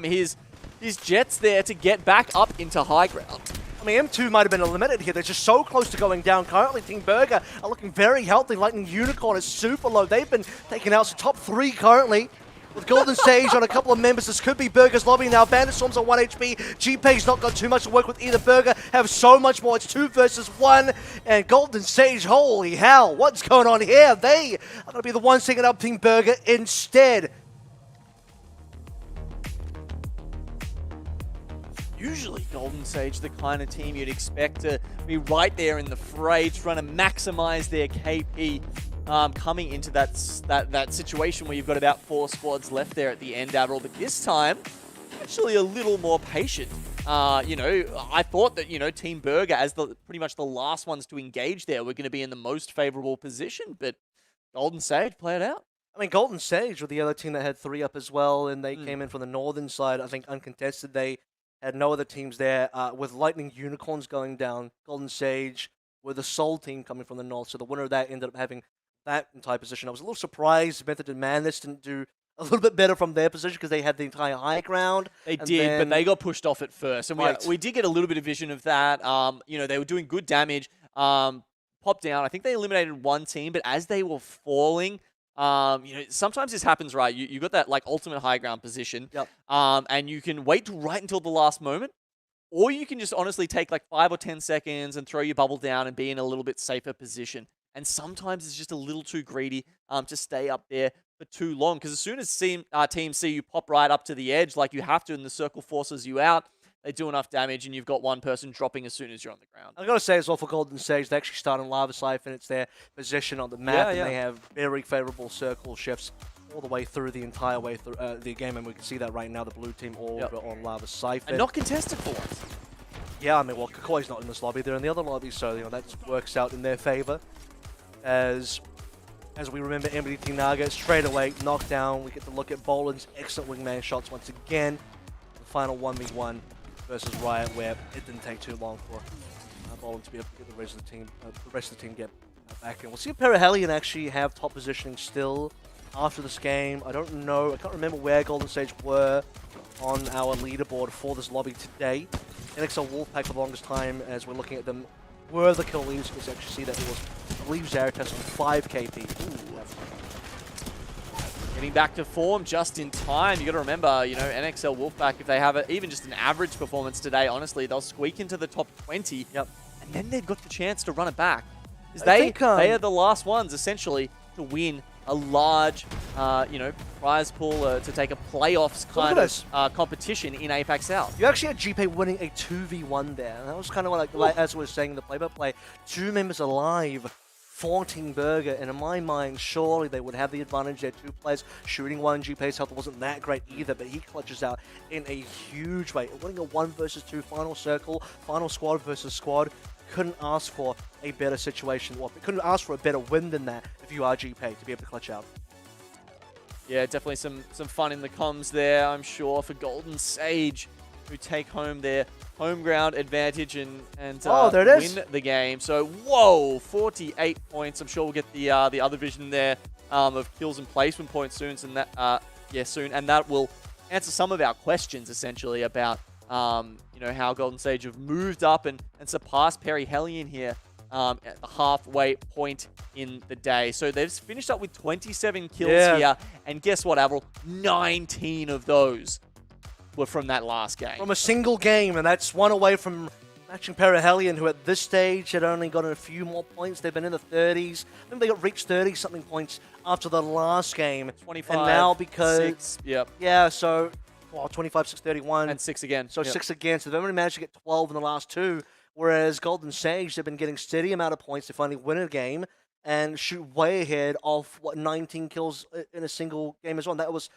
his jets there to get back up into high ground. I mean, M2 might have been eliminated here. They're just so close to going down currently. Team Burger are looking very healthy. Lightning Unicorn is super low. They've been taken out, so top 3 currently. With Golden Sage on a couple of members, this could be Burger's lobby now. Banderstorm's on 1 HP. GP's not got too much to work with either. Burger have so much more. It's 2 versus 1. And Golden Sage, holy hell, what's going on here? They are going to be the ones taking up Team Burger instead. Usually Golden Sage, the kind of team you'd expect to be right there in the fray, trying to maximize their KP. Coming into that situation where you've got about 4 squads left there at the end, Avril, but this time, actually a little more patient. I thought that, Team Burger, as pretty much the last ones to engage there, were going to be in the most favorable position, but Golden Sage, play it out. I mean, Golden Sage were the other team that had 3 up as well, and they came in from the northern side, I think uncontested. They had no other teams there, with Lightning Unicorns going down. Golden Sage were the sole team coming from the north, so the winner of that ended up having that entire position. I was a little surprised Method and Madness didn't do a little bit better from their position because they had the entire high ground. They did, but they got pushed off at first. And we did get a little bit of vision of that. They were doing good damage. Popped down. I think they eliminated 1 team, but as they were falling, sometimes this happens, right? You got that ultimate high ground position. Yep. And you can wait right until the last moment. Or you can just honestly take 5 or 10 seconds and throw your bubble down and be in a little bit safer position. And sometimes it's just a little too greedy to stay up there for too long. Because as soon as teams see you pop right up to the edge, like you have to, and the circle forces you out, they do enough damage, and you've got 1 person dropping as soon as you're on the ground. I've got to say as well for Golden Sage, they actually start on Lava Siphon. It's their position on the map, and they have very favorable circle shifts all the way through the entire way through the game. And we can see that right now, the blue team all on Lava Siphon. And not contested for once. Yeah, I mean, well, Kakoi's not in this lobby. They're in the other lobby, so that works out in their favor. As we remember, MBT Naga straight away knocked down. We get to look at Boland's excellent wingman shots once again. The final 1v1 versus Riot, where it didn't take too long for Boland to be able to get the rest of the team get back in. We'll see if Perihelion actually have top positioning still after this game. I don't know. I can't remember where Golden Sage were on our leaderboard for this lobby today. NXL Wolfpack for the longest time, as we're looking at them, were the kill leads. You can actually see that it was, I believe, Zeratas on 5 KP. Ooh. Getting back to form just in time. You got to remember, NXL Wolfpack, if they have even just an average performance today, honestly, they'll squeak into the top 20. Yep. And then they've got the chance to run it back. Because I think, they are the last ones, essentially, to win a large, prize pool to take a playoffs Look at kind this. of competition in APAC South. You actually had GP winning a 2v1 there. And that was kind of like as we were saying in the play-by-play, 2 members alive, 14 Burger, and in my mind, surely they would have the advantage there. 2 players shooting one. GP's health wasn't that great either, but he clutches out in a huge way. Winning a 1 versus 2 final circle, final squad versus squad. Couldn't ask for a better situation. Well, couldn't ask for a better win than that if you are GP to be able to clutch out. Yeah, definitely some fun in the comms there, I'm sure, for Golden Sage, who take home their home ground advantage and there it is. win the game. So, whoa, 48 points. I'm sure we'll get the other vision there of kills and placement points soon, and that will answer some of our questions essentially about how Golden Sage have moved up and surpassed Perry Hellion here at the halfway point in the day. So they've finished up with 27 kills here, and guess what, Avril? 19 of those were from that last game. From a single game, and that's one away from matching Perihelion, who at this stage had only gotten a few more points. They've been in the 30s. I think they got reached 30-something points after the last game. 25, and now because 6, yep. Yeah, so 25, 6, 31. And 6 again. So yep. 6 again. So they've only managed to get 12 in the last 2, whereas Golden Sage, they've been getting steady amount of points to finally win a game and shoot way ahead of, 19 kills in a single game as well. And that was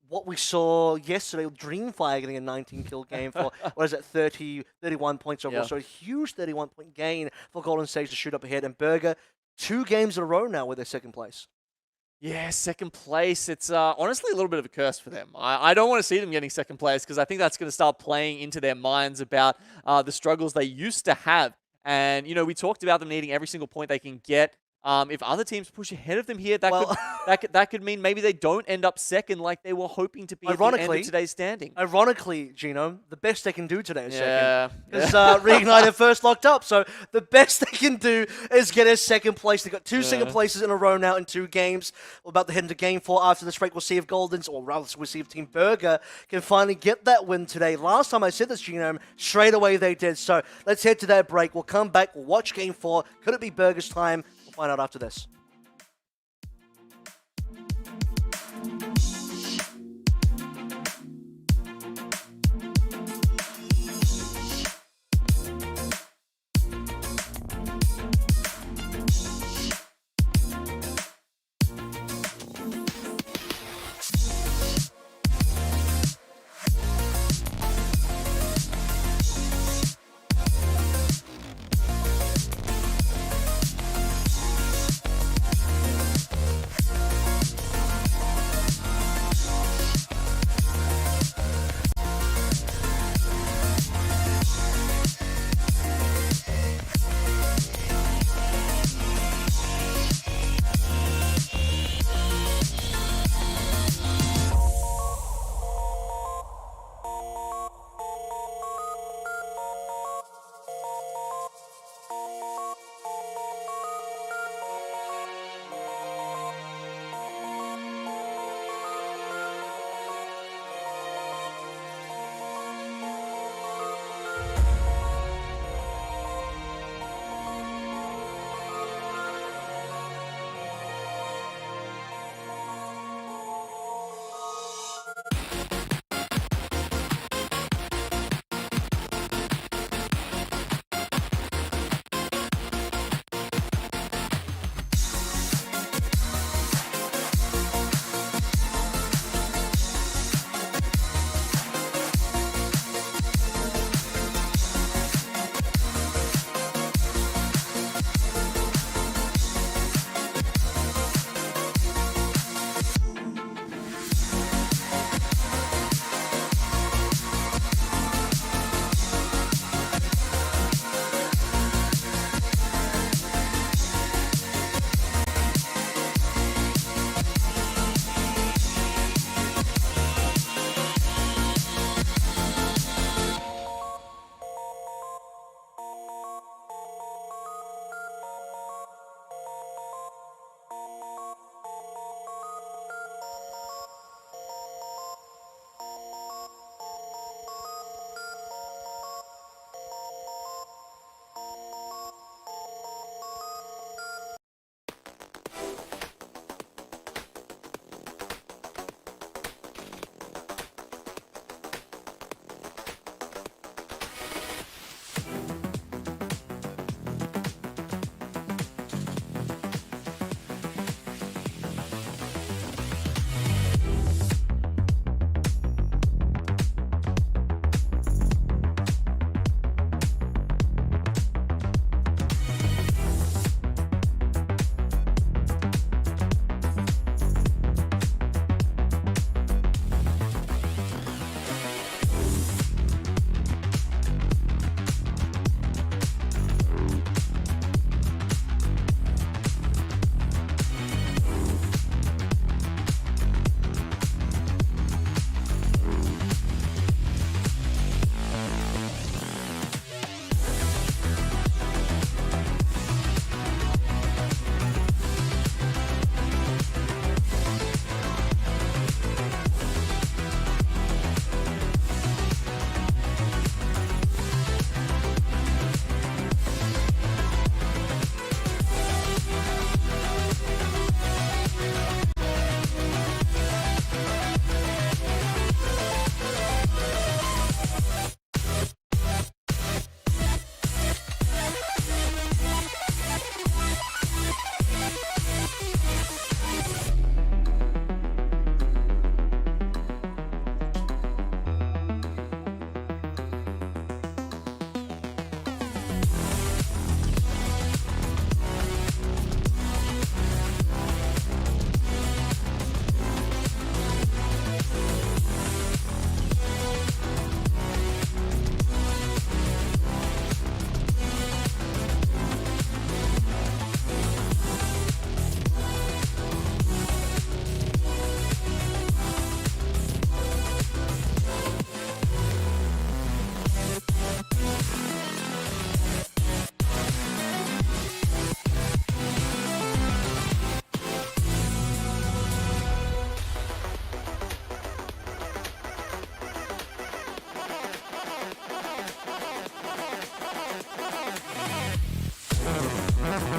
what we saw yesterday with Dreamfire getting a 19-kill game for, what is it, 31 points overall. Yeah. So a huge 31-point gain for Golden Sage to shoot up ahead. And Burger, 2 games in a row now with their second place. Yeah, second place. It's honestly a little bit of a curse for them. I don't want to see them getting second place because I think that's going to start playing into their minds about the struggles they used to have. And, we talked about them needing every single point they can get. If other teams push ahead of them here, that could mean maybe they don't end up second like they were hoping to be at the end of today's standing. Ironically, Gino, the best they can do today is Yeah. second. Because Reignited first locked up, so the best they can do is get a second place. They've got 2 second places in a row now in 2 games. We're about to head into game 4 after this break. We'll see if Golden's, or rather we'll see if Team Burger can finally get that win today. Last time I said this, Gino, straight away they did. So let's head to that break. We'll come back, we'll watch game 4. Could it be Burger's time? We'll find out after this.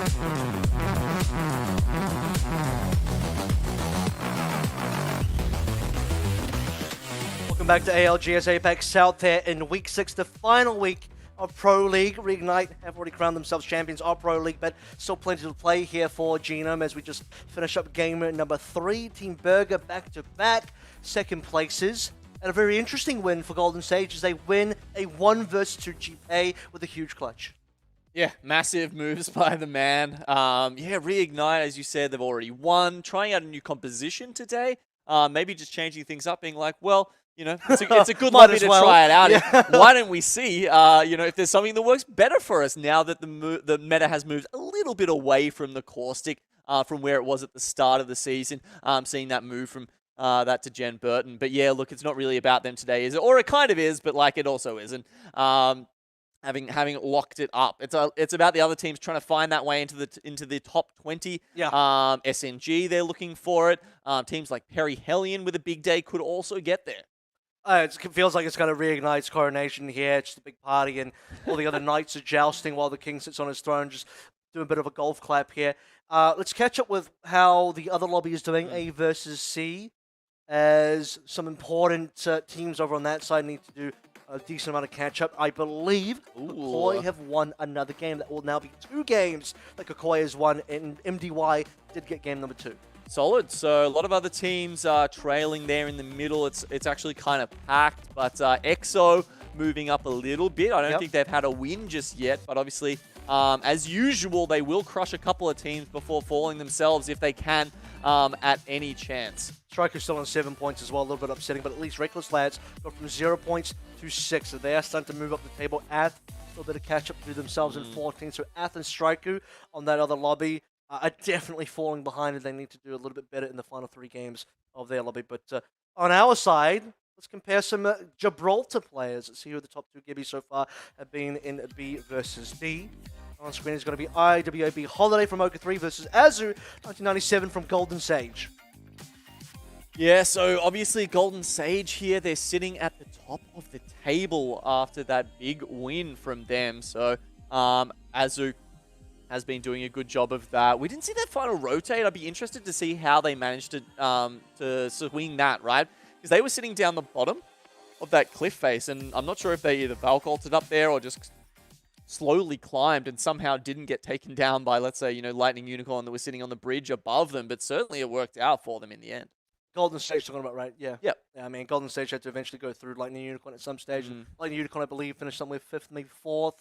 Welcome back to ALGS APAC South here in Week 6, the final week of Pro League. Reignite have already crowned themselves champions of Pro League, but still plenty to play here for Genome as we just finish up game number 3. Team Burger back-to-back second places. And a very interesting win for Golden Sage as they win a 1 vs 2 GPA with a huge clutch. Yeah, massive moves by the man. Yeah, Reignite, as you said, they've already won. Trying out a new composition today. Maybe just changing things up, being like, well, you know, it's a good lobby to try it out. Yeah. Why don't we see, you know, if there's something that works better for us now that the meta has moved a little bit away from the caustic, from where it was at the start of the season. Seeing that move from that to Jen Burton. But yeah, look, it's not really about them today, is it? Or it kind of is, but like it also isn't. Having locked it up, it's about the other teams trying to find that way into the top 20. Yeah. SNG, they're looking for it. Teams like Perry Hellion with a big day could also get there. It feels like it's going to reignite coronation here. It's just a big party, and all the other knights are jousting while the king sits on his throne, just doing a bit of a golf clap here. Let's catch up with how the other lobby is doing, A versus C, as some important teams over on that side need to do a decent amount of catch-up. I believe Kakoi have won another game. That will now be 2 games that Kakoi has won, and MDY did get game number 2. Solid. So a lot of other teams are trailing there in the middle. It's actually kind of packed, but EXO moving up a little bit. I don't think they've had a win just yet, but obviously, as usual, they will crush a couple of teams before falling themselves if they can at any chance. Striker's still on 7 points as well, a little bit upsetting, but at least Reckless Lads got from 0 points to 6. So they are starting to move up the table. Ath, a little bit of catch-up to do themselves in 14. So Ath and Striker on that other lobby are definitely falling behind, and they need to do a little bit better in the final 3 games of their lobby. But on our side, let's compare some Gibraltar players. Let's see who the top 2 Gibbies so far have been in B versus D. On screen is going to be IWOB Holiday from Oka 3 versus Azu 1997 from Golden Sage. Yeah, so obviously Golden Sage here, they're sitting at the top of the table after that big win from them. So Azu has been doing a good job of that. We didn't see that final rotate. I'd be interested to see how they managed to swing that, right? Because they were sitting down the bottom of that cliff face, and I'm not sure if they either Valcolted up there or just slowly climbed and somehow didn't get taken down by, let's say, you know, Lightning Unicorn that was sitting on the bridge above them, but certainly it worked out for them in the end. Golden Stage talking about, right? Yeah. Yep. Yeah, I mean, Golden Stage had to eventually go through Lightning Unicorn at some stage. Lightning Unicorn, I believe, finished somewhere 5th, maybe 4th,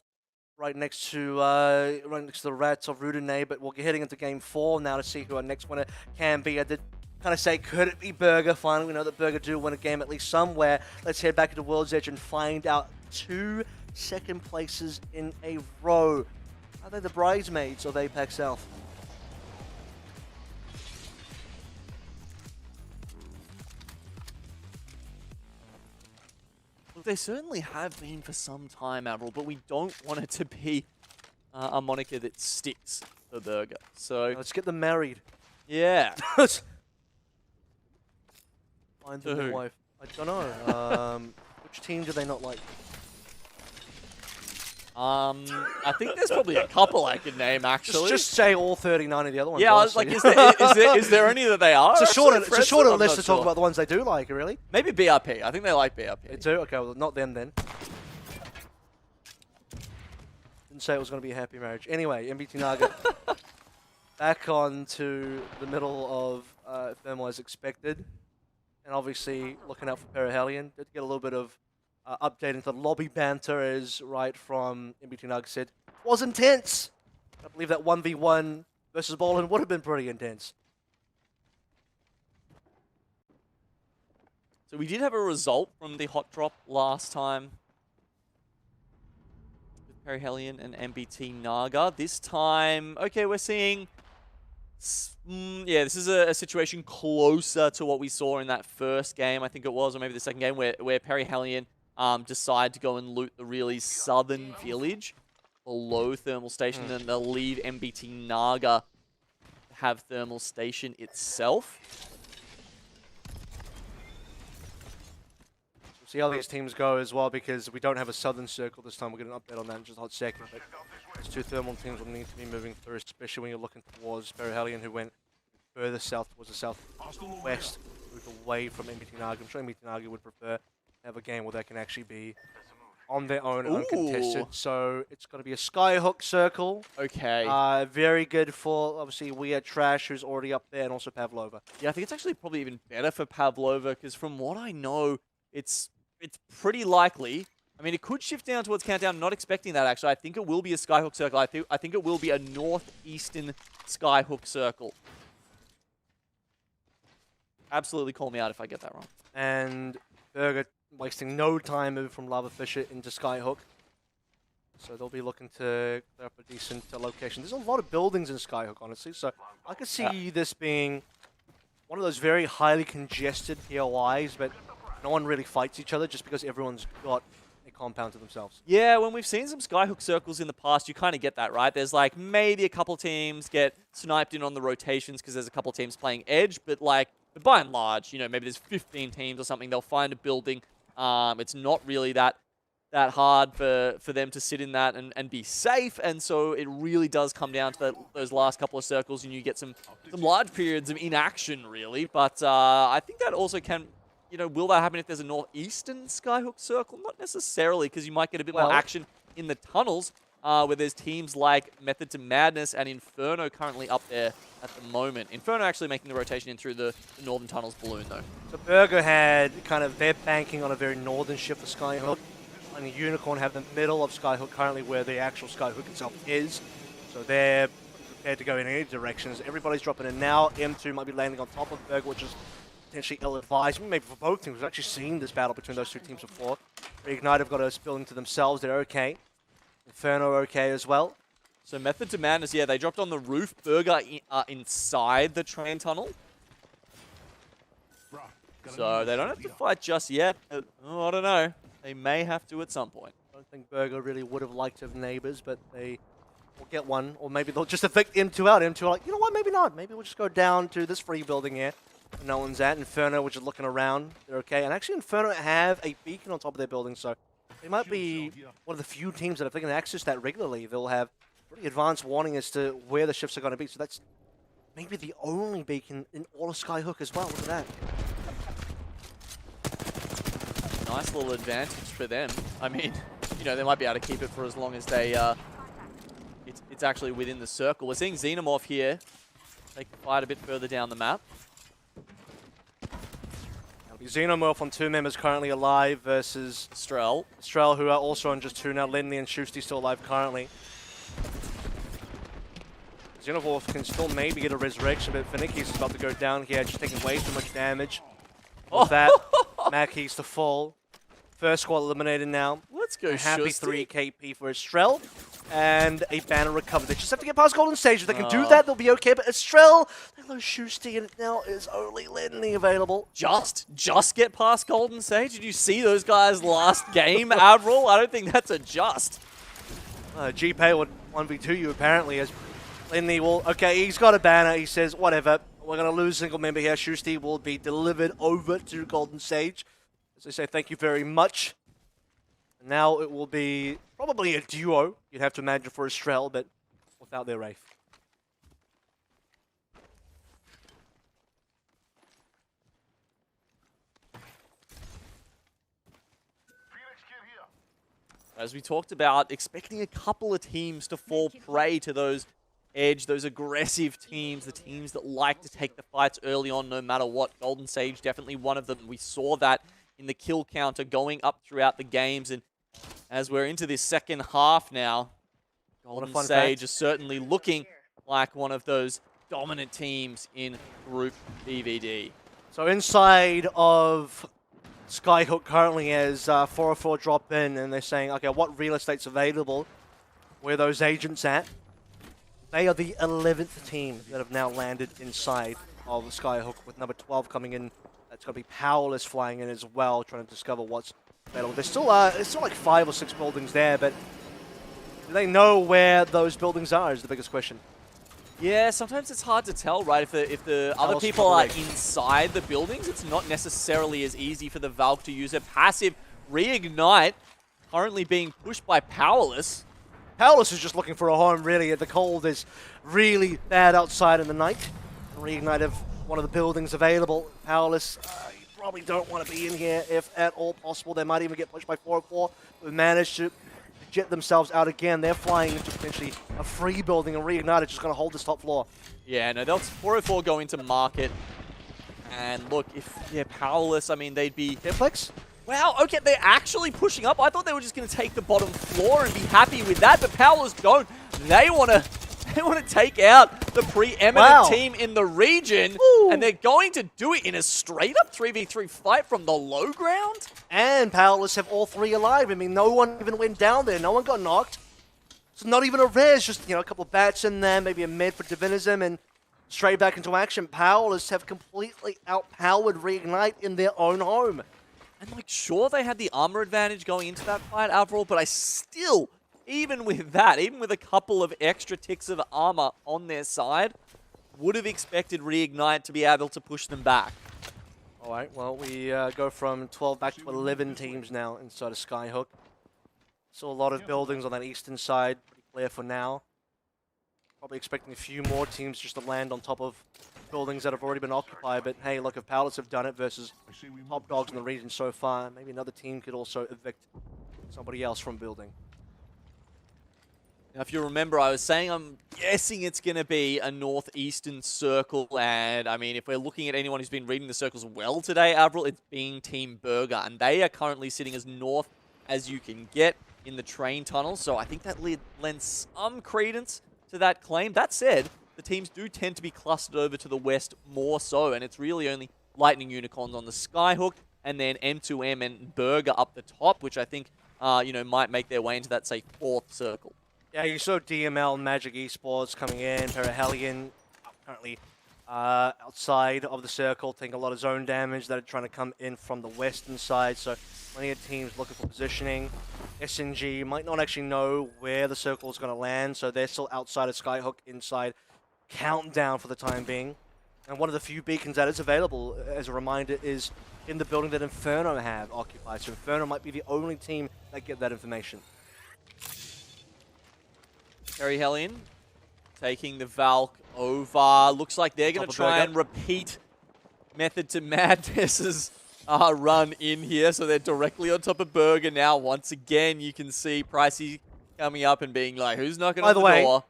right next to the Rats of Rudine. But we'll get heading into Game 4 now to see who our next winner can be. I did kind of say, could it be Burger? Finally, we know that Burger do win a game at least somewhere. Let's head back into World's Edge and find out 2 second places in a row. Are they the bridesmaids of APAC South? They certainly have been for some time, Avril, but we don't want it to be a moniker that sticks for Burger. So Let's get them married. yeah. Find them a wife. I don't know. Which team do they not like? I think there's probably a couple I could name, actually. Just say all 39 of the other ones. Yeah, I was honestly. like, is there any that they are? It's a shorter I'm list not to sure. talk about the ones they do like, really. Maybe BRP. I think they like BRP. They do? Okay, well, not them then. Didn't say it was going to be a happy marriage. Anyway, MBT Naga back on to the middle of Thermal as expected. And obviously, looking out for Perihelion. Did get a little bit of update into lobby banter, as right from MBT Naga said. Was intense! I believe that 1v1 versus Bolin would have been pretty intense. So we did have a result from the hot drop last time with Perihelion and MBT Naga. This time, okay, we're seeing... yeah, this is a situation closer to what we saw in that first game, I think it was, or maybe the second game, where Perihelion decide to go and loot the really southern village below Thermal Station, and they'll leave MBT Naga have Thermal Station itself. See how these teams go as well, because we don't have a southern circle this time. We'll get an update on that in just a hot second. But these two thermal teams will need to be moving through, especially when you're looking towards Berahelion, who went further south towards the southwest, moved away from MBT Nagi. I'm sure MBT Nagi would prefer to have a game where they can actually be on their own, uncontested. So it's going to be a Skyhook circle. Okay. Very good for, obviously, We Are Trash, who's already up there, and also Pavlova. Yeah, I think it's actually probably even better for Pavlova, because from what I know, it's pretty likely. I mean, it could shift down towards Countdown. I'm not expecting that, actually. I think it will be a Skyhook circle. I think it will be a northeastern Skyhook circle. Absolutely call me out if I get that wrong. And Burger wasting no time moving from Lava Fisher into Skyhook. So they'll be looking to clear up a decent location. There's a lot of buildings in Skyhook, honestly. So I could see this being one of those very highly congested POIs, but no one really fights each other just because everyone's got a compound to themselves. Yeah, when we've seen some Skyhook circles in the past, you kind of get that, right? There's like maybe a couple teams get sniped in on the rotations because there's a couple teams playing Edge, but like, but by and large, you know, maybe there's 15 teams or something. They'll find a building. It's not really that hard for them to sit in that and be safe, and so it really does come down to those last couple of circles, and you get some large periods of inaction, really. But I think that also can, you know, will that happen if there's a northeastern Skyhook circle? Not necessarily, because you might get a bit more action in the tunnels, where there's teams like Method to Madness and Inferno currently up there at the moment. Inferno actually making the rotation in through the northern tunnels balloon, though. So Burger had kind of, they're banking on a very northern shift for Skyhook. And Unicorn have the middle of Skyhook currently where the actual Skyhook itself is. So they're prepared to go in any directions. Everybody's dropping in now. M2 might be landing on top of Burger, which is potentially ill-advised. Maybe for both teams. We've actually seen this battle between those two teams before. Reignite have got a building to themselves. They're okay. Inferno are okay as well. So Method to Madness, yeah, they dropped on the roof. Burger inside the train tunnel. So they don't have to fight just yet. Oh, I don't know. They may have to at some point. I don't think Burger really would have liked to have neighbors, but they will get one. Or maybe they'll just evict M2 out. M2 are like, you know what, maybe not. Maybe we'll just go down to this free building here. No one's at. Inferno, which is looking around. They're okay. And actually, Inferno have a beacon on top of their building, so they might be one of the few teams that if they can access that regularly, they'll have pretty advanced warning as to where the shifts are going to be. So that's maybe the only beacon in all of Skyhook as well. Look at that. Nice little advantage for them. I mean, you know, they might be able to keep it for as long as they, it's actually within the circle. We're seeing Xenomorph here. They can fight a bit further down the map. Xenomorph on 2 members currently alive versus Strel, who are also on just 2 now. Lindley and Shusty still alive currently. Xenomorph can still maybe get a resurrection, but Finiki's about to go down here, just taking way too much damage. With that, Mackey's to fall. First squad eliminated now. Let's go, a happy Shusty. 3 KP for Estrell. And a banner recovered. They just have to get past Golden Stage. If they can do that, they'll be okay. But Estrell, they lose Shusty, and it now is only Lindley available. Just get past Golden Stage? Did you see those guys last game, Avril? I don't think that's a just. GPay would 1v2 you apparently, as Lindley will... Okay, he's got a banner. He says, whatever. We're going to lose a single member here. Shusty will be delivered over to Golden Sage. As they say, thank you very much. And now it will be probably a duo, you'd have to imagine, for Estrell, but without their Wraith. As we talked about, expecting a couple of teams to fall prey to those Edge, those aggressive teams, the teams that like to take the fights early on no matter what. Golden Sage, definitely one of them. We saw that in the kill counter going up throughout the games, and as we're into this second half now, Golden Sage is certainly looking like one of those dominant teams in Group DVD. So inside of Skyhook currently has 404 drop in, and they're saying, okay, what real estate's available? Where are those agents at? They are the 11th team that have now landed inside of Skyhook, with number 12 coming in. That's going to be Powerless flying in as well, trying to discover what's available. There's still like 5 or 6 buildings there, but do they know where those buildings are is the biggest question. Yeah, sometimes it's hard to tell, right? If the other Valve's people are correct. inside the buildings, it's not necessarily as easy for the Valk to use a passive reignite. Currently being pushed by Powerless. Powerless is just looking for a home, really. The cold is really bad outside in the night. Reignite of one of the buildings available. Powerless, you probably don't want to be in here if at all possible. They might even get pushed by 404. But managed to jet themselves out again. They're flying into potentially a free building, and Reignite is just going to hold this top floor. Yeah, no, they'll 404 go into market. And look, if they're Powerless, I mean, they'd be... Hitflex? Wow, okay, they're actually pushing up. I thought they were just going to take the bottom floor and be happy with that, but Powerless don't. They want to take out the preeminent team in the region, and they're going to do it in a straight-up 3v3 fight from the low ground. And Powerless have all three alive. I mean, no one even went down there. No one got knocked. It's not even a res, just, you know, a couple of bats in there, maybe a mid for Divinism, and straight back into action. Powerless have completely outpowered Reignite in their own home. And, like, sure, they had the armor advantage going into that fight, Avril, but I still, even with that, even with a couple of extra ticks of armor on their side, would have expected Reignite to be able to push them back. All right, well, we go from 12 back to 11 teams now inside of Skyhook. So a lot of buildings on that eastern side, pretty clear for now. Probably expecting a few more teams just to land on top of buildings that have already been occupied. But hey, look, if Powerless have done it versus top dogs in the region so far, maybe another team could also evict somebody else from building. Now, if you remember, I was saying I'm guessing it's going to be a northeastern circle. And, I mean, if we're looking at anyone who's been reading the circles well today, Avril, it's being Team Burger. And they are currently sitting as north as you can get in the train tunnel. So I think that lends some credence to that claim. That said, the teams do tend to be clustered over to the west more so. And it's really only Lightning Unicorns on the Skyhook and then M2M and Burger up the top, which I think, you know, might make their way into that, say, fourth circle. Yeah, you saw DML, Magic Esports coming in, Perihelion currently outside of the circle, taking a lot of zone damage that are trying to come in from the western side, so plenty of teams looking for positioning. SNG might not actually know where the circle is going to land, so they're still outside of Skyhook, inside Countdown for the time being. And one of the few beacons that is available, as a reminder, is in the building that Inferno have occupied, so Inferno might be the only team that get that information. Perihelion taking the Valk over. Looks like they're going to try and repeat Method to Madness's run in here. So they're directly on top of Burger now. Once again, you can see Pricey coming up and being like, who's knocking on the door?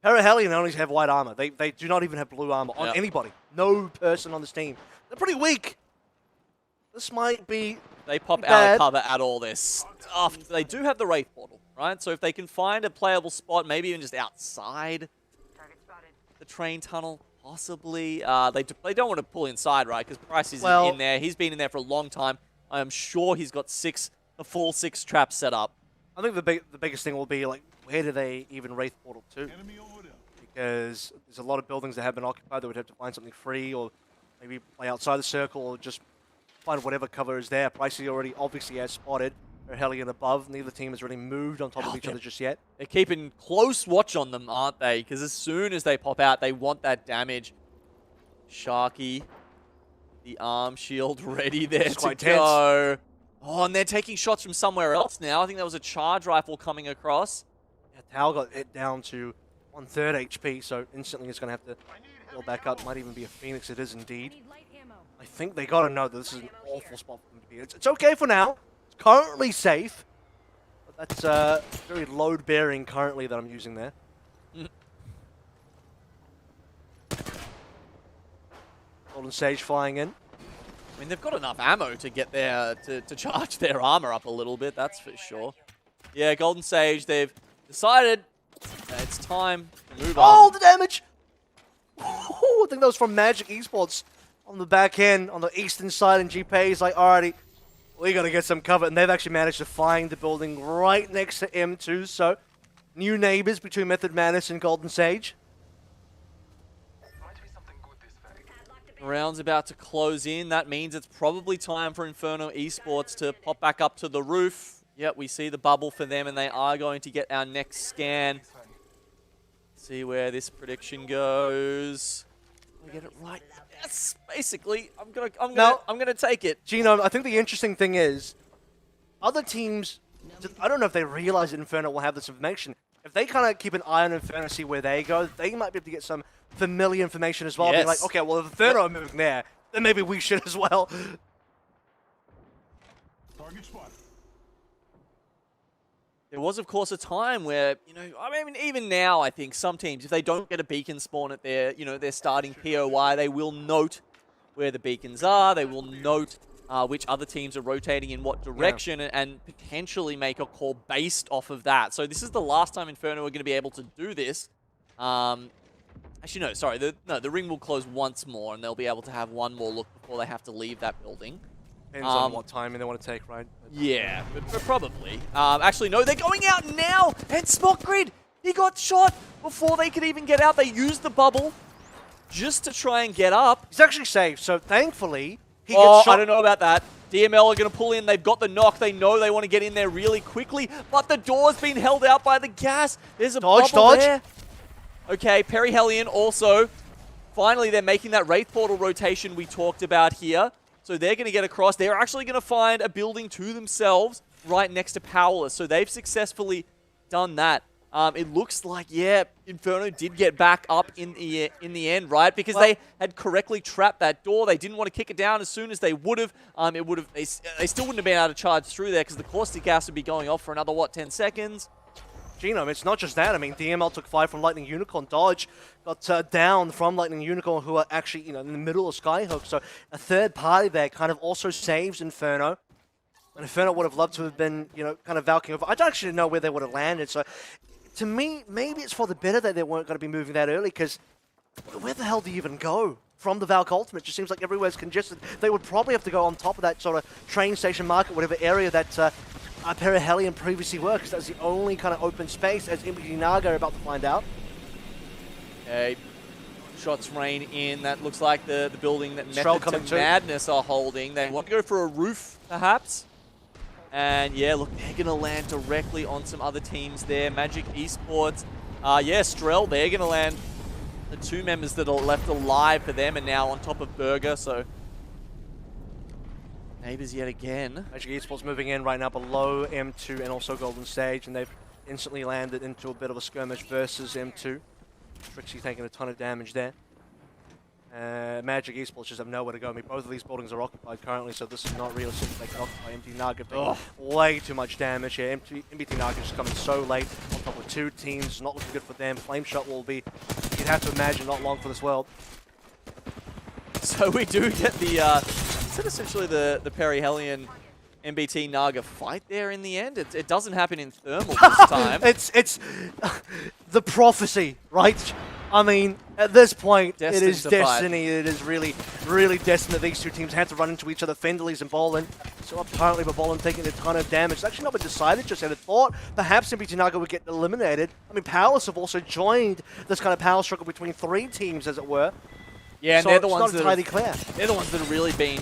Perihelion only have white armor. They do not even have blue armor on anybody. No person on this team. They're pretty weak. This might be They pop out of cover at all this stuff. They do have the Wraith Portal, right? So if they can find a playable spot, maybe even just outside the train tunnel, possibly. They don't want to pull inside, right? Because Price is in there. He's been in there for a long time. I am sure he's got the full six traps set up. I think the biggest thing will be, like, where do they even Wraith Portal to? Because there's a lot of buildings that have been occupied that would have to find something free, or maybe play outside the circle, or just find whatever cover is there. Pricey already obviously has spotted Perihelion above. Neither team has really moved on top of each other just yet. They're keeping close watch on them, aren't they? Because as soon as they pop out, they want that damage. Sharky, the arm shield ready there to go. Oh, and they're taking shots from somewhere else now. I think there was a charge rifle coming across. Yeah, Tao got it down to 1/3 HP, so instantly it's going to have to build back up. Might even be a Phoenix. It is indeed. I think they got to know that this is an awful spot for them to be. It's okay for now. It's currently safe. But that's very load-bearing currently that I'm using there. Golden Sage flying in. I mean, they've got enough ammo to get to charge their armor up a little bit, that's for sure. Yeah, Golden Sage, they've decided that it's time to move on. Oh, the damage! I think that was from Magic Esports on the back end, on the eastern side, and GPay is like, alrighty, we gotta get some cover, and they've actually managed to find the building right next to M2, so new neighbors between Method Madness and Golden Sage. Round's about to close in. That means it's probably time for Inferno Esports to pop back up to the roof. Yep, we see the bubble for them, and they are going to get our next scan. See where this prediction goes. I get it right. Yes, basically, I'm gonna take it. Gino, I think the interesting thing is, other teams, I don't know if they realize that Inferno will have this information. If they kind of keep an eye on Inferno, see where they go, they might be able to get some familiar information as well. Be like, Yes. okay, well, if Inferno are moving there, then maybe we should as well. There was, of course, a time where, I mean, even now, I think some teams, if they don't get a beacon spawn at their, their starting POI, they will note where the beacons are. They will note which other teams are rotating in what direction, and potentially make a call based off of that. So this is the last time Inferno are going to be able to do this. Actually, no, sorry. The ring will close once more, and they'll be able to have one more look before they have to leave that building. Depends on what timing they want to take, right? Yeah, but probably. Actually, no, they're going out now! And Smockgrid, he got shot before they could even get out. They used the bubble just to try and get up. He's actually safe, so thankfully, he Oh, gets shot. I don't know about that. DML are going to pull in. They've got the knock. They know they want to get in there really quickly, but the door's been held out by the gas. There's a bubble there. Okay, Perihelion also. Finally, they're making that Wraith Portal rotation we talked about here. So they're going to get across. They're actually going to find a building to themselves right next to Powerless. So they've successfully done that. It looks like, yeah, Inferno did get back up in the end, right? Because they had correctly trapped that door. They didn't want to kick it down as soon as they would have. They still wouldn't have been able to charge through there because the caustic gas would be going off for another, 10 seconds? Genome, it's not just that. I mean, DML took 5 from Lightning Unicorn. Dodge got down from Lightning Unicorn, who are actually, in the middle of Skyhook. So a third party there kind of also saves Inferno. And Inferno would have loved to have been, kind of valking over. I don't actually know where they would have landed. So to me, maybe it's for the better that they weren't going to be moving that early, because where the hell do you even go from the Valk Ultimate? It just seems like everywhere's congested. They would probably have to go on top of that sort of train station market, whatever area that Perihelion previously were, because that's the only kind of open space, as MBT Naga are about to find out. Okay, shots rain in. That looks like the building that Stroll Method coming to too. Madness are holding. They want to go for a roof, perhaps. And yeah, look, they're going to land directly on some other teams there. Magic Esports. Yeah, Strel, they're going to land the 2 members that are left alive for them, and now on top of Burger, so neighbors yet again. Magic Esports moving in right now below M2 and also Golden Stage, and they've instantly landed into a bit of a skirmish versus M2. Trixie taking a ton of damage there. Magic Esports just have nowhere to go. I mean, both of these buildings are occupied currently, so this is not realistic. They can occupy MT Naga, taking way too much damage here. MBT Naga just coming so late on top of 2 teams, not looking good for them. Flame Shot will be, you'd have to imagine, not long for this world. So we do get the, is it essentially the Perihelion MBT Naga fight there in the end? It doesn't happen in Thermal this time. It's the prophecy, right? I mean, at this point, Destined it is to fight. destiny. It is really, really destined that these 2 teams had to run into each other, Fenderleys and Bolin. So apparently, but Bolin taking a ton of damage. It's actually not been decided just yet. I thought perhaps MBT Naga would get eliminated. I mean, Powerless have also joined this kind of power struggle between 3 teams, as it were. Yeah, and so they're the it's ones not that entirely clear. they're the ones that have really been,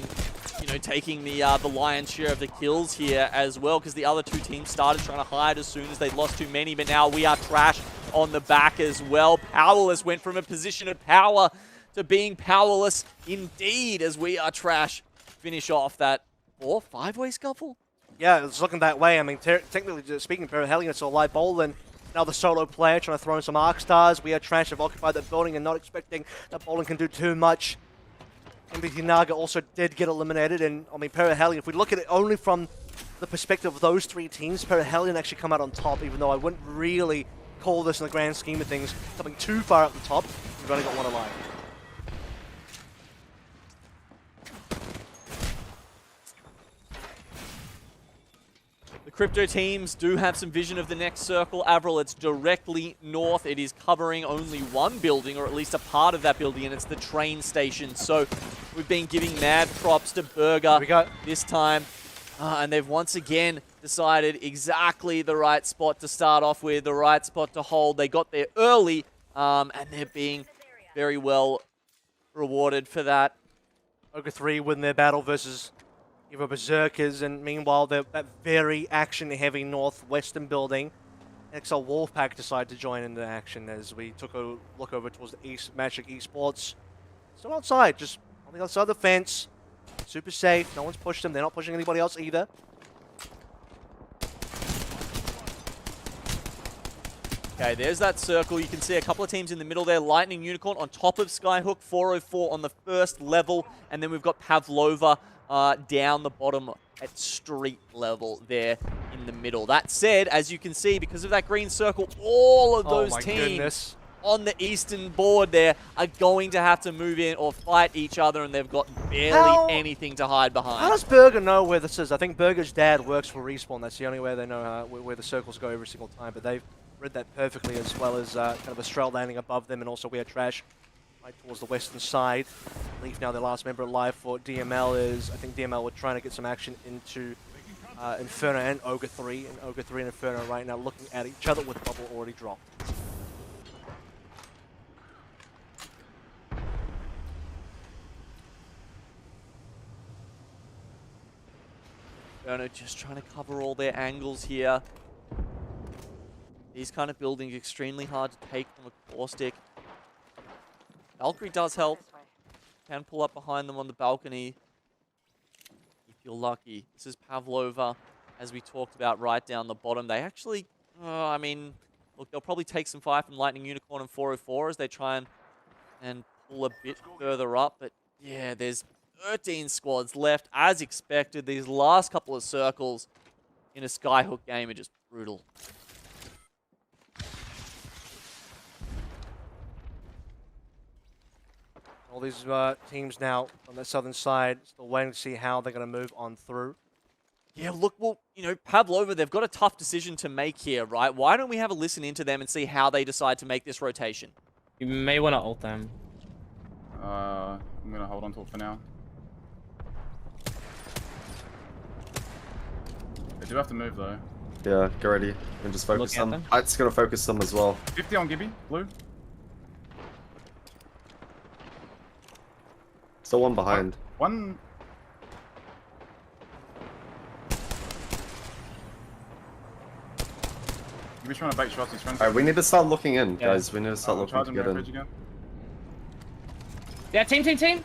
taking the lion's share of the kills here as well, because the other 2 teams started trying to hide as soon as they lost too many, but now we are trash on the back as well. Powerless went from a position of power to being powerless indeed, as we are trash. Finish off that 4-5-way scuffle. Yeah, it's looking that way. I mean, technically speaking, Perihelion, it's a live Bolin. Now the solo player trying to throw in some Arc Stars. We are trash, have occupied that building and not expecting that Bolin can do too much. MBT Naga also did get eliminated, and I mean, Perihelion, if we look at it only from the perspective of those 3 teams, Perihelion actually come out on top, even though I wouldn't really call this in the grand scheme of things coming too far up the top. We've only got 1 alive. The crypto teams do have some vision of the next circle. Avril, it's directly north. It is covering only 1 building, or at least a part of that building, and it's the train station. So we've been giving mad props to Burger this time. And they've once again decided exactly the right spot to start off with, the right spot to hold. They got there early, and they're being very well rewarded for that. Ogre 3 win their battle versus Evo Berserkers, and meanwhile, that very action-heavy northwestern building XL Wolfpack decided to join into action as we took a look over towards the East Magic Esports. Still outside, just on the other side of the fence. Super safe. No one's pushed them. They're not pushing anybody else either. Okay, there's that circle. You can see a couple of teams in the middle there. Lightning Unicorn on top of Skyhook, 404 on the first level. And then we've got Pavlova down the bottom at street level there in the middle. That said, as you can see, because of that green circle, all of those teams on the eastern board there are going to have to move in or fight each other, and they've got barely anything to hide behind. How does Burger know where this is? I think Burger's dad works for Respawn. That's the only way they know where the circles go every single time, but they've read that perfectly, as well as kind of a strail landing above them, and also we have Trash right towards the western side. Leaf now, their last member alive for DML is, I think DML were trying to get some action into Inferno and Ogre 3, and Ogre 3 and Inferno right now looking at each other with bubble already dropped. Inferno just trying to cover all their angles here. These kind of buildings extremely hard to take from a core stick. Valkyrie does help. Can pull up behind them on the balcony if you're lucky. This is Pavlova, as we talked about, right down the bottom. They actually, I mean, look, they'll probably take some fire from Lightning Unicorn and 404 as they try and pull a bit further up. But yeah, there's 13 squads left, as expected. These last couple of circles in a Skyhook game are just brutal. All these teams now on the southern side, still waiting to see how they're going to move on through. Yeah, look, well, you know, Pavlova, they've got a tough decision to make here, right? Why don't we have a listen into them and see how they decide to make this rotation? You may want to ult them. I'm going to hold on to it for now. They do have to move, though. Yeah, get ready. And just focus them. It's going to focus them as well. 50 on Gibby, blue. Still one behind. One. Gibby's trying to bait shots. He's trying to... Alright, we need to start looking in, guys. We need to start looking to get in. Yeah, team.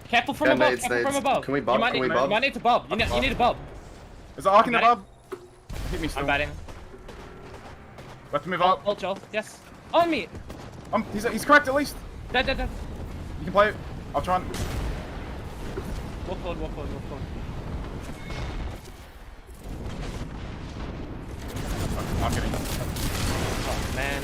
Careful from above. Careful from above. Can we bob? You might need to bob. You need to bob. There's an arc in the bob. Hit me still. I'm batting. We have to move up. Ult Joel. Yes. On me. He's cracked at least. Dead. You can play it. I'll try and... Walk forward. I'm getting... Oh, man.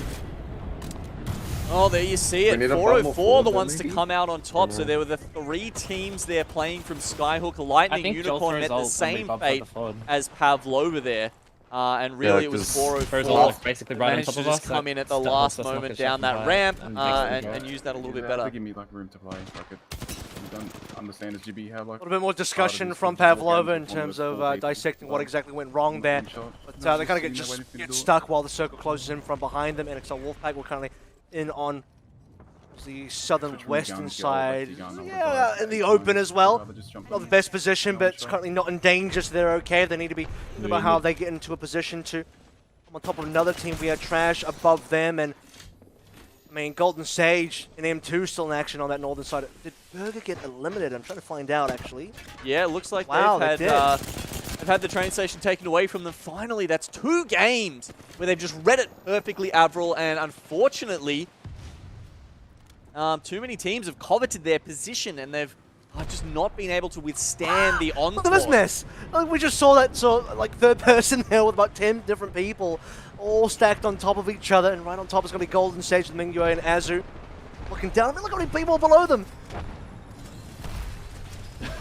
Oh, there you see it. 404 the ones to come out on top. So there were the 3 teams there playing from Skyhook. Lightning Unicorn met the same fate as Pavlova there. And really it was 404 basically right on top of us. Just come in at the last moment down that ramp and use that a little bit better. Give me like room to play. I don't understand as GB have like a little bit more discussion from Pavlova in terms of dissecting what exactly went wrong there. But they kind of get stuck while the circle closes in from behind them. And XL Wolfpack will currently in on the southern western side. Yeah, in the open as well. Not the best position, but it's currently not in danger, so they're okay. They need to be thinking about how they get into a position to come on top of another team. We have Trash above them, and I mean, Golden Sage and M2 still in action on that northern side. Did Burger get eliminated? I'm trying to find out, actually. Yeah, it looks like they've had the train station taken away from them. Finally, that's 2 games where they've just read it perfectly, Avril, and unfortunately, too many teams have coveted their position, and they've just not been able to withstand the onslaught. Look at this mess. We just saw that like third person there with about 10 different people all stacked on top of each other, and right on top is going to be Golden Sage with Mingyue and Azu. Looking down, I mean, look how many people are below them.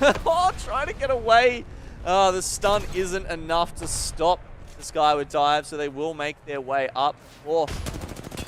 Oh, trying to get away. The stun isn't enough to stop the Skyward Dive, so they will make their way up, or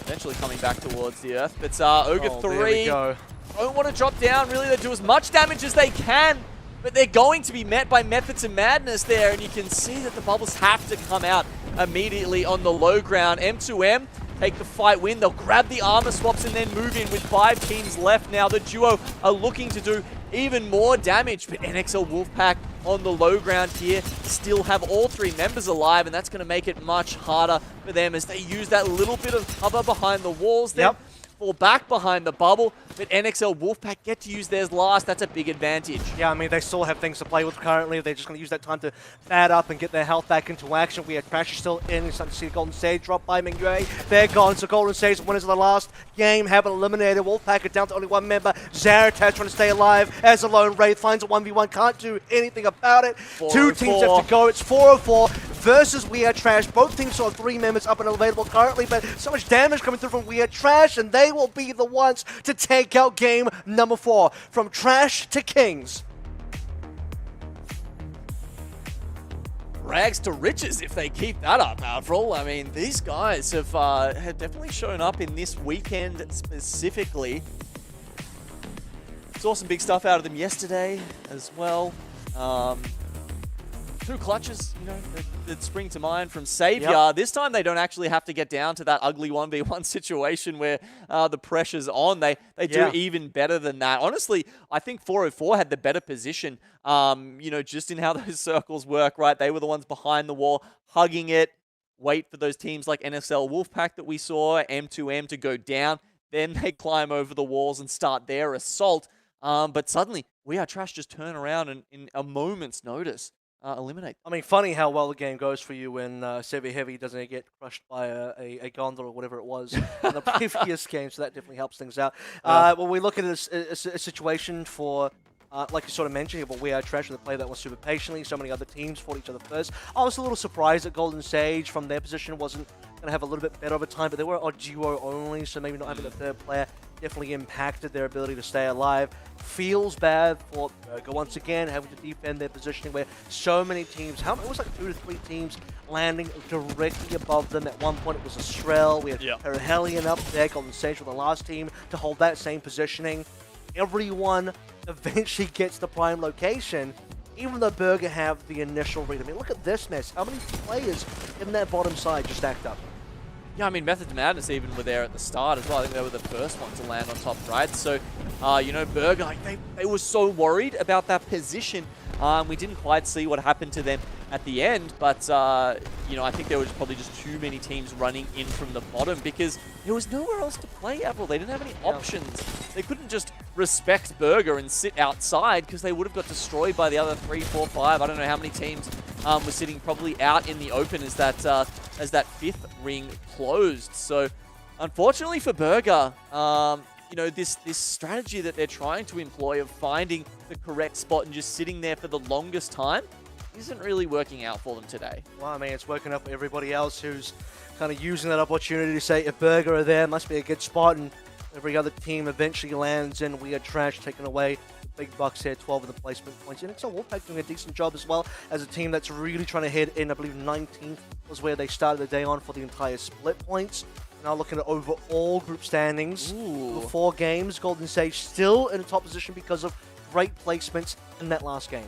eventually coming back towards the earth. But Ogre 3 don't want to drop down, really. They do as much damage as they can, but they're going to be met by Methods of Madness there, and you can see that the bubbles have to come out immediately on the low ground. M2M take the fight win. They'll grab the armor swaps and then move in with 5 teams left now. The duo are looking to do even more damage. But NXL Wolfpack on the low ground here still have all 3 members alive, and that's going to make it much harder for them as they use that little bit of cover behind the walls there. Fall back behind the bubble, but NXL Wolfpack get to use theirs last. That's a big advantage. Yeah, I mean, they still have things to play with currently. They're just going to use that time to fat up and get their health back into action. We have Crash still in. You're starting to see Golden Sage drop by Mingyue. They're gone, so Golden Sage, winners of the last game, have been eliminated. Wolfpack are down to only 1 member. Zaratas trying to stay alive as a lone Wraith. Finds a 1v1, can't do anything about it. 2 teams have to go. It's 4-4 versus We Are Trash. Both teams saw 3 members up and available currently, but so much damage coming through from We Are Trash, and they will be the ones to take out game number 4. From Trash to Kings. Rags to riches if they keep that up, Avril. I mean, these guys have definitely shown up in this weekend specifically. Saw some big stuff out of them yesterday as well. 2 clutches, you know, that spring to mind from Savior. Yep. This time they don't actually have to get down to that ugly 1v1 situation where the pressure's on. They do even better than that. Honestly, I think 404 had the better position, you know, just in how those circles work, right? They were the ones behind the wall, hugging it, wait for those teams like NSL Wolfpack that we saw, M2M to go down. Then they climb over the walls and start their assault. But suddenly, We Are Trash just turn around and in a moment's notice, eliminate. I mean, funny how well the game goes for you when Sevi Heavy doesn't get crushed by a gondola or whatever it was in the previous game, so that definitely helps things out. When we look at a situation for, like you sort of mentioned, but We Are Trash, the play that was super patiently, so many other teams fought each other first. I was a little surprised that Golden Sage, from their position, wasn't going to have a little bit better of a time, but they were a duo only, so maybe not having a third player definitely impacted their ability to stay alive. Feels bad for Burger once again, having to defend their positioning where so many teams, it was like 2 to 3 teams landing directly above them. At one point it was Estrel, we had Perihelion up there, Golden Sage for the last team to hold that same positioning. Everyone eventually gets the prime location, even though Burger have the initial read. I mean, look at this mess. How many players in that bottom side just stacked up? Yeah, I mean, Method to Madness even were there at the start as well. I think they were the first one to land on top right. So, you know, Burger, like, they were so worried about that position. We didn't quite see what happened to them at the end, but, you know, I think there was probably just too many teams running in from the bottom because there was nowhere else to play, Apple. They didn't have any options. They couldn't just respect Burger and sit outside because they would have got destroyed by the other 3, 4, 5. I don't know how many teams were sitting probably out in the open as that 5th ring closed. So, unfortunately for Burger, you know, this strategy that they're trying to employ of finding the correct spot and just sitting there for the longest time isn't really working out for them today. Well, I mean, it's working out for everybody else who's kind of using that opportunity to say, if Burger are there, must be a good spot, and every other team eventually lands in. We Are Trash taking away the big bucks here, 12 of the placement points. And NXL Wolfpack doing a decent job as well as a team that's really trying to head in. I believe 19th was where they started the day on for the entire split points. Now looking at overall group standings, the 4 games, Golden Sage still in the top position because of great placements in that last game.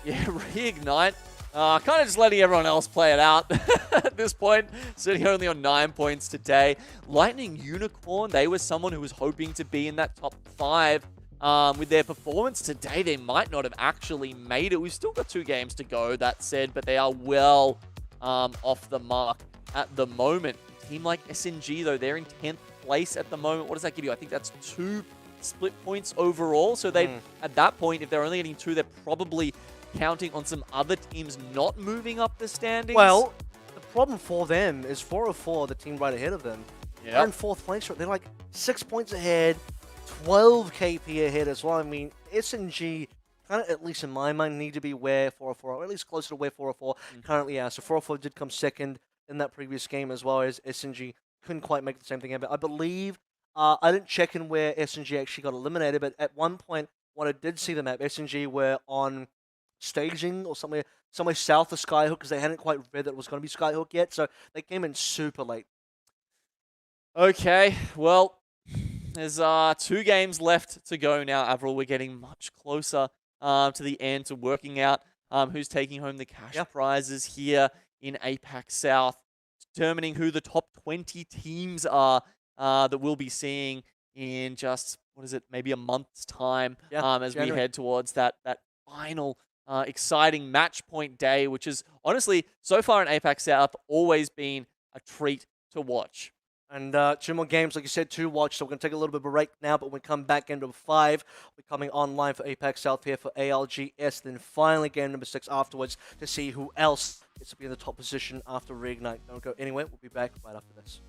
Yeah, Reignite, kind of just letting everyone else play it out at this point, sitting only on 9 points today. Lightning Unicorn, they were someone who was hoping to be in that top 5. With their performance today, they might not have actually made it. We've still got 2 games to go, that said, but they are well off the mark at the moment. Team like SNG, though, they're in 10th place at the moment. What does that give you? I think that's 2 split points overall. So they, at that point, if they're only getting 2, they're probably counting on some other teams not moving up the standings. Well, the problem for them is 404, the team right ahead of them. They're in 4th place. They're like 6 points ahead, 12 KP ahead as well. I mean, SNG kind of, at least in my mind, need to be where 404, or at least closer to where 404 currently are. So 404 did come second in that previous game as well as SNG couldn't quite make the same thing happen. I believe, I didn't check in where SNG actually got eliminated, but at one point, when I did see the map, SNG were on staging or somewhere south of Skyhook because they hadn't quite read that it was going to be Skyhook yet, so they came in super late. Okay, well, there's 2 games left to go now, Avril. We're getting much closer to the end, to working out who's taking home the cash prizes here in APAC South, determining who the top 20 teams are that we'll be seeing in just what is it, maybe a month's time Yeah, as January. we head towards that final exciting match point day, which is honestly, so far in APAC South, always been a treat to watch. And 2 more games, like you said, to watch. So we're going to take a little bit of a break now, but when we come back, game number 5, we're coming online for APAC South here for ALGS. Then finally, game number 6 afterwards to see who else gets to be in the top position after Reignite. Don't go anywhere. We'll be back right after this.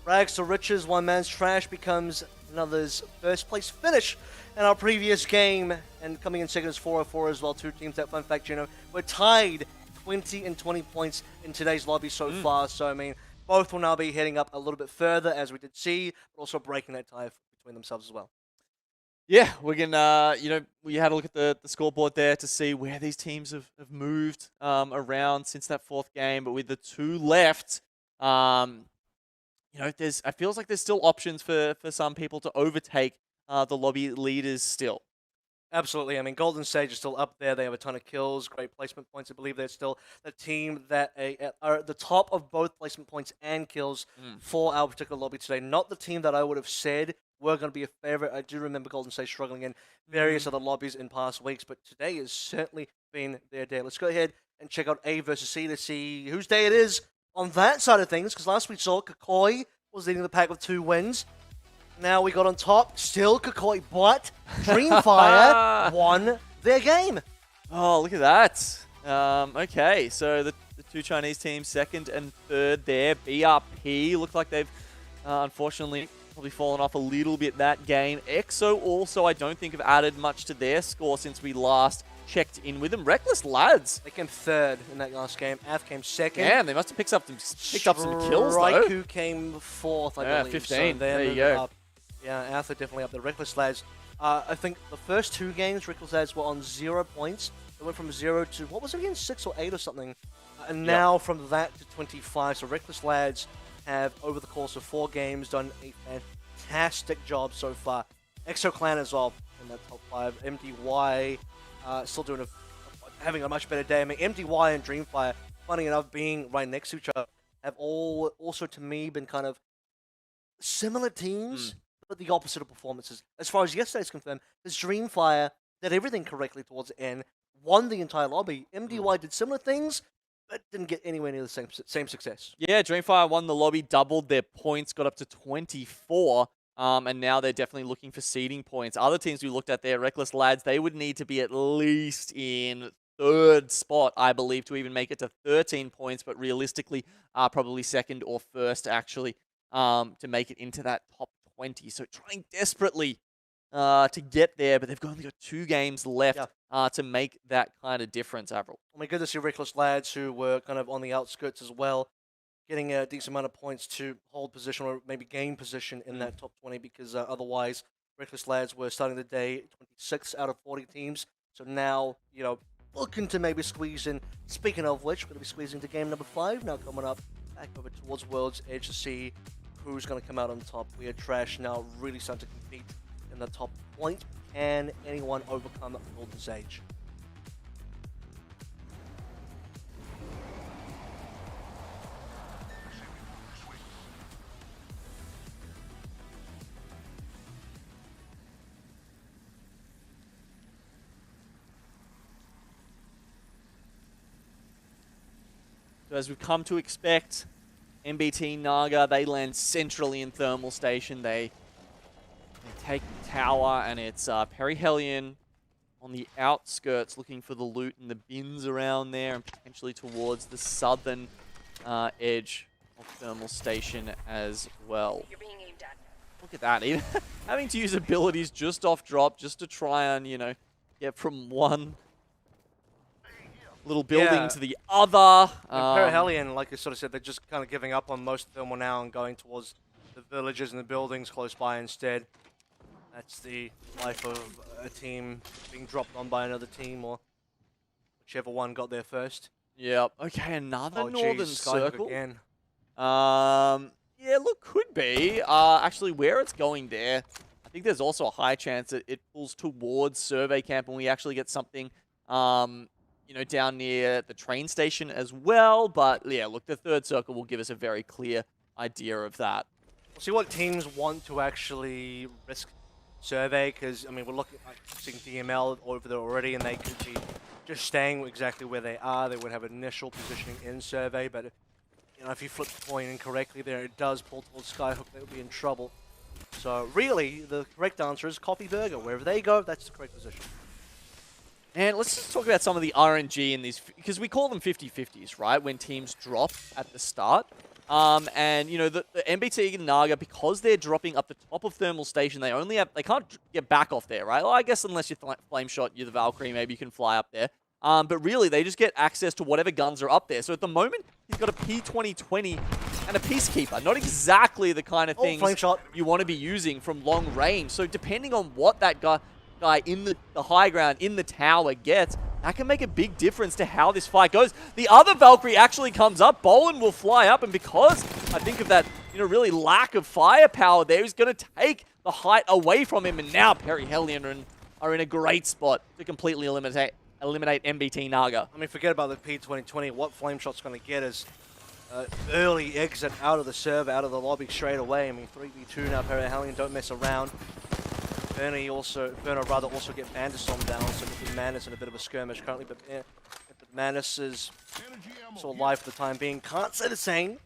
Rags to riches, one man's trash becomes another's first place finish. In our previous game, and coming in second is 404 as well, two teams. That fun fact, we're tied 20 and 20 points in today's lobby so far. So, I mean, both will now be heading up a little bit further, as we did see, but also breaking that tie between themselves as well. Yeah, we can, we had a look at the scoreboard there to see where these teams have moved around since that fourth game. But with the two left, it feels like there's still options for some people to overtake the lobby leaders still. Absolutely. I mean, Golden Sage is still up there. They have a ton of kills, great placement points. I believe they're still the team that are at the top of both placement points and kills for our particular lobby today. Not the team that I would have said were going to be a favorite. I do remember Golden State struggling in various other lobbies in past weeks, but today has certainly been their day. Let's go ahead and check out A versus C to see whose day it is on that side of things, because last we saw Kakoi was leading the pack with 2 wins. Now we got on top, still Kakoi, but Dreamfire won their game. Oh, look at that. Okay, so the two Chinese teams, second and third there. BRP look like they've unfortunately probably fallen off a little bit that game. EXO also, I don't think, have added much to their score since we last checked in with them. Reckless Lads. They came third in that last game. Ath came second. Yeah, they must have picked up some kills, though. Raikou came fourth, I believe. 15. So there you go. up. Yeah, Ath are definitely up there. Reckless Lads. I think the first 2 games, Reckless Lads were on 0 points. They went from 0 to, what was it again, 6 or 8 or something. And now from that to 25. So Reckless Lads have, over the course of 4 games, done a fantastic job so far. EXO Clan as well in that top 5. MDY still doing having a much better day. I mean, MDY and Dreamfire, funny enough, being right next to each other, have all also to me been kind of similar teams, but the opposite of performances. As far as yesterday's concerned, this Dreamfire did everything correctly towards the end, won the entire lobby. MDY did similar things, but didn't get anywhere near the same success. Yeah, Dreamfire won the lobby, doubled their points, got up to 24. And now they're definitely looking for seeding points. Other teams we looked at there, Reckless Lads, they would need to be at least in 3rd spot, I believe, to even make it to 13 points, but realistically, probably 2nd or 1st, actually, to make it into that top 20. So trying desperately to get there, but they've only got 2 games left to make that kind of difference, Avril. Oh my goodness, your Reckless Lads who were kind of on the outskirts as well, getting a decent amount of points to hold position or maybe gain position in that top 20, because otherwise Reckless Lads were starting the day 26 out of 40 teams. So now, looking to maybe squeeze in. Speaking of which, we're going to be squeezing to game number 5 now coming up, back over towards World's Edge to see who's going to come out on top. We are Trash now really starting to compete in the top point. Can anyone overcome Golden Sage? So as we've come to expect, MBT Naga, they land centrally in Thermal Station. They take the tower, and it's Perihelion on the outskirts looking for the loot and the bins around there, and potentially towards the southern edge of Thermal Station as well. You're being aimed at. Look at that, even having to use abilities just off drop just to try and, get from one little building to the other. Perihelion, like I sort of said, they're just kind of giving up on most Thermal now and going towards the villages and the buildings close by instead. That's the life of a team being dropped on by another team, or whichever one got there first. Yep. Okay, another northern circle. Again. Yeah, look, could be. Actually, where it's going there, I think there's also a high chance that it pulls towards Survey Camp, and we actually get something, down near the train station as well. But yeah, look, the 3rd circle will give us a very clear idea of that. We'll see what teams want to actually risk Survey, because, I mean, we're looking at seeing DML over there already, and they could be just staying exactly where they are. They would have initial positioning in Survey, but if you flip the coin incorrectly there, it does pull towards Skyhook. They would be in trouble. So really, the correct answer is Coffee Burger. Wherever they go, that's the correct position. And let's just talk about some of the RNG in these, because we call them 50-50s, right? When teams drop at the start. And you know the MBT and Naga, because they're dropping up the top of thermal station, they can't get back off there, right? Well, I guess unless you're flame shot, you're the Valkyrie, maybe you can fly up there. But really, they just get access to whatever guns are up there. So at the moment, he's got a P2020 and a Peacekeeper. Not exactly the kind of things flame shot. you want to be using from long range. So depending on what that guy in the high ground, in the tower gets, that can make a big difference to how this fight goes. The other Valkyrie actually comes up. Bolin will fly up, and because I think of that, really lack of firepower there, he's going to take the height away from him. And now Perry Hellion are in a great spot to completely eliminate MBT Naga. I mean, forget about the P2020. What Flame Shot's going to get is early exit out of the server, out of the lobby straight away. I mean, 3v2 now. Perry Hellion don't mess around. Burner also get Bandistorm down, so with Manus in a bit of a skirmish currently, but Manus is sort of alive for the time being. Can't say the same.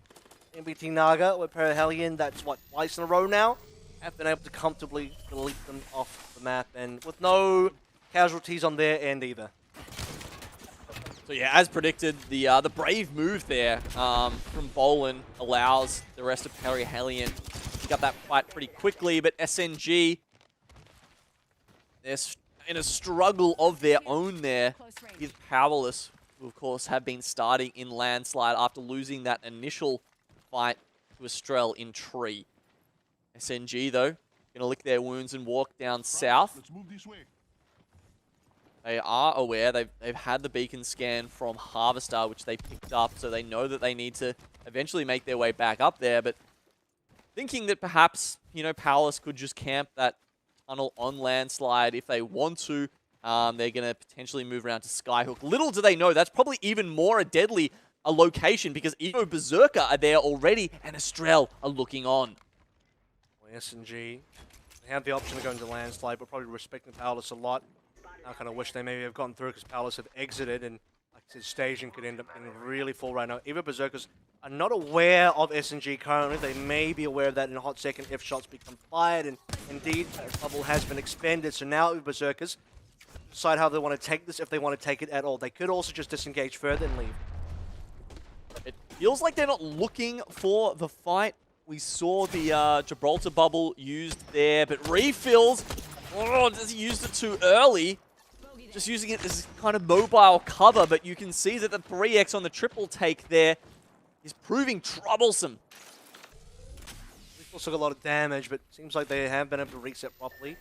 MBT Naga with Perihelion, that's what, twice in a row now? Have been able to comfortably delete them off the map, and with no casualties on their end either. So yeah, as predicted, the brave move there from Bolin allows the rest of Perihelion to pick up that fight pretty quickly, but SNG, they're in a struggle of their own there. Is Powerless, who of course have been starting in Landslide after losing that initial fight to Estrel in Tree. SNG though, gonna lick their wounds and walk down south. Let's move this way. They are aware, they've had the beacon scan from Harvester, which they picked up, so they know that they need to eventually make their way back up there, but thinking that perhaps, Powerless could just camp that tunnel on Landslide if they want to. They're going to potentially move around to Skyhook. Little do they know, that's probably even more a location because Evo Berserker are there already and Estrel are looking on. Well, SNG, they have the option of going to Landslide, but probably respecting Powerless a lot. I kind of wish they maybe have gone through because Powerless have exited, and like I said, staging could end up being really full right now. Evo Berserkers are not aware of SNG currently. They may be aware of that in a hot second if shots become fired, and indeed, a bubble has been expended. So now Evo Berserkers decide how they want to take this, if they want to take it at all. They could also just disengage further and leave. It feels like they're not looking for the fight. We saw the Gibraltar bubble used there, but refills, just used it too early. Just using it as kind of mobile cover, but you can see that the 3x on the triple take there is proving troublesome. We've also got a lot of damage, but seems like they have been able to reset properly.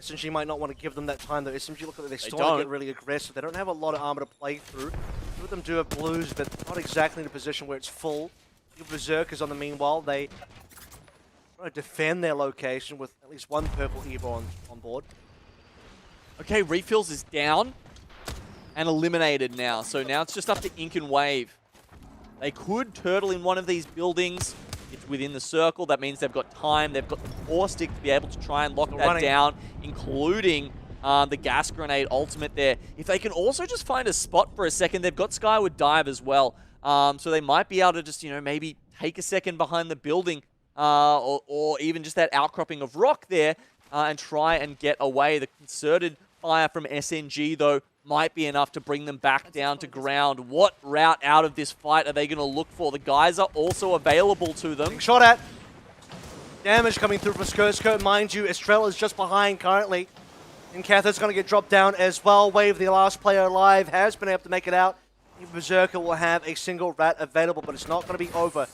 SNG might not want to give them that time though. SNG look like they still want to get really aggressive. They don't have a lot of armor to play through. Two of them do have blues, but not exactly in a position where it's full. The Berserkers on the meanwhile, they try to defend their location with at least one purple Evo on board. Okay, refills is down and eliminated now. So now it's just up to Ink and Wave. They could turtle in one of these buildings. It's within the circle. That means they've got time. They've got the 4-stick to be able to try and lock that down, including the gas grenade ultimate there. If they can also just find a spot for a second, they've got Skyward Dive as well. So they might be able to just, maybe take a second behind the building or even just that outcropping of rock there and try and get away. The concerted fire from SNG, though, might be enough to bring them back down to ground. What route out of this fight are they going to look for? The guys are also available to them. Being shot at. Damage coming through from Skirt. Mind you, Estrella is just behind currently. And Cather's going to get dropped down as well. Wave, the last player alive, has been able to make it out. Berserker will have a single rat available, but it's not going to be over.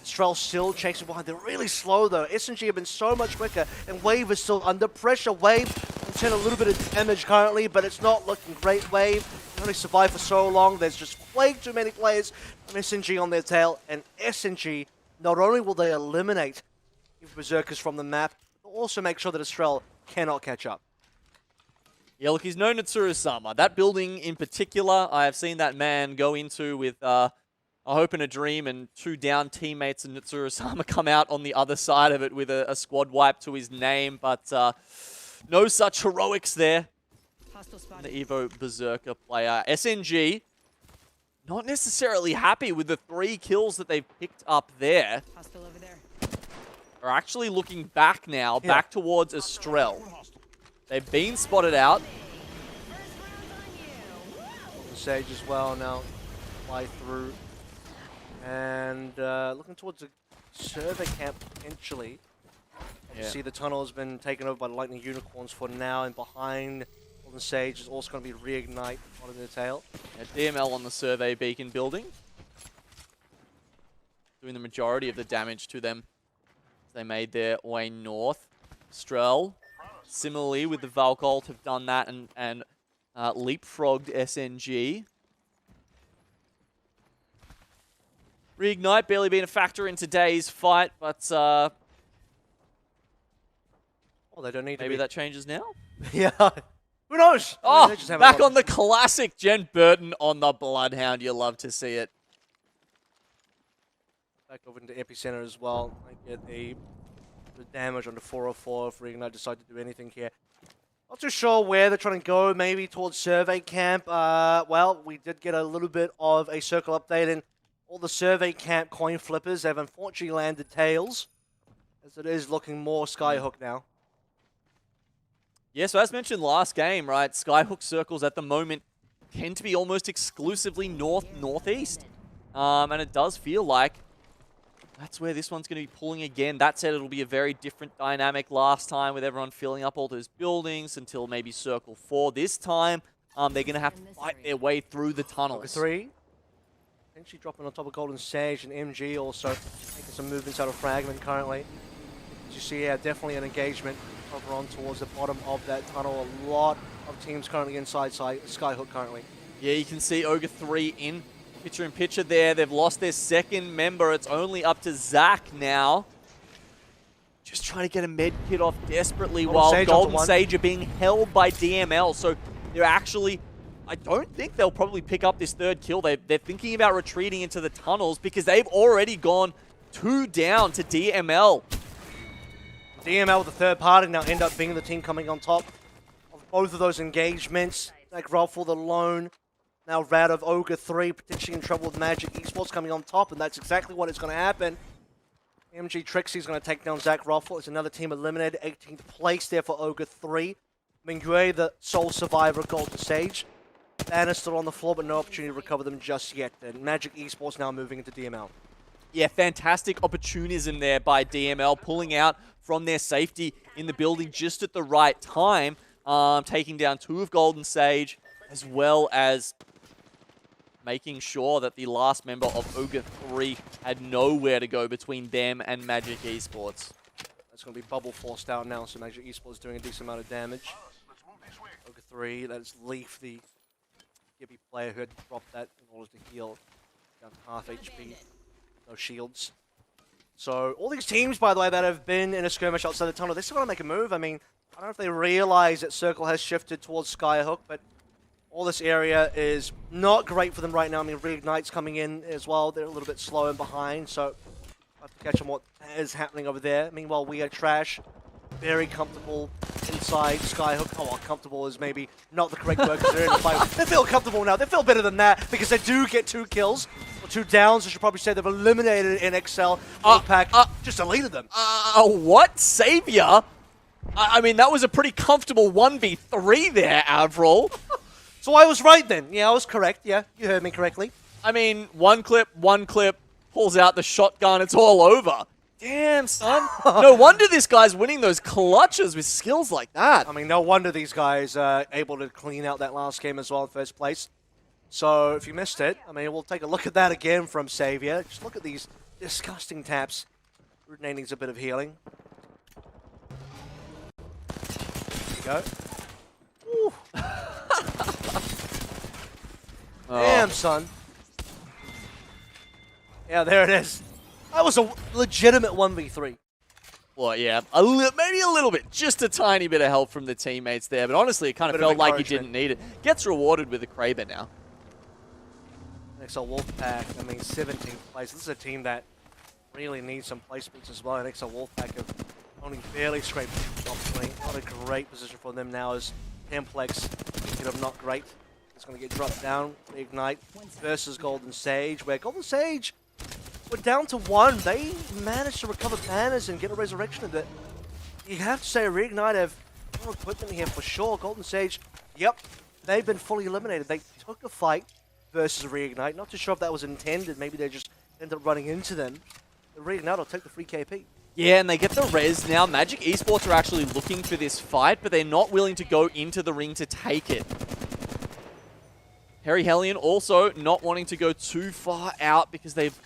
Estrella still chasing behind. They're really slow, though. SNG have been so much quicker, and Wave is still under pressure. Wave can turn a little bit of damage currently, but it's not looking great. Wave can only survive for so long. There's just way too many players from SNG on their tail, and SNG, not only will they eliminate Berserkers from the map, but also make sure that Estrella cannot catch up. Yeah, look, he's no Natsuru-sama. That building in particular, I have seen that man go into with a hope and a dream, and two down teammates and Natsuru-sama come out on the other side of it with a squad wipe to his name, but no such heroics there. The Evo Berserker player. SNG, not necessarily happy with the 3 kills that they've picked up there. Are actually looking back now, back towards Estrel. They've been spotted out. Sage as well now. Fly through. And looking towards the survey camp potentially. Yeah. You see the tunnel has been taken over by the Lightning Unicorns for now, and behind Golden Sage is also going to be Reignite on the tail. Yeah, DML on the survey beacon building. Doing the majority of the damage to them. They made their way north. Strel, similarly with the Valkolt, have done that and leapfrogged SNG. Reignite barely been a factor in today's fight, but Oh, they don't need maybe to that changes now. yeah. Who knows? I mean, Oh, they just haven't back got- on the classic Jen Burton on the Bloodhound. You love to see it. Back over into Epicenter as well. I get the damage on the 404 if Reignite decide to do anything here. Not too sure where they're trying to go, maybe towards Survey Camp. Well, we did get a little bit of a circle update, and all the Survey Camp coin flippers have unfortunately landed tails, as it is looking more Skyhook now. Yeah, so as mentioned last game, right, Skyhook circles at the moment tend to be almost exclusively north-northeast. And it does feel like that's where this one's going to be pulling again. That said, it'll be a very different dynamic last time with everyone filling up all those buildings until maybe Circle 4. This time, they're going to have to fight their way through the tunnels. 3. Potentially dropping on top of Golden Sage, and MG also making some movements out of Fragment currently. As you see, yeah, definitely an engagement over on towards the bottom of that tunnel. A lot of teams currently inside Skyhook currently. Yeah, you can see Ogre 3 in picture there. They've lost their second member. It's only up to Zach now. Just trying to get a med kit off desperately while Golden Sage are being held by DML. So they're actually, I don't think they'll probably pick up this third kill. They're thinking about retreating into the tunnels because they've already gone 2 down to DML. DML, the third party, now end up being the team coming on top of both of those engagements. Like Ruffle, the lone, now Rad of Ogre 3, potentially in trouble with Magic Esports coming on top, and that's exactly what is going to happen. MG Trixie's going to take down Zach Ruffle. It's another team eliminated, 18th place there for Ogre 3. Mingue, the sole survivor of Golden Sage. Bannister on the floor, but no opportunity to recover them just yet. And Magic Esports now moving into DML. Yeah, fantastic opportunism there by DML, pulling out from their safety in the building just at the right time, taking down 2 of Golden Sage, as well as making sure that the last member of Ogre 3 had nowhere to go between them and Magic Esports. That's going to be bubble forced out now, so Magic Esports doing a decent amount of damage. Ogre 3, that's Leaf, the Gibby player who had dropped that in order to heal down to half HP. No shields. So all these teams, by the way, that have been in a skirmish outside the tunnel, they're still going to make a move. I mean, I don't know if they realize that Circle has shifted towards Skyhook, but all this area is not great for them right now. I mean, Reignite's coming in as well. They're a little bit slow and behind, so I have to catch on what is happening over there. Meanwhile, we are Trash, very comfortable inside Skyhook. Oh, well, comfortable is maybe not the correct word because they're in the fight. They feel comfortable now. They feel better than that because they do get 2 kills. 2 downs, I should probably say. They've eliminated NXL. APAC just deleted them. What? Savior? I mean, that was a pretty comfortable 1v3 there, Avril. So I was right then. Yeah, I was correct. Yeah, you heard me correctly. I mean, one clip, pulls out the shotgun, it's all over. Damn, son. No wonder this guy's winning those clutches with skills like that. I mean, no wonder these guys are able to clean out that last game as well in first place. So if you missed it, I mean, we'll take a look at that again from Savior. Just look at these disgusting taps. Rude needs a bit of healing. There you go. Woo. Damn, son. Yeah, there it is. That was a legitimate 1v3. Well, yeah, maybe a little bit. Just a tiny bit of help from the teammates there. But honestly, it kind of felt like he didn't need it. Gets rewarded with a Kraber now. XL Wolfpack, I mean, 17th place. This is a team that really needs some placements as well. And XL Wolfpack have only barely scraped top 20. Not a great position for them now as Templex, not great. It's going to get dropped down. Ignite versus Golden Sage, where Golden Sage were down to 1. They managed to recover banners and get a resurrection of it. You have to say Reignite have more equipment here for sure. Golden Sage, yep, they've been fully eliminated. They took a fight versus Reignite. Not too sure if that was intended. Maybe they're just end up running into them. The Reignite will take the free KP. Yeah, and they get the res now. Magic Esports are actually looking for this fight, but they're not willing to go into the ring to take it. Harry Hellion also not wanting to go too far out because they've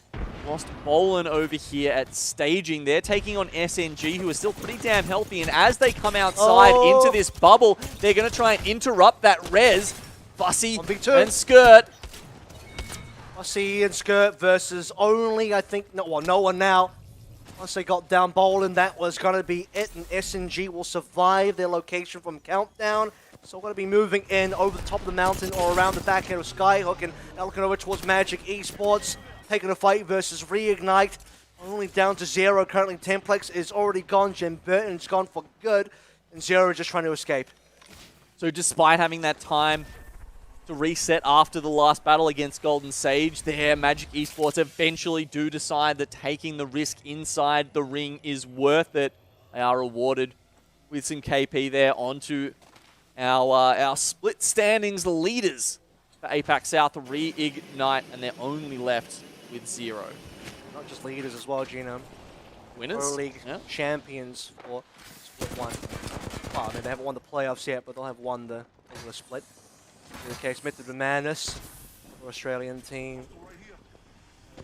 lost Bolin over here at staging. They're taking on SNG, who are still pretty damn healthy, and as they come outside into this bubble, they're going to try and interrupt that res. Fussy and Skirt. Fussy and Skirt versus only, I think, no one now. Once they got down Bolin, that was going to be it, and SNG will survive their location from Countdown. So we're going to be moving in over the top of the mountain or around the back end of Skyhook, and now looking over towards Magic Esports, taking a fight versus Reignite. Only down to 0 currently. Templex is already gone, Jim Burton's gone for good, and 0 just trying to escape. So despite having that time to reset after the last battle against Golden Sage there, Magic Esports eventually do decide that taking the risk inside the ring is worth it. They are rewarded with some KP there onto our split standings leaders for APAC South Reignite, and they're only left with 0. Not just leaders as well, Gino. Winners? Pro League champions for Split 1. Well, I mean, they haven't won the playoffs yet, but they'll have won the split. In the case, Method of Madness, the Australian team,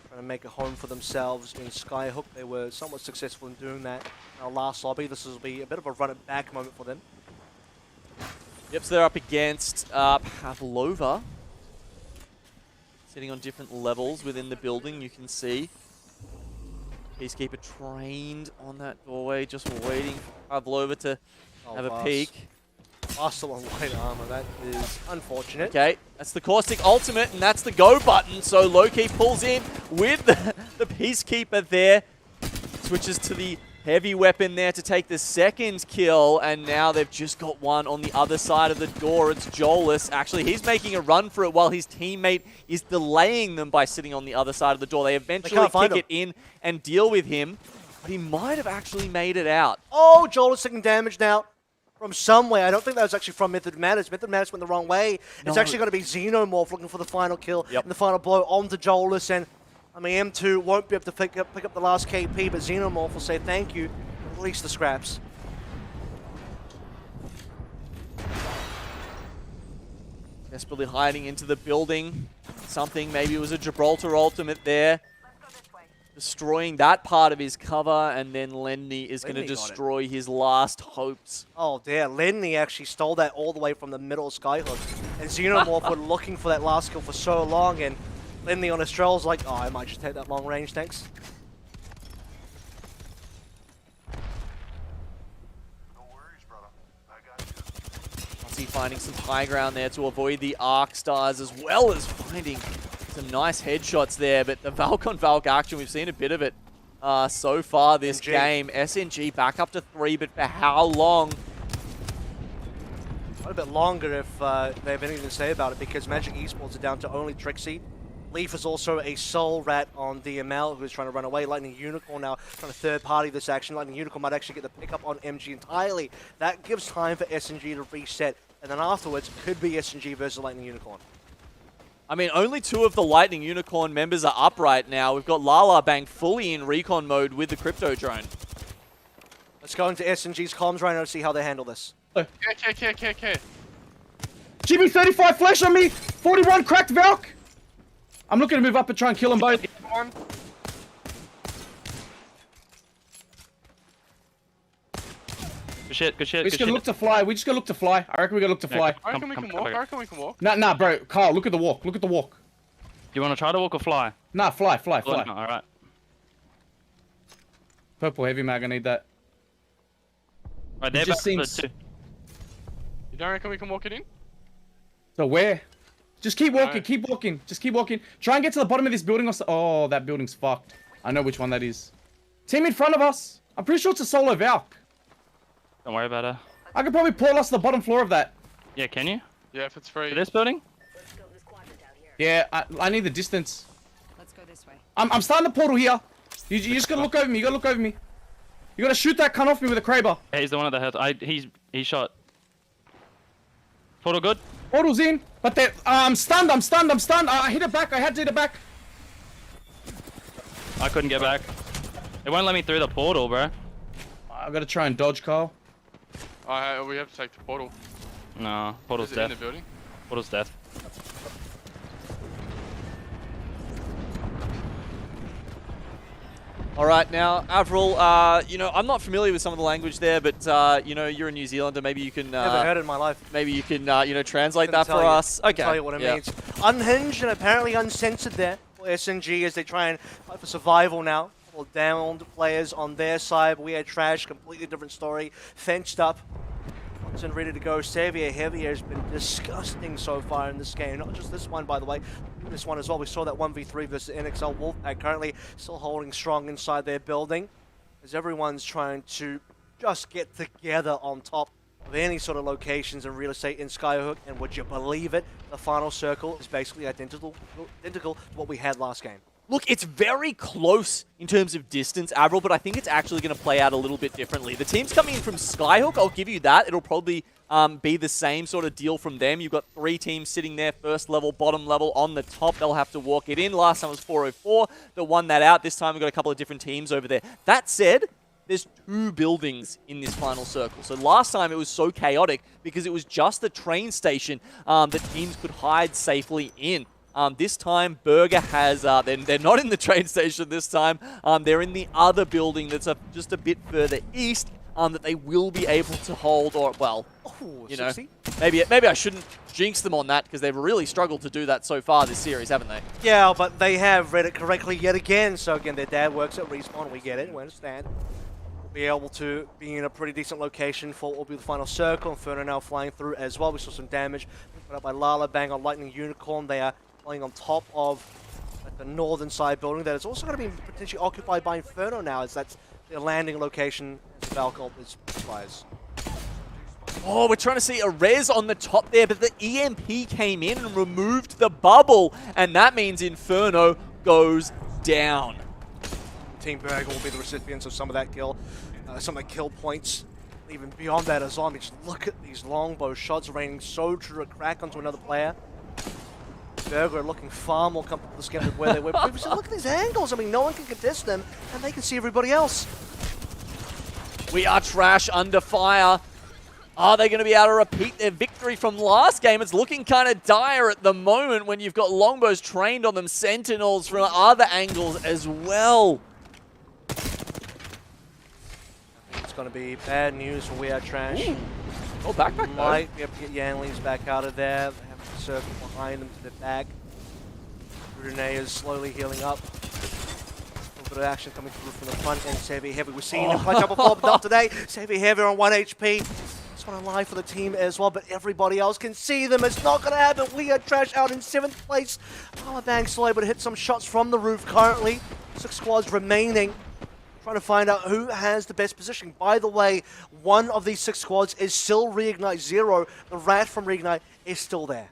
trying to make a home for themselves. I mean, Skyhook, they were somewhat successful in doing that in our last lobby. This will be a bit of a run-it-back moment for them. Yep, so they're up against Pavlova. Sitting on different levels within the building, you can see. Peacekeeper trained on that doorway, just waiting for Pavlova to have a peek. Hostile on light armor, that is unfortunate. Okay, that's the Caustic ultimate, and that's the go button. So Loki pulls in with the Peacekeeper there. Switches to the heavy weapon there to take the second kill, and now they've just got one on the other side of the door. It's Jolis. Actually, he's making a run for it while his teammate is delaying them by sitting on the other side of the door. They eventually kick it in and deal with him, but he might have actually made it out. Oh, Jolis taking damage now from somewhere. I don't think that was actually from Method of Madness. Method of Madness went the wrong way. No. It's actually going to be Xenomorph looking for the final kill and the final blow onto Jolis, and I mean, M2 won't be able to pick up the last KP, but Xenomorph will say thank you and release the scraps. Desperately hiding into the building. Something, maybe it was a Gibraltar ultimate there. Destroying that part of his cover, and then Lenny is going to destroy his last hopes. Oh dear, Lenny actually stole that all the way from the middle of Skyhook. And Xenomorph were looking for that last kill for so long, and Lenny on his trail's like, oh, I might just take that long range, thanks. No worries, brother. I got you. Aussie finding some high ground there to avoid the arc stars, as well as finding some nice headshots there. But the Valk on Valk action, we've seen a bit of it so far this game. SNG back up to 3, but for how long? A bit longer if they have anything to say about it, because Magic Esports are down to only Trixie. Leaf is also a soul rat on DML who's trying to run away. Lightning Unicorn now trying to third party this action. Lightning Unicorn might actually get the pickup on MG entirely. That gives time for SNG to reset, and then afterwards could be SNG versus Lightning Unicorn. I mean, only 2 of the Lightning Unicorn members are up right now. We've got Lala Bang fully in recon mode with the crypto drone. Let's go into SNG's comms right now to see how they handle this. Okay. GB35 flash on me! 41 cracked Valk! I'm looking to move up and try and kill them both. Good shit, good shit, We're just gonna look to fly. We just gotta look to fly. I reckon we gotta look to fly. I reckon we can walk. I reckon we can walk. Nah, bro. Carl, look at the walk. Look at the walk. You want to try to walk or fly? Nah, fly. Alright. Purple heavy mag, I need that. Right, there, just seems... You don't reckon we can walk it in? So where? Just keep walking, keep walking. Just keep walking. Try and get to the bottom of this building or so. Oh, that building's fucked. I know which one that is. Team in front of us. I'm pretty sure it's a solo Valk. Don't worry about it. I could probably pull us to the bottom floor of that. Yeah, can you? Yeah, if it's free. To this building? Yeah, I need the distance. Let's go this way. I'm starting the portal here. You just gotta look over me. You gotta look over me. You gotta shoot that cunt off me with a Kraber. Yeah, he's the one that had. He's shot. Portal good? Portal's in, but I'm stunned. I hit it back. I had to hit it back. I couldn't get back. It won't let me through the portal, bro. I've got to try and dodge, Carl. We have to take the portal. No, portal's Is it in death. the building? Portal's death. All right, now, Avril, you know, I'm not familiar with some of the language there, but, you know, you're a New Zealander. Maybe you can... Never heard it in my life. Maybe you can, you know, translate Couldn't that for tell you. us. Couldn't Okay. tell you what it means. Unhinged and apparently uncensored there for SNG as they try and fight for survival now. All downed players on their side. We had Trash, completely different story. Fenced up. And ready to go. Xavier Heavy has been disgusting so far in this game. Not just this one, by the way. This one as well. We saw that 1v3 versus NXL Wolfpack currently still holding strong inside their building. As everyone's trying to just get together on top of any sort of locations and real estate in Skyhook. And would you believe it? The final circle is basically identical to what we had last game. Look, it's very close in terms of distance, Avril, but I think it's actually going to play out a little bit differently. The teams coming in from Skyhook, I'll give you that. It'll probably be the same sort of deal from them. You've got 3 teams sitting there, first level, bottom level. On the top, they'll have to walk it in. Last time it was 404 that won that out. This time we've got a couple of different teams over there. That said, there's 2 buildings in this final circle. So last time it was so chaotic because it was just the train station that teams could hide safely in. This time, Burger has, they're not in the train station this time. They're in the other building that's just a bit further east that they will be able to hold, or, well, you know, maybe I shouldn't jinx them on that because they've really struggled to do that so far this series, haven't they? Yeah, but they have read it correctly yet again. So again, their dad works at Respawn. We get it. We understand. We'll be able to be in a pretty decent location for what will be the final circle. Inferno now flying through as well. We saw some damage put up by Lala Bang on Lightning Unicorn. They are playing on top of the northern side building that is also going to be potentially occupied by Inferno now, as that's their landing location as the Valkyrie is fires. Oh, we're trying to see a res on the top there, but the EMP came in and removed the bubble, and that means Inferno goes down. Team Burger will be the recipients of some of that kill, some of the kill points. Even beyond that as well, just look at these longbow shots raining so true, a crack onto another player. Burger looking far more comfortable this game than where they were previously. Look at these angles. I mean, no one can contest them, and they can see everybody else. We are Trash under fire. Are they going to be able to repeat their victory from last game? It's looking kind of dire at the moment when you've got longbows trained on them, sentinels from other angles as well. It's going to be bad news for We Are Trash. Oh, backpack though. Might be able to get Yanleys back out of there. They have to circle behind them to the back. Brunei is slowly healing up. A little bit of action coming through from the front end. Xavier Heavy, we're seeing him clutch up a flop up today. Xavier Heavy on 1 HP. This one alive for the team as well, but everybody else can see them. It's not going to happen. We Are Trash out in 7th place. Bang still able to hit some shots from the roof currently. 6 squads remaining. Trying to find out who has the best position. By the way, one of these 6 squads is still Reignite 0. The Rat from Reignite is still there.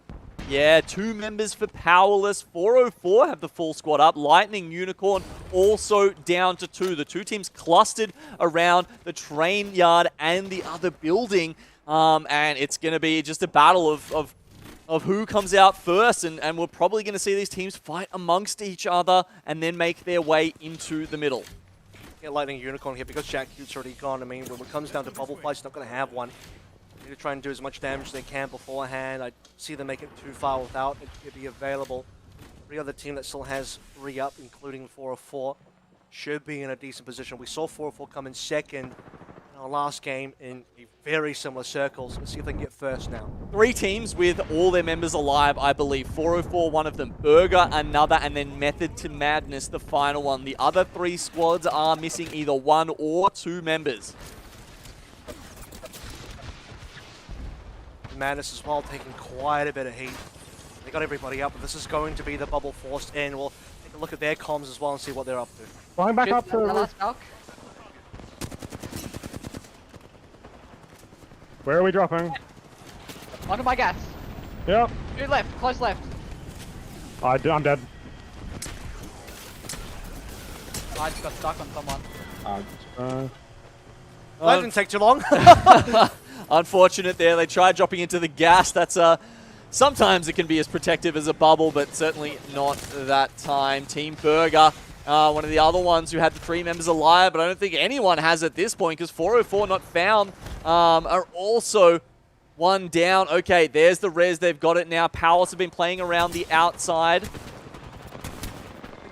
Yeah, 2 members for Powerless. 404 have the full squad up. Lightning Unicorn also down to 2. The 2 teams clustered around the train yard and the other building. And it's going to be just a battle of who comes out first. And we're probably going to see these teams fight amongst each other and then make their way into the middle. Get Lightning Unicorn here because Jack Cute's already gone. I mean, when it comes down to bubble fights, not going to have one. They need to try and do as much damage as they can beforehand. I see them make it too far without it to be available. Every other team that still has 3 up, including 404, should be in a decent position. We saw 404 come in second in our last game in a very similar circles. Let's see if they can get first now. 3 teams with all their members alive, I believe. 404, one of them. Burger, another. And then Method to Madness, the final one. The other 3 squads are missing either 1 or 2 members. Madness as well, taking quite a bit of heat. They got everybody up, but this is going to be the bubble forced in. We'll take a look at their comms as well and see what they're up to. Flying back up to the roof. Where are we dropping? Onto my gas. Yep. 2 left, close left. I'm dead. I just got stuck on someone. That didn't take too long. Unfortunate there. They tried dropping into the gas. That's sometimes it can be as protective as a bubble, but certainly not that time. Team Burger one of the other ones who had the 3 members alive, but I don't think anyone has at this point because 404 not found are also 1 down. Okay, there's the res. They've got it now. Powers have been playing around the outside.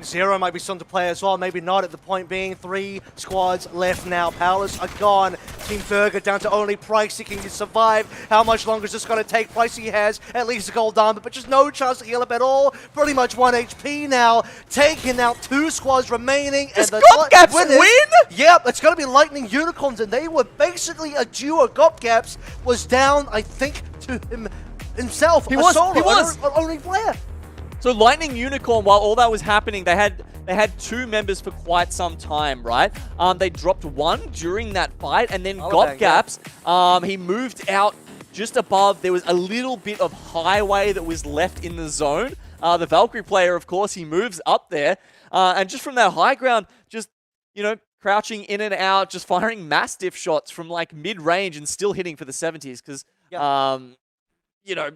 Zero might be something to play as well, maybe not, at the point being 3 squads left now. Powerless are gone. Team Burger down to only Pricey. Can you survive? How much longer is this going to take? Pricey has at least a gold armor, but just no chance to heal up at all. Pretty much 1 HP now. Taking out 2 squads remaining. Does and the Gopgaps win? Yep, it's going to be Lightning Unicorns, and they were basically a duo. Gopgaps was down, I think, to himself. He was. Only player. So Lightning Unicorn, while all that was happening, they had 2 members for quite some time, right? They dropped 1 during that fight, and then Gopgaps, he moved out just above. There was a little bit of highway that was left in the zone. The Valkyrie player, of course, he moves up there, and just from that high ground, just, you know, crouching in and out, just firing Mastiff shots from like mid-range and still hitting for the 70s, because, you know,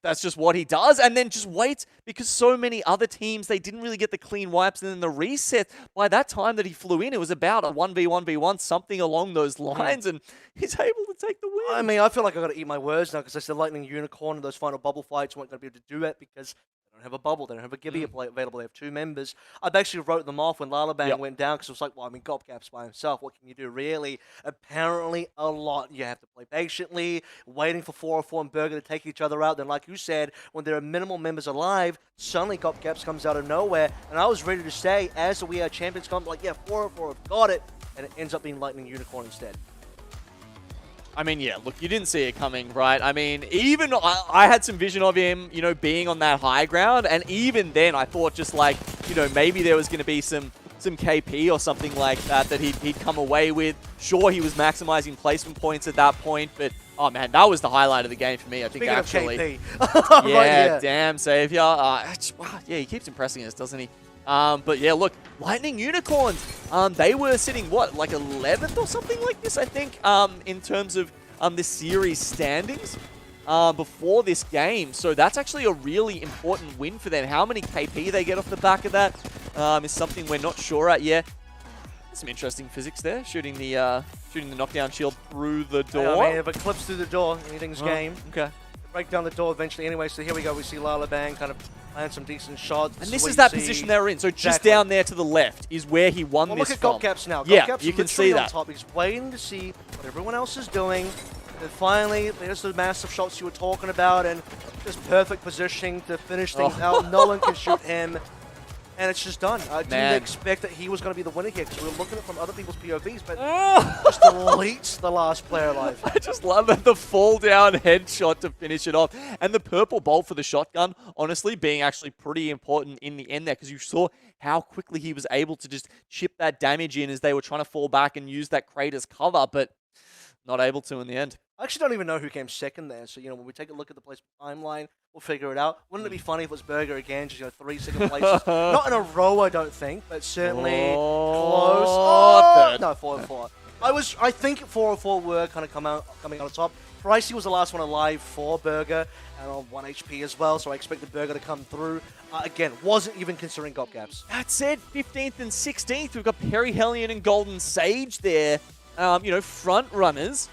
that's just what he does, and then just waits because so many other teams, they didn't really get the clean wipes, and then the reset, by that time that he flew in, it was about a 1v1v1, something along those lines, and he's able to take the win. I mean, I feel like I've got to eat my words now because I said Lightning Unicorn and those final bubble fights weren't going to be able to do it because they don't have a bubble, they don't have a Gibby available, they have 2 members. I basically wrote them off when Lalabang went down because it was like, well, I mean, Gopgaps by himself, what can you do really? Apparently a lot. You have to play patiently, waiting for 404 and Burger to take each other out. Then like you said, when there are minimal members alive, suddenly Gopgaps comes out of nowhere, and I was ready to say, as the We Are Champions come, like, yeah, 404 have got it, and it ends up being Lightning Unicorn instead. I mean, yeah, look, you didn't see it coming, right? I mean, even I had some vision of him, you know, being on that high ground, and even then I thought just like, you know, maybe there was going to be some KP or something like that he'd come away with. Sure, he was maximizing placement points at that point, but oh man, that was the highlight of the game for me. I think Speaking actually. of KP. Yeah, damn, Savior. Wow, yeah, he keeps impressing us, doesn't he? But yeah, look, Lightning Unicorns, they were sitting, what, like 11th or something like this, I think, in terms of the series standings before this game. So that's actually a really important win for them. How many KP they get off the back of that is something we're not sure at yet. Some interesting physics there, shooting the knockdown shield through the door. Yeah, I mean, if it clips through the door, anything's game. Okay. Break down the door eventually anyway, so here we go. We see Lalabang kind of land some decent shots. And this is that position they were in. So just down there to the left is where he won this from. Look at Gopgaps now. Yeah, Gopgaps you can see that. on top. He's waiting to see what everyone else is doing. And finally, there's the massive shots you were talking about, and just perfect positioning to finish things out. No one can shoot him. And it's just done. I didn't expect that he was going to be the winner here because we were looking at it from other people's POVs, but just deletes the last player alive. I just love that, the fall down headshot to finish it off. And the purple bolt for the shotgun, honestly, being actually pretty important in the end there because you saw how quickly he was able to just chip that damage in as they were trying to fall back and use that crate as cover, but not able to in the end. I actually don't even know who came second there. So, you know, when we take a look at the place timeline, we'll figure it out. Wouldn't it be funny if it was Burger again, just, you know, 3 second places? Not in a row, I don't think, but certainly close. Oh, no, 4-4. I think 4-4 were kind of coming out on top. Pricey was the last one alive for Burger, and on 1 HP as well, so I expected Burger to come through. Again, wasn't even considering Gopgaps. That said, 15th and 16th, we've got Perry Hellion and Golden Sage there. You know, front runners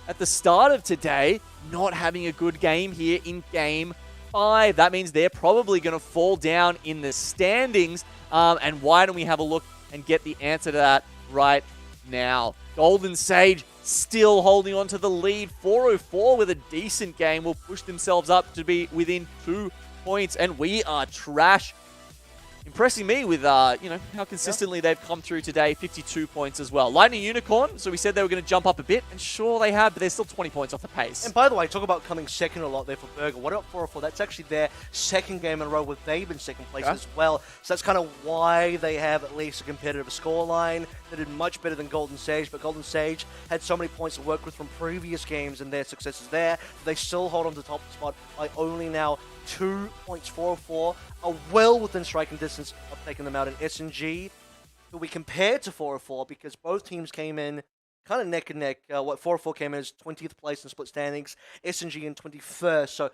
at the start of today, not having a good game here in Game 5. That means they're probably going to fall down in the standings. And why don't we have a look and get the answer to that right now? Golden Sage still holding on to the lead. 404 with a decent game will push themselves up to be within 2 points. And we are trash. Impressing me with, you know, how consistently they've come through today. 52 points as well. Lightning Unicorn, so we said they were going to jump up a bit, and sure they have, but they're still 20 points off the pace. And by the way, talk about coming second a lot there for Burger. What about 404? That's actually their second game in a row where they've been second place as well. So that's kind of why they have at least a competitive scoreline. They did much better than Golden Sage, but Golden Sage had so many points to work with from previous games and their successes there. They still hold on to the top spot by only now 2 points. 404 are well within striking distance of taking them out in SNG. But we compared to 404 because both teams came in kind of neck and neck. 404 came in as 20th place in split standings, SNG in 21st. So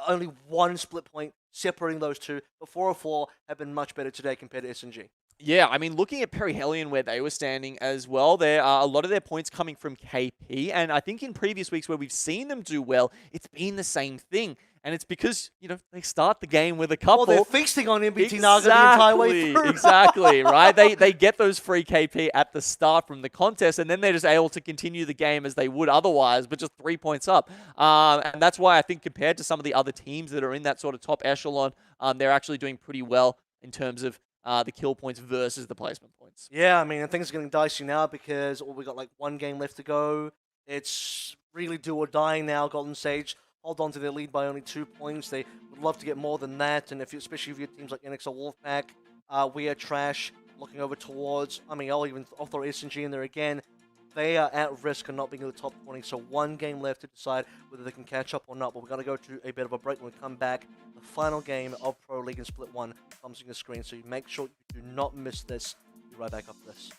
only 1 split point separating those two. But 404 have been much better today compared to SNG. Yeah, I mean, looking at Perihelion where they were standing as well, there are a lot of their points coming from KP, and I think in previous weeks where we've seen them do well, it's been the same thing. And it's because, you know, they start the game with a couple. Well, they're feasting on MBT Naga the entire way through. Exactly, right? They get those free KP at the start from the contest, and then they're just able to continue the game as they would otherwise, but just 3 points up. And that's why I think compared to some of the other teams that are in that sort of top echelon, they're actually doing pretty well in terms of the kill points versus the placement points. Yeah, I mean, things are getting dicey now because we got like 1 game left to go. It's really do or die now. Golden Sage hold on to their lead by only 2 points. They would love to get more than that, and especially if you have teams like NXL Wolfpack, We Are Trash, looking over towards, I mean, I'll throw SNG in there again. They are at risk of not being in the top 20, so 1 game left to decide whether they can catch up or not. But we're going to go to a bit of a break. When we come back, the final game of Pro League in Split 1 comes on the screen, so you make sure you do not miss this. Be right back after this.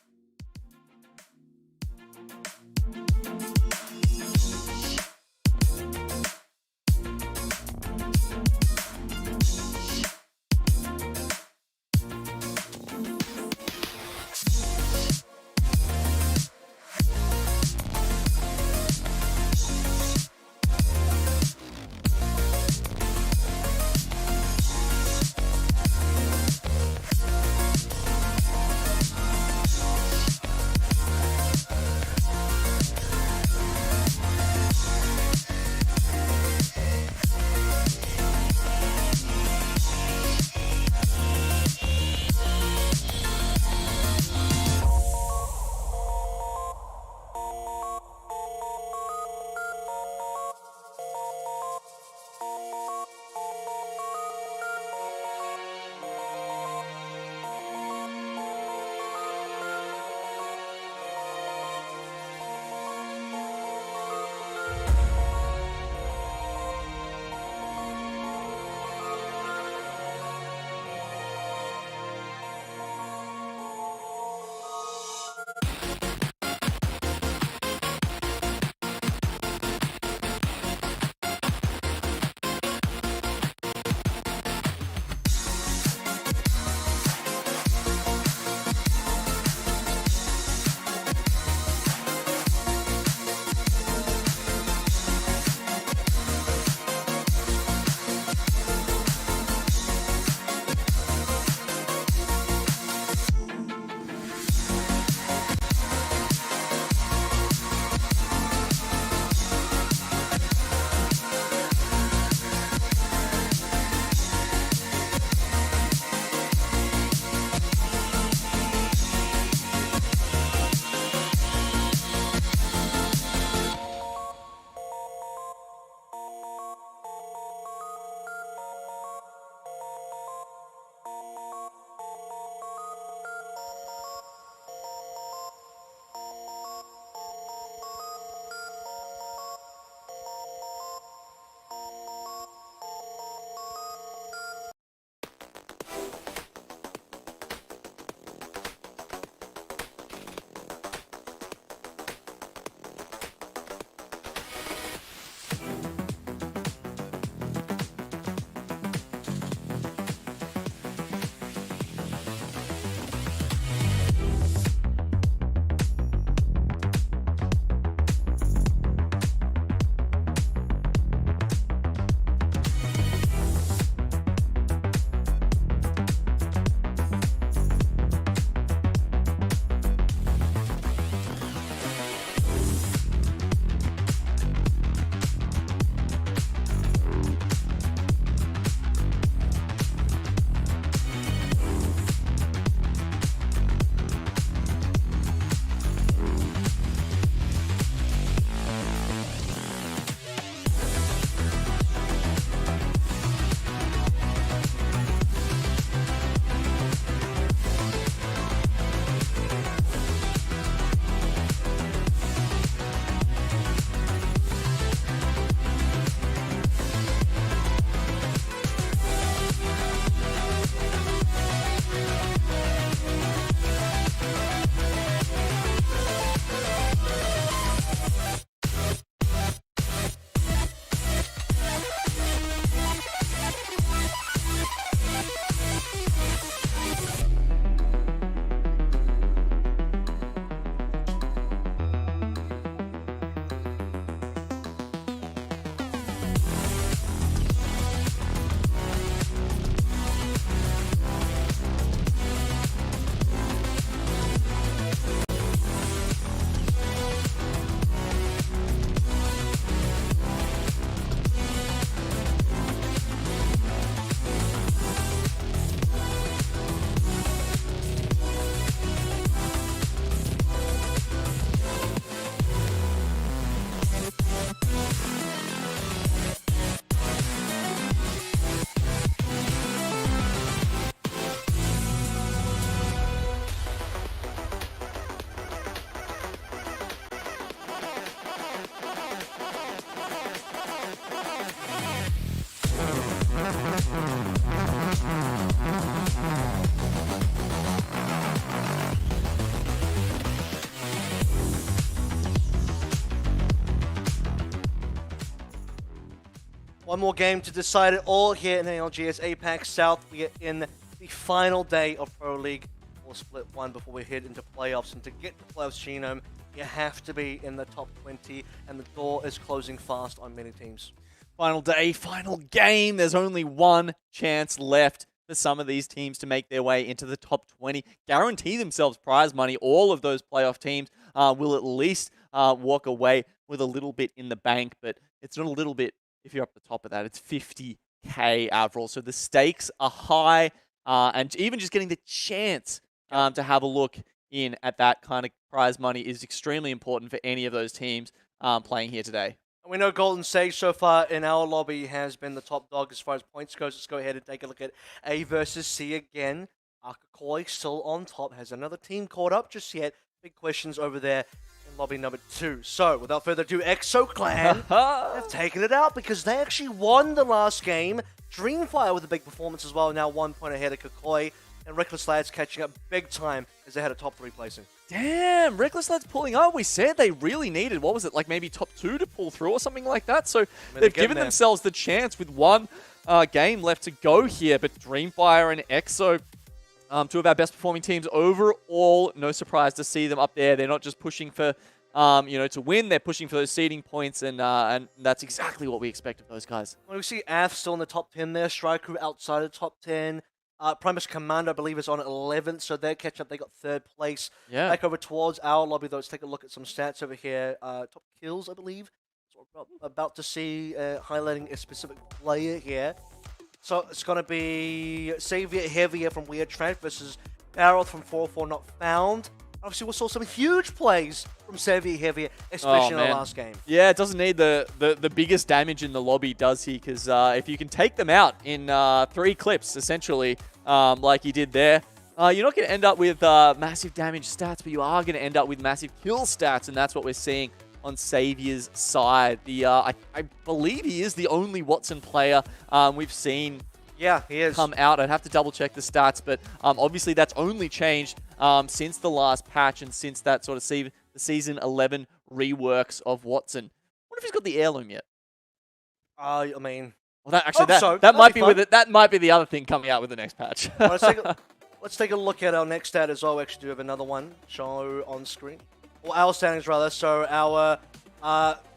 One more game to decide it all here in ALGS APAC South. We are in the final day of Pro League or Split 1 before we head into playoffs. And to get to playoffs, Genome, you have to be in the top 20, and the door is closing fast on many teams. Final day, final game. There's only one chance left for some of these teams to make their way into the top 20, guarantee themselves prize money. All of those playoff teams will at least walk away with a little bit in the bank, but it's not a little bit if you're up the top of that. It's 50K overall, so the stakes are high, and even just getting the chance to have a look in at that kind of prize money is extremely important for any of those teams playing here today. We know Golden Sage so far in our lobby has been the top dog as far as points goes. Let's go ahead and take a look at A versus C again. Akakoi still on top, has another team caught up just yet. Big questions over there in lobby number 2. So, without further ado, Exo Clan have taken it out because they actually won the last game. Dreamfire with a big performance as well, now 1 point ahead of Kakoi. And Reckless Lads catching up big time as they had a top 3 placing. Damn, Reckless Lads pulling up. We said they really needed, what was it, like maybe top 2 to pull through or something like that. So they've given themselves the chance with one game left to go here. But Dreamfire and Exo, two of our best performing teams overall. No surprise to see them up there. They're not just pushing for, to win. They're pushing for those seeding points, and that's exactly what we expect of those guys. Well, we see Ath still in the top 10 there. Strike Crew outside of the top 10. Primus Commando, I believe, is on 11th, so they're catching up. They got 3rd place. Yeah. Back over towards our lobby, though. Let's take a look at some stats over here. Top kills, I believe. So we're about to see highlighting a specific player here. So it's going to be Xavier Heavier from Weird Track versus Barrel from 404 Not Found. Obviously, we saw some huge plays from Xavier Heavier, especially in the last game. Yeah, it doesn't need the biggest damage in the lobby, does he? Because if you can take them out in 3 clips, essentially, like he did there, you're not going to end up with massive damage stats, but you are going to end up with massive kill stats, and that's what we're seeing on Xavier's side. I believe he is the only Watson player we've seen. Yeah, he is. Come out. I'd have to double check the stats, but obviously that's only changed since the last patch and since that sort of the Season 11 reworks of Watson. I wonder if he's got the heirloom yet. I mean, well, that actually that that might be with it. That might be the other thing coming out with the next patch. Well, let's take a look at our next stat as well. We actually do have another one show on screen. Well, our standings rather. So our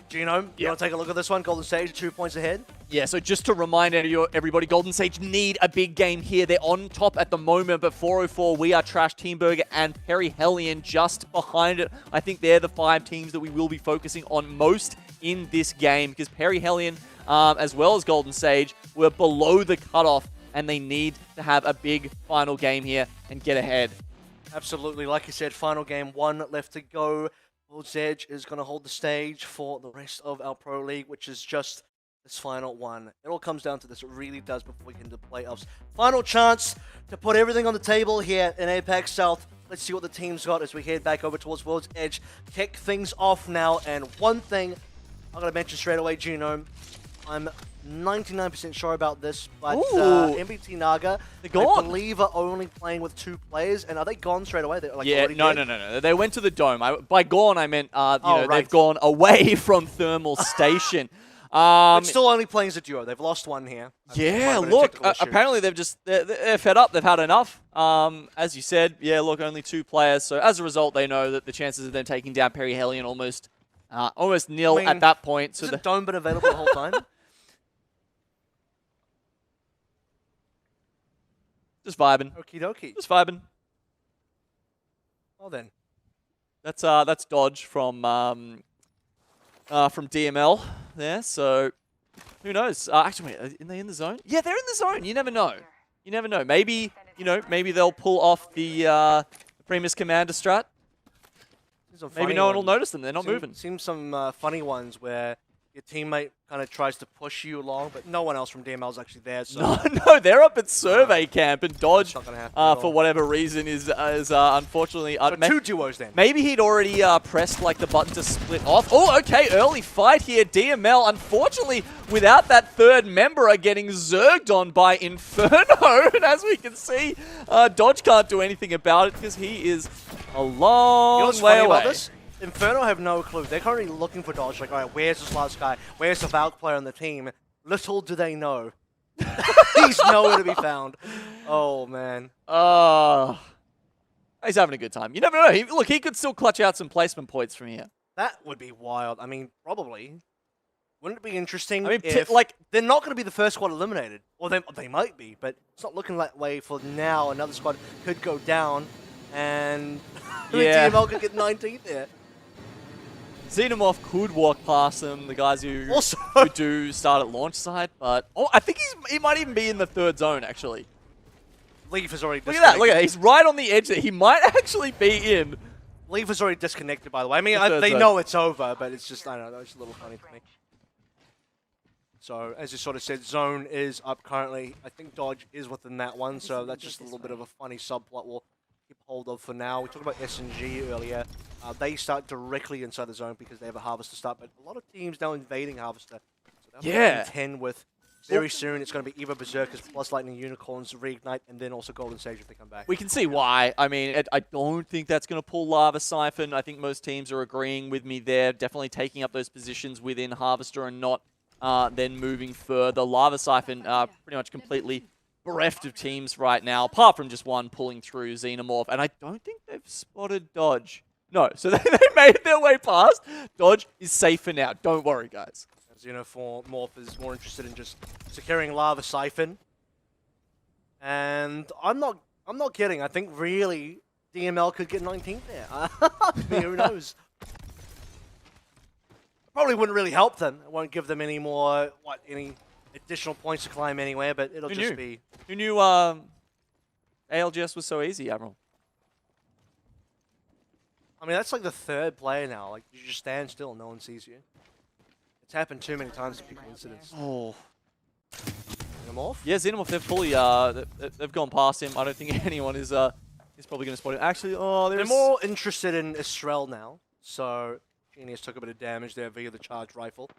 Genome, you want to take a look at this one? Golden Stage 2 points ahead. Yeah, so just to remind everybody, Golden Sage need a big game here. They're on top at the moment, but 404, We Are Trash, Teamburger, and Perry Hellion just behind it. I think they're the 5 teams that we will be focusing on most in this game, because Perry Hellion, as well as Golden Sage, were below the cutoff, and they need to have a big final game here and get ahead. Absolutely. Like you said, final game, 1 left to go. World's Edge is going to hold the stage for the rest of our Pro League, which is just this final one. It all comes down to this. It really does before we get into playoffs. Final chance to put everything on the table here in APAC South. Let's see what the team's got as we head back over towards World's Edge. Kick things off now. And one thing I'm going to mention straight away, Genome. I'm 99% sure about this, but MBT Naga, I believe, are only playing with 2 players. And are they gone straight away? Like, yeah, no. They went to the Dome. By gone, I meant they've gone away from Thermal Station. But still only playing as a duo. They've lost one here. Yeah, look, apparently they're fed up. They've had enough. As you said, yeah, look, only 2 players. So as a result, they know that the chances of them taking down Perry Hellion almost nil at that point. So has the Dome been available the whole time? Just vibing. Okie dokie. Just vibing. Well then. That's Dodge from DML there, so who knows? Actually, wait, are they in the zone? Yeah, they're in the zone. You never know. You never know. Maybe, maybe they'll pull off the Primus Commander strat. Maybe no one will notice them. They're not moving. Seems some funny ones where your teammate kind of tries to push you along, but no one else from DML is actually there. So. No, they're up at Survey Camp, and Dodge, for whatever reason, is unfortunately... 2 duos then. Maybe he'd already pressed like the button to split off. Oh, okay, early fight here. DML, unfortunately, without that 3rd member, are getting zerged on by Inferno. And as we can see, Dodge can't do anything about it because he is a long way away. About this? Inferno have no clue. They're currently looking for Dodge. Like, all right, where's this last guy? Where's the Valk player on the team? Little do they know. He's nowhere to be found. Oh, man. He's having a good time. You never know. Look, he could still clutch out some placement points from here. That would be wild. I mean, probably. Wouldn't it be interesting I mean, if like they're not going to be the first squad eliminated? Or they might be, but it's not looking that way for now. Another squad could go down, and Yeah. TML could get 19th there. Xenomorph could walk past them, the guys who Also, who do start at launch side, but I think he might even be in the third zone actually. Leaf is already Look at that! Look at that! He's right on the edge that he might actually be in. Leaf is already disconnected, by the way. I mean, The third they zone. know it's over, but it's just, I don't know, it's a little funny for me. So, as you sort of said, Zone is up currently. I think Dodge is within that one, so that's just a little bit of a funny subplot we'll keep hold of for now. We talked about S&G earlier. They start directly inside the zone because they have a Harvester start, but a lot of teams now invading Harvester. So they'll Yeah. contend with very soon. It's going to be either Berserkers plus Lightning Unicorns, Reignite, and then also Golden Sage if they come back. We can see why. I mean, I don't think that's going to pull Lava Siphon. I think most teams are agreeing with me there. Definitely taking up those positions within Harvester and not then moving further. Lava Siphon pretty much completely bereft of teams right now, apart from just one pulling through Xenomorph. And I don't think they've spotted Dodge. No, so they made their way past. Dodge is safe for now. Don't worry, guys. Xenomorph is more interested in just securing Lava Siphon. And I'm not kidding. I think really DML could get 19th there. I mean, who knows? Probably wouldn't really help them. It won't give them any more, any additional points to climb anywhere, but it'll just be... Who knew ALGS was so easy, Admiral? I mean, that's like the third player now. Like, you just stand still and no one sees you. It's happened too many times to be coincidence. Oh. Xenomorph? Yeah, Xenomorph, they've fully, they've gone past him. I don't think anyone is probably going to spot him. Actually, they're more interested in Estrel now, so Genius took a bit of damage there via the charged rifle.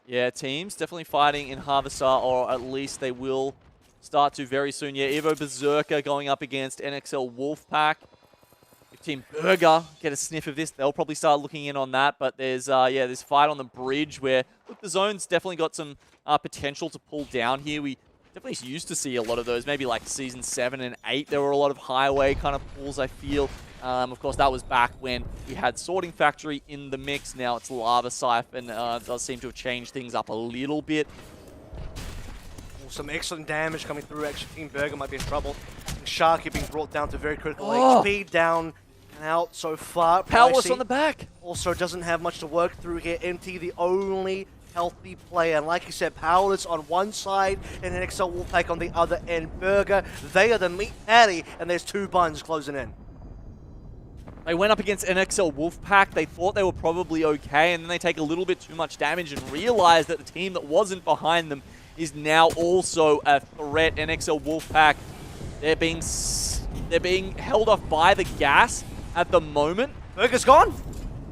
Yeah, teams definitely fighting in Harvester, or at least they will start to very soon. Yeah, Evo Berserker going up against NXL Wolfpack. If Team Burger get a sniff of this, they'll probably start looking in on that. But there's this fight on the bridge where, look, the zone's definitely got some potential to pull down here. We definitely used to see a lot of those, maybe like Season 7 and 8. There were a lot of highway kind of pulls, I feel. Of course, that was back when we had Sorting Factory in the mix. Now it's Lava Siphon. It does seem to have changed things up a little bit. Some excellent damage coming through. Actually, Team Burger might be in trouble. Sharky being brought down to very critical HP. Down and out so far. Powerless on the back. Also doesn't have much to work through here. MT, the only healthy player. And like you said, Powerless on one side and NXL Wolfpack on the other end. Burger, they are the meat patty, and there's two buns closing in. They went up against NXL Wolfpack. They thought they were probably okay, and then they take a little bit too much damage and realize that the team that wasn't behind them is now also a threat. NXL Wolfpack, they're being held off by the gas at the moment. Burger's gone.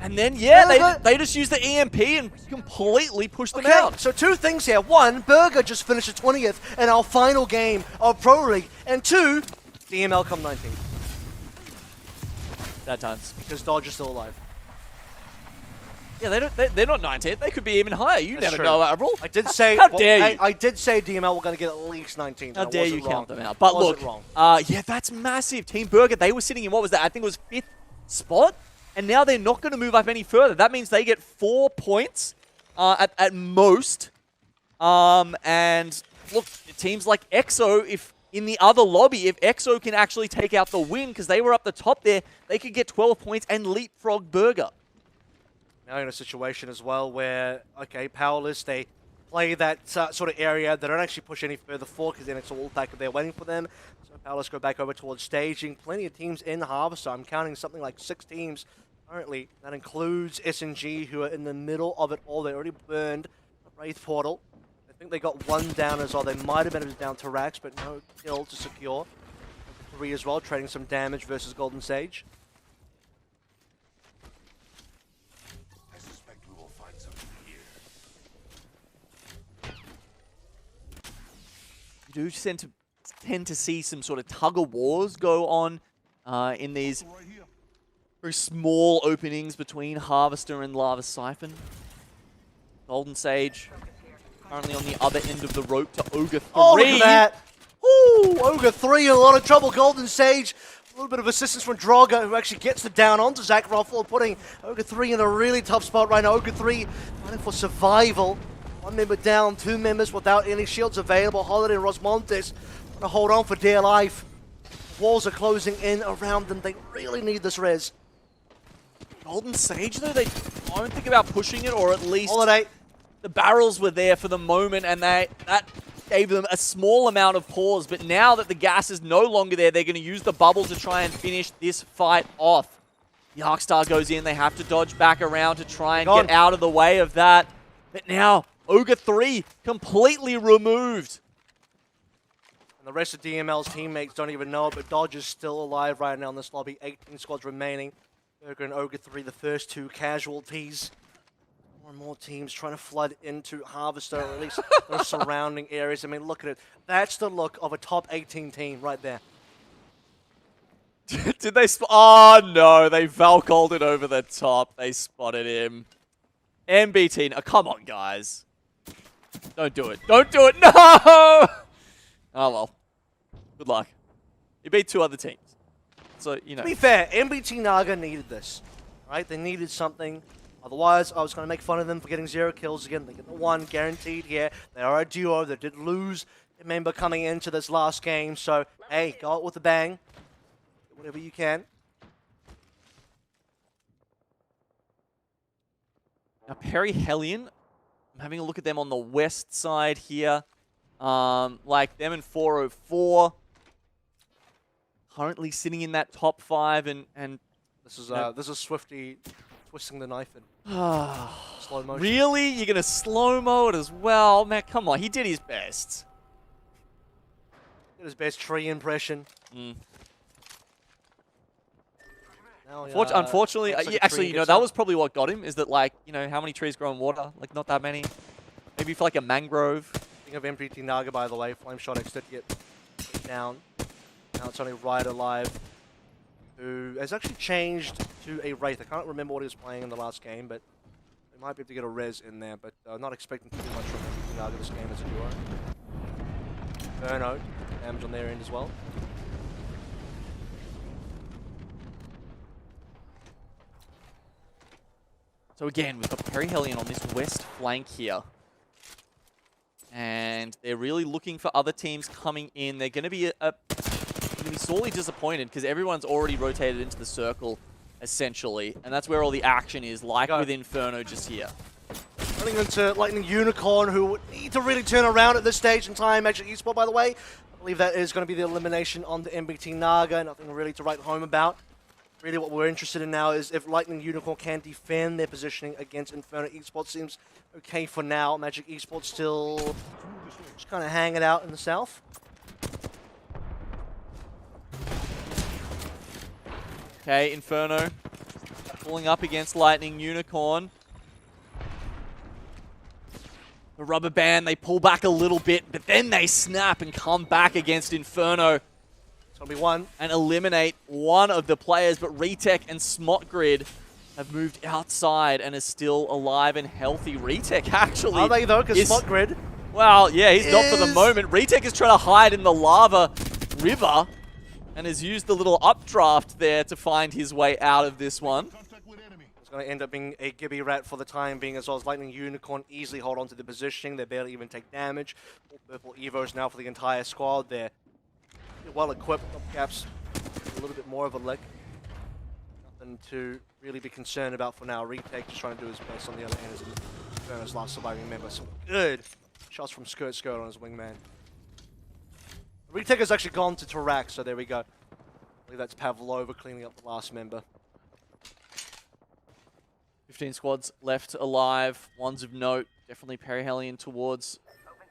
And then, yeah, they just use the EMP and completely push them out. So two things here. One, Burger just finished the 20th in our final game of Pro League. And two, DML come 19th. That times. Because Dodge is still alive. Yeah, they're not 19th. They could be even higher. You That's never true. know, Avril. I did say... How dare you? I did say DML were going to get at least 19th. How dare you count them out? But look, yeah, that's massive. Team Burger, they were sitting in, what was that? I think it was 5th spot. And now they're not going to move up any further. That means they get 4 points at most. And look, teams like EXO, if in the other lobby, if EXO can actually take out the win, because they were up the top there, they could get 12 points and leapfrog Burger. Now in a situation as well where, okay, Powerless, they play that sort of area. They don't actually push any further forward because then it's all back there waiting for them. So Powerless go back over towards staging. Plenty of teams in Harvester. I'm counting something like 6 teams currently. That includes S&G, who are in the middle of it all. They already burned the Wraith Portal. I think they got 1 down as well. They might have been down to Rax, but no kill to secure. 3 as well, trading some damage versus Golden Sage. I suspect we will find something here. You do tend to see some sort of tug-of-wars go on in these very small openings between Harvester and Lava Siphon. Golden Sage currently on the other end of the rope to Ogre 3. Oh, look at that. Ooh, Ogre 3 in a lot of trouble. Golden Sage, a little bit of assistance from Draga, who actually gets the down onto Zakharov, putting Ogre 3 in a really tough spot right now. Ogre 3 fighting for survival. One member down, two members without any shields available. Holiday and Rosmontes trying to hold on for dear life. Walls are closing in around them. They really need this res. Golden Sage, though, they don't think about pushing it, or at least Holiday. the barrels were there for the moment, and that gave them a small amount of pause. But now that the gas is no longer there, they're going to use the bubble to try and finish this fight off. The Arcstar goes in. They have to dodge back around to try and get out of the way of that. But now, Ogre 3 completely removed. And the rest of DML's teammates don't even know it, but Dodge is still alive right now in this lobby. 18 squads remaining. Burger and Ogre 3, the first two casualties. More and more teams trying to flood into Harvester, or at least those surrounding areas. I mean, look at it. That's the look of a top 18 team right there. Did they oh no, they Valcold it over the top. They spotted him. MBT, oh, come on guys. Don't do it. Don't do it, no! Oh well, good luck. You beat two other teams. So, you know. To be fair, MBT Naga needed this, right? They needed something. Otherwise, I was going to make fun of them for getting 0 kills again. They get the 1 guaranteed here. They are a duo. They did lose a member coming into this last game. So, hey, go out with a bang. Do whatever you can. Now, Perry Hellion, I'm having a look at them on the west side here. Like them in 404. Currently sitting in that top 5, and this is Swifty twisting the knife in slow motion. Really? You're gonna slow-mo it as well? Man, come on, he did his best. Did his best tree impression. Now, Unfortunately, looks like a actually, tree you know, gets that up. was probably what got him, is that, like, you know, how many trees grow in water? Like, not that many. Maybe for, like, a mangrove. Speaking of MPT Naga, by the way, Flame Shot X did get down. Now it's only Rider Alive, who has actually changed to a Wraith. I can't remember what he was playing in the last game, but they might be able to get a res in there, but not expecting too much from MPT Naga this game as a duo. Burnout, damage on their end as well. So again, we've got Perry Hellion on this west flank here. And they're really looking for other teams coming in. They're going to be sorely disappointed because everyone's already rotated into the circle, essentially. And that's where all the action is, like with Inferno just here. Running into Lightning Unicorn, who would need to really turn around at this stage in time. Magic Esports, by the way. I believe that is going to be the elimination on the MBT Naga. Nothing really to write home about. Really what we're interested in now is if Lightning Unicorn can defend their positioning against Inferno Esports. Seems okay for now. Magic Esports still just kind of hanging out in the south. Okay, Inferno pulling up against Lightning Unicorn. The rubber band, they pull back a little bit, but then they snap and come back against Inferno. It's going to be one. And eliminate one of the players, but Retech and Smotgrid have moved outside and is still alive and healthy. Retech actually are they though? Because Smotgrid. Well, yeah, he's not for the moment. Retech is trying to hide in the lava river and has used the little updraft there to find his way out of this one. It's going to end up being a Gibby Rat for the time being, as well as Lightning Unicorn easily hold on to the positioning. They barely even take damage. Purple Evos now for the entire squad. They're well equipped. Caps a little bit more of a lick. Nothing to really be concerned about for now. Retake just trying to do his best on the other hand as Inferno's last surviving member. Some good shots from Skirt on his wingman. Retake has actually gone to Tarak, so there we go. I believe that's Pavlova cleaning up the last member. 15 squads left alive. Ones of note. Definitely Perry Hellion towards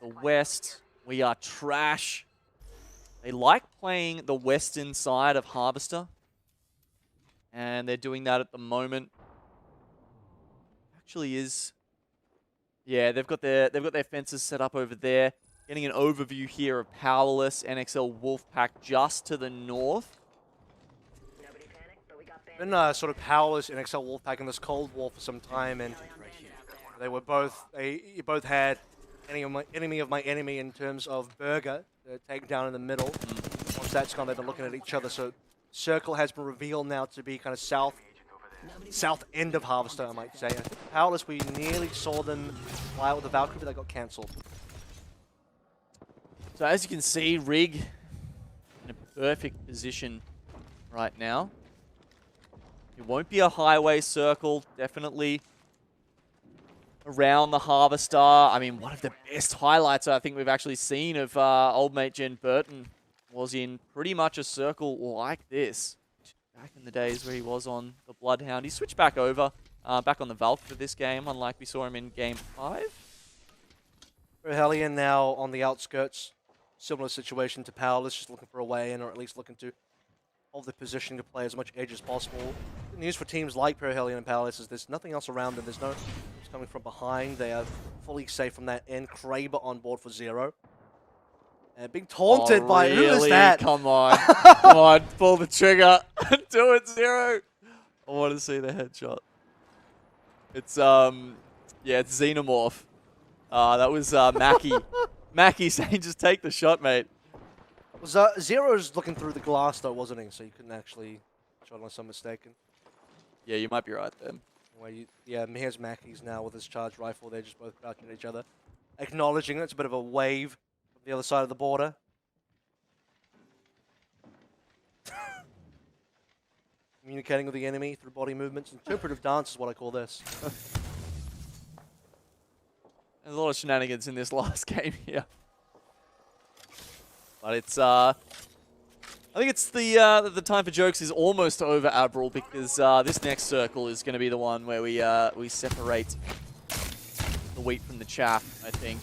the west. We are trash. They like playing the western side of Harvester. And they're doing that at the moment. Actually is... Yeah, they've got their fences set up over there. Getting an overview here of Powerless, NXL Wolfpack just to the north. Been sort of Powerless NXL Wolfpack in this Cold War for some time, and they were both had enemy of my enemy in terms of Burger, the takedown in the middle. Once that's gone, they've been looking at each other. So circle has been revealed now to be kind of south end of Harvester, I might say. I think Powerless, we nearly saw them fly out with the Valkyrie, but that got cancelled. So as you can see, Rig in a perfect position right now. It won't be a highway circle, definitely around the Harvester. I mean, one of the best highlights I think we've actually seen of old mate Jen Burton was in pretty much a circle like this. Back in the days where he was on the Bloodhound. He switched back over, back on the Valk for this game, unlike we saw him in Game 5. Hellion now on the outskirts. Similar situation to Powerless, just looking for a way in, or at least looking to hold the position to play as much edge as possible. The news for teams like Hellion and Powerless is there's nothing else around them. There's no teams coming from behind. They are fully safe from that end. Kraber on board for 0. And being taunted by really? Who is that? Come on. Come on, pull the trigger. Do it, 0. I want to see the headshot. It's, yeah, it's Xenomorph. That was Mackie. Mackie saying, just take the shot, mate. Was Zero's looking through the glass, though, wasn't he? So you couldn't actually shot unless I'm mistaken. Yeah, you might be right there. Anyway, yeah, here's Mackey's now with his charged rifle. They're just both crouching at each other. Acknowledging it's a bit of a wave from the other side of the border. Communicating with the enemy through body movements. Interpretive dance is what I call this. There's a lot of shenanigans in this last game here. But it's, I think it's the time for jokes is almost over, Admiral, because this next circle is going to be the one where we separate the wheat from the chaff, I think.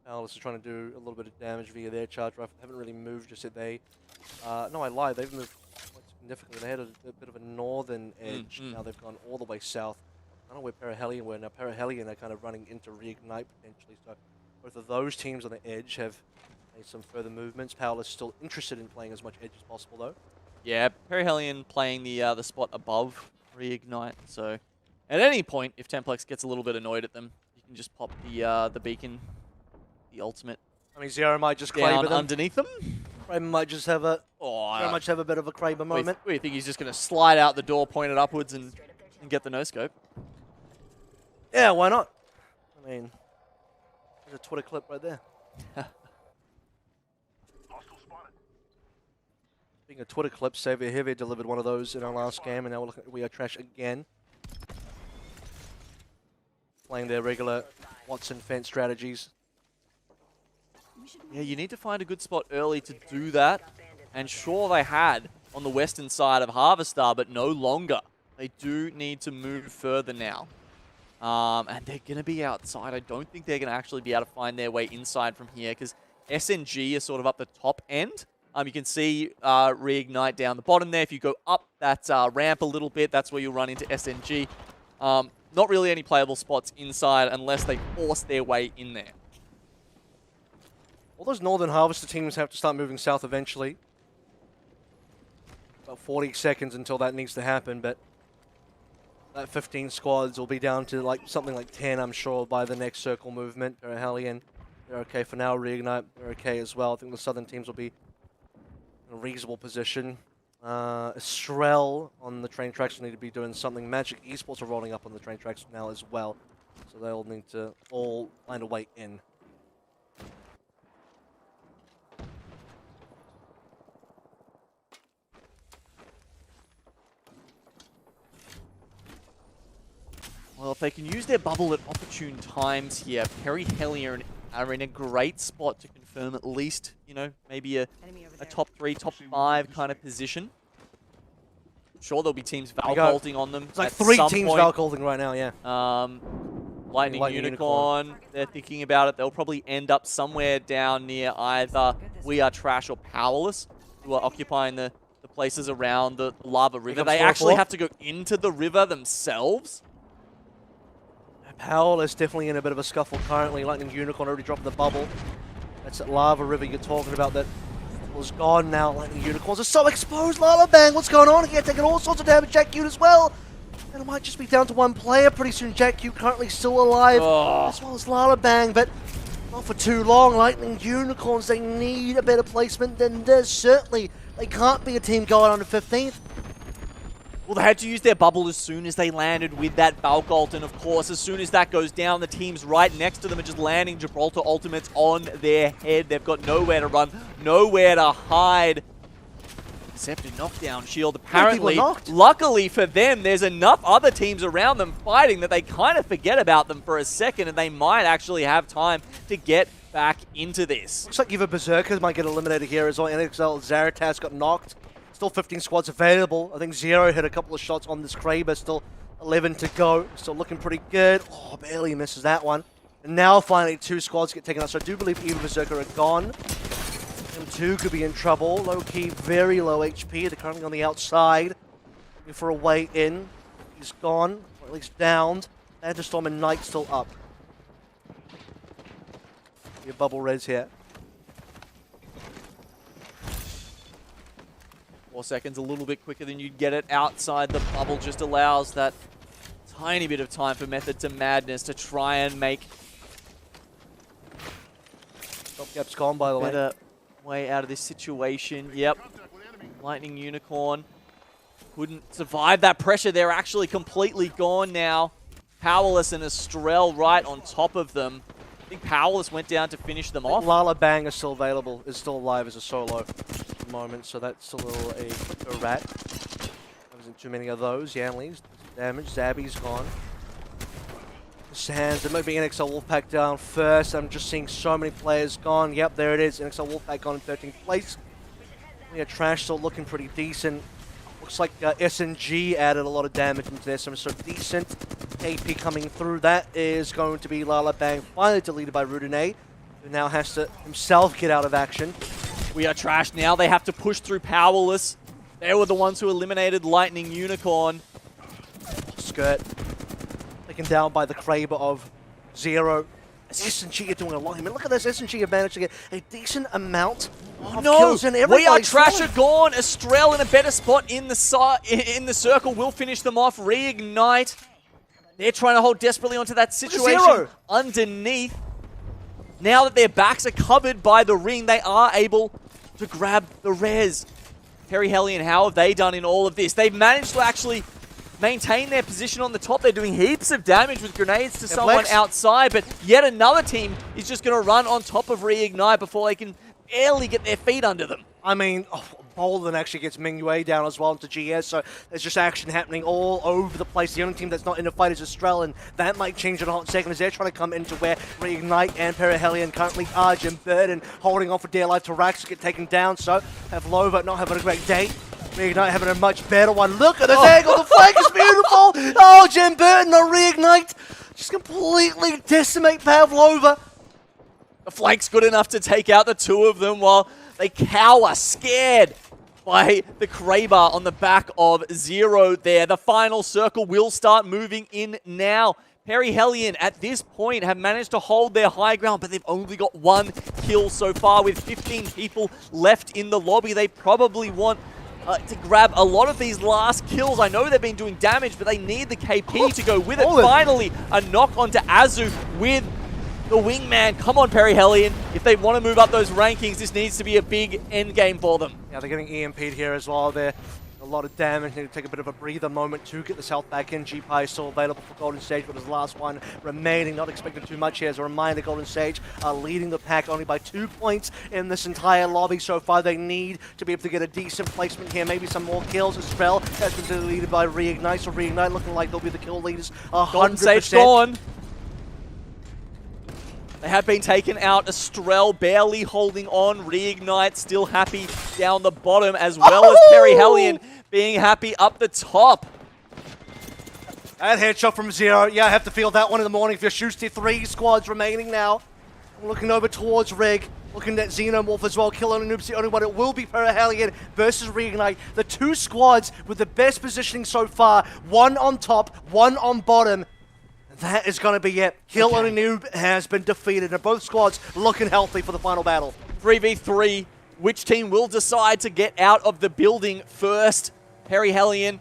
Alice is trying to do a little bit of damage via their charge rifle. They haven't really moved just yet. No, I lied. They've moved quite significantly. They had a bit of a northern edge. Now they've gone all the way south. I don't know where Perihelion were. Now Perihelion are kind of running into Reignite potentially. So both of those teams on the edge have made some further movements. Powerless still interested in playing as much edge as possible, though. Yeah, Perihelion playing the spot above Reignite. So at any point, if Templex gets a little bit annoyed at them, you can just pop the beacon, the ultimate. I mean, Zero might just down Kraber them. underneath them. Kraber might just have a a bit of a Kraber moment. We think he's just going to slide out the door, point it upwards, and get the no-scope. Yeah, why not? I mean, there's a Twitter clip right there. Being a Twitter clip, Xavier Heavy delivered one of those in our last game, and now we're looking at We Are Trash again. Playing their regular Watson fence strategies. Yeah, you need to find a good spot early to do that. And sure, they had on the western side of Harvester, but no longer. They do need to move further now. And they're going to be outside. I don't think they're going to actually be able to find their way inside from here because SNG is sort of up the top end. You can see Reignite down the bottom there. If you go up that ramp a little bit, that's where you'll run into SNG. Not really any playable spots inside unless they force their way in there. All those Northern Harvester teams have to start moving south eventually. About 40 seconds until that needs to happen, but that 15 squads will be down to like something like 10, I'm sure, by the next circle movement. Perihelion, they're okay for now. Reignite, they're okay as well. I think the southern teams will be in a reasonable position. Estrel on the train tracks will need to be doing something. Magic Esports are rolling up on the train tracks now as well, so they'll need to all find a way in. Well, if they can use their bubble at opportune times here, Perihelion are in a great spot to confirm at least, you know, maybe a top 3, top 5 kind of position. I'm sure there'll be teams Valk-ulting on them. It's like 3 teams Valk-ulting right now, yeah. Lightning Unicorn, they're thinking about it. They'll probably end up somewhere down near either We Are Trash or Powerless, who are occupying the places around the Lava River. They actually have to go into the river themselves. Powerless definitely in a bit of a scuffle currently. Lightning Unicorn already dropped the bubble. That's that Lava River you're talking about that was gone now. Lightning Unicorns are so exposed. Lala Bang, what's going on here? Taking all sorts of damage. Jack Cute as well. And it might just be down to one player pretty soon. Jack Q currently still alive, as well as Lala Bang, but not for too long. Lightning Unicorns, they need a better placement than this. Certainly, they can't be a team going on the 15th. Well, they had to use their bubble as soon as they landed with that Valk ult, and of course, as soon as that goes down, the teams right next to them are just landing Gibraltar ultimates on their head. They've got nowhere to run, nowhere to hide. Accepted knockdown shield, apparently. Luckily for them, there's enough other teams around them fighting that they kind of forget about them for a second, and they might actually have time to get back into this. Looks like even Berserkers might get eliminated here as well. NXL Zaratas got knocked. Still 15 squads available. I think Zero hit a couple of shots on this Kraber. Still 11 to go. Still looking pretty good. Oh, barely misses that one. And now finally 2 squads get taken out. So I do believe even Berserker are gone. And 2 could be in trouble. Low key, very low HP. They're currently on the outside. Looking for a way in. He's gone, or at least downed. Thunderstorm and Knight still up. Your bubble res here. 4 seconds, a little bit quicker than you'd get it outside the bubble, just allows that tiny bit of time for Method to Madness to try and make Stopgap's gone, by the way. better way out of this situation. Yep. Lightning Unicorn couldn't survive that pressure. They're actually completely gone now. Powerless and Estrel right on top of them. I think Powerless went down to finish them off. Lala Bang is still available, is still alive as a solo at the moment, so that's still a rat. There wasn't too many of those. Yanli's damage. Zabby's gone. Sands, it might be NXL Wolfpack down first. I'm just seeing so many players gone. Yep, there it is. NXL Wolfpack gone in 13th place. Yeah, Trash still looking pretty decent. Looks like SNG added a lot of damage into this, so decent AP coming through. That is going to be Lala Bang, finally deleted by Rudine, who now has to himself get out of action. We are Trash now. They have to push through Powerless. They were the ones who eliminated Lightning Unicorn. Skirt. Taken down by the Kraber of Zero. SNG are doing a lot. I mean, look at this. SNG have managed to get a decent amount of kills in everybody. We are Trash are gone. Estrel in a better spot in the circle will finish them off. Reignite. They're trying to hold desperately onto that situation underneath. Now that their backs are covered by the ring, they are able to grab the res. Perry Hellion, how have they done in all of this? They've managed to actually maintain their position on the top. They're doing heaps of damage with grenades to someone outside, but yet another team is just going to run on top of Reignite before they can barely get their feet under them. I mean, Bolden actually gets Mingyue down as well into GS, so there's just action happening all over the place. The only team that's not in the fight is Estrel, and that might change in a hot second as they're trying to come into where Reignite and Perihelion currently are. Jim Burden holding on for dear life to Rax to get taken down, so Pavlova not having a great day. Reignite having a much better one. Look at this angle, the flank is beautiful! Oh, Jim Burton on Reignite just completely decimate Pavlova. The flank's good enough to take out the two of them while they cower, scared by the Kraber on the back of Zero there. The final circle will start moving in now. Perry Hellion at this point have managed to hold their high ground, but they've only got 1 kill so far with 15 people left in the lobby. They probably want to grab a lot of these last kills. I know they've been doing damage, but they need the KP to go with it. Finally, a knock onto Azu with the wingman. Come on, Perry Hellion. If they want to move up those rankings, this needs to be a big end game for them. Yeah, they're getting EMP'd here as well. They're a lot of damage. Need to take a bit of a breather moment to get the South back in. G-Pie is still available for Golden Stage, but his last one remaining. Not expecting too much here. As a reminder, Golden Stage are leading the pack only by 2 points in this entire lobby so far. They need to be able to get a decent placement here. Maybe some more kills. Estrel has been deleted by Reignite, so Reignite looking like they'll be the kill leaders 100%. Golden Stage gone. They have been taken out. Estrel barely holding on. Reignite still happy down the bottom, as well as Perry Hellion being happy up the top. That headshot from Zero. Yeah, I have to feel that one in the morning. If you shoot 3 squads remaining now. I'm looking over towards Rig. Looking at Xenomorph as well. Kill on Noob's the only one. It will be Perihelion versus Reignite. The 2 squads with the best positioning so far. 1 on top, 1 on bottom. That is going to be it. Kill on a Noob has been defeated, and both squads looking healthy for the final battle. 3v3. Which team will decide to get out of the building first? Perry Hellion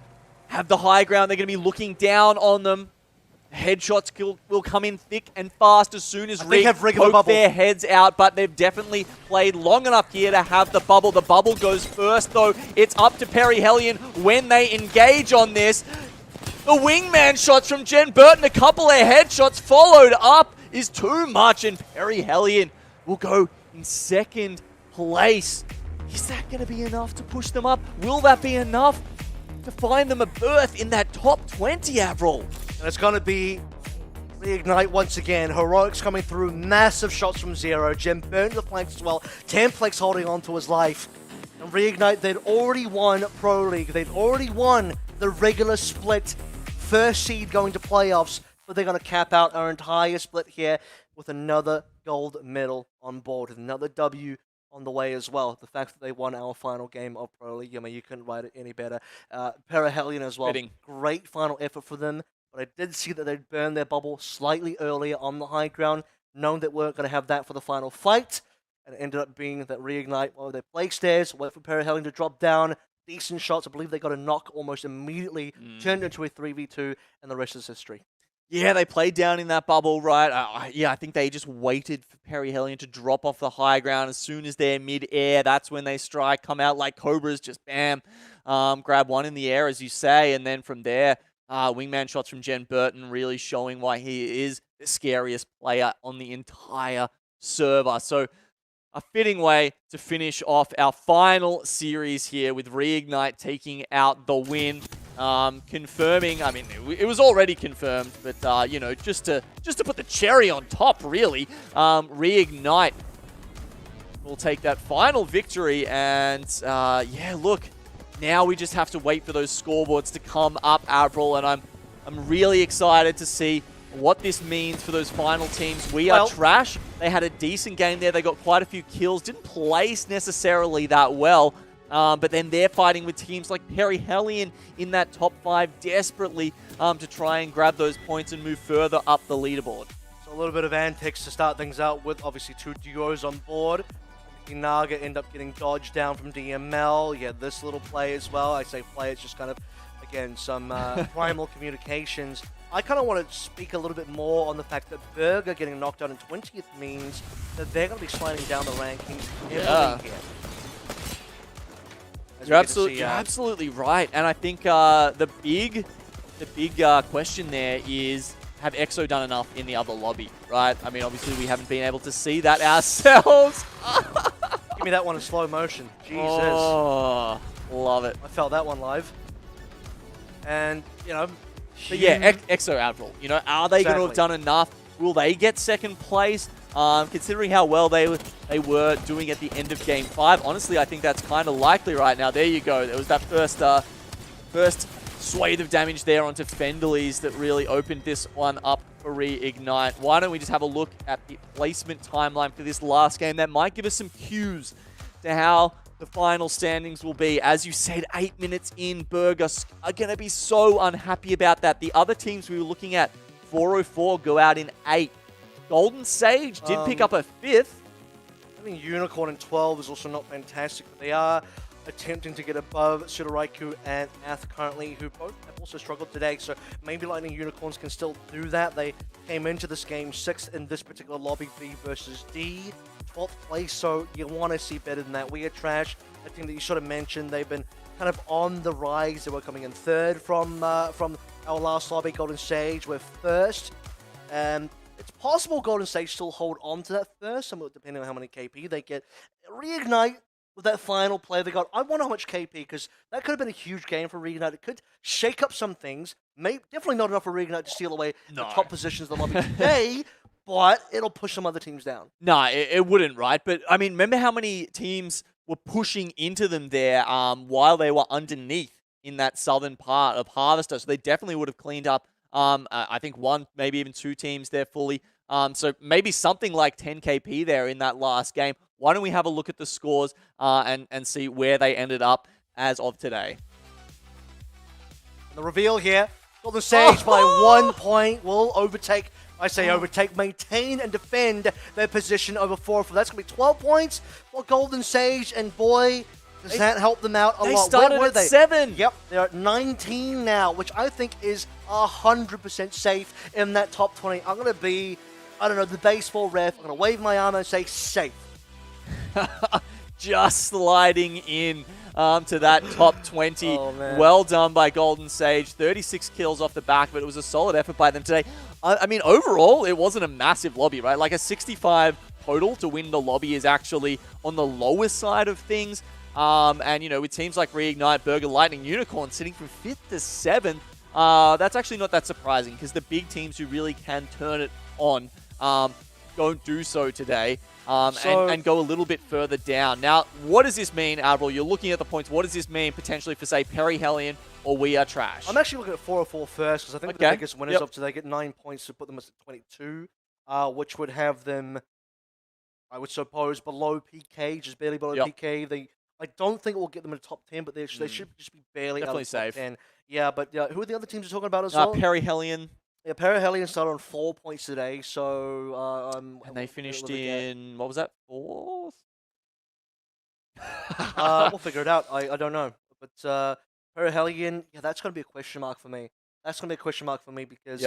have the high ground. They're going to be looking down on them. Headshots will come in thick and fast as soon as Rig poke their heads out, but they've definitely played long enough here to have the bubble. The bubble goes first, though. It's up to Perry Hellion when they engage on this. The wingman shots from Jen Burton, a couple of headshots followed up is too much, and Perry Hellion will go in second place. Is that going to be enough to push them up? Will that be enough to find them a berth in that top 20, Avril? And it's going to be Reignite once again. Heroics coming through, massive shots from Zero. Jim burned the flanks as well. Templex holding on to his life. And Reignite, they'd already won Pro League. They'd already won the regular split. First seed going to playoffs. But they're going to cap out our entire split here with another gold medal on board. With another W on the way as well. The fact that they won our final game of Pro League, I mean, you couldn't write it any better. Perry Hellion as well. Great final effort for them. But I did see that they'd burned their bubble slightly earlier on the high ground, knowing that we weren't going to have that for the final fight. And it ended up being that Reignite, well, they play stairs, wait for Perry Hellion to drop down. Decent shots. I believe they got a knock almost immediately, turned into a 3v2, and the rest is history. Yeah, they played down in that bubble, right? I think they just waited for Perry Hellion to drop off the high ground. As soon as they're mid-air, that's when they strike, come out like Cobras, just bam, grab one in the air, as you say, and then from there, wingman shots from Jen Burton really showing why he is the scariest player on the entire server. So a fitting way to finish off our final series here with Reignite taking out the win. Confirming, I mean, it was already confirmed, but, you know, just to put the cherry on top, really, Reignite will take that final victory. And, yeah, look, now we just have to wait for those scoreboards to come up, Avril, and I'm really excited to see what this means for those final teams. We are trash. They had a decent game there. They got quite a few kills. Didn't place necessarily that well. But then they're fighting with teams like Perry Hellion in that top 5 desperately to try and grab those points and move further up the leaderboard. So a little bit of antics to start things out with. Obviously 2 duos on board. Naga end up getting dodged down from DML. Yeah, this little play as well. I say play, it's just kind of, again, some primal communications. I kind of want to speak a little bit more on the fact that Burger getting knocked out in 20th means that they're going to be sliding down the rankings here. You're absolutely right. And I think the big question there is, have EXO done enough in the other lobby, right? I mean, obviously we haven't been able to see that ourselves. Give me that one in slow motion. Jesus. Oh, love it. I felt that one live. And, you know. But yeah, EXO Avril. You know, are they going to have done enough? Will they get second place? Considering how well they were doing at the end of Game 5, honestly, I think that's kind of likely right now. There you go. There was that first swathe of damage there onto Fenderleys that really opened this one up for Reignite. Why don't we just have a look at the placement timeline for this last game? That might give us some cues to how the final standings will be. As you said, 8 minutes in, Burgos are going to be so unhappy about that. The other teams we were looking at, 404 go out in 8. Golden Sage did pick up a 5th. I think Unicorn in 12 is also not fantastic, but they are attempting to get above Sudoraiku and Ath currently, who both have also struggled today, so maybe Lightning Unicorns can still do that. They came into this game 6th in this particular lobby, B versus D, 12th place, so you want to see better than that. We are trash. I think that you sort of mentioned they've been kind of on the rise. They were coming in 3rd from our last lobby. Golden Sage were 1st. It's possible Golden Sage still hold on to that 1st, somewhat depending on how many KP they get. Reignite with that final play they got. I wonder how much KP, because that could have been a huge game for Reignite. It could shake up some things. Definitely not enough for Reignite to steal away the top positions of the lobby today, but it'll push some other teams down. No, it wouldn't, right? But, I mean, remember how many teams were pushing into them there while they were underneath in that southern part of Harvester? So they definitely would have cleaned up, I think, 1, maybe even 2 teams there fully. So maybe something like 10 KP there in that last game. Why don't we have a look at the scores and see where they ended up as of today? The reveal here, Golden Sage by 1 point will overtake, maintain and defend their position over 4. That's going to be 12 points for Golden Sage, and boy, Does that help them out a lot? They Where started were at they? 7. Yep, they're at 19 now, which I think is 100% safe in that top 20. I'm going to be, I don't know, the baseball ref. I'm going to wave my arm and say safe. Just sliding in to that top 20. Oh, man. Well done by Golden Sage. 36 kills off the back, but it was a solid effort by them today. I mean, overall, it wasn't a massive lobby, right? Like a 65 total to win the lobby is actually on the lowest side of things. And, you know, with teams like Reignite, Burger, Lightning, Unicorn sitting from 5th to 7th, that's actually not that surprising because the big teams who really can turn it on don't do so today. And go a little bit further down. Now, what does this mean, Admiral? You're looking at the points. What does this mean potentially for, say, Perry Hellion or We Are Trash? I'm actually looking at 404 first because I think the biggest winners up today get 9 points to put them at 22, which would have them, I would suppose, below PK, just barely below PK. I don't think it will get them in the top 10, but they should just be barely Definitely out of the top safe. 10. Yeah, but who are the other teams you're talking about as well? Perry Hellion. Yeah, Parahellion started on 4 points today, so... and they finished in, what was that, 4th? We'll figure it out. I don't know. But Parahellion, yeah, that's going to be a question mark for me. That's going to be a question mark for me because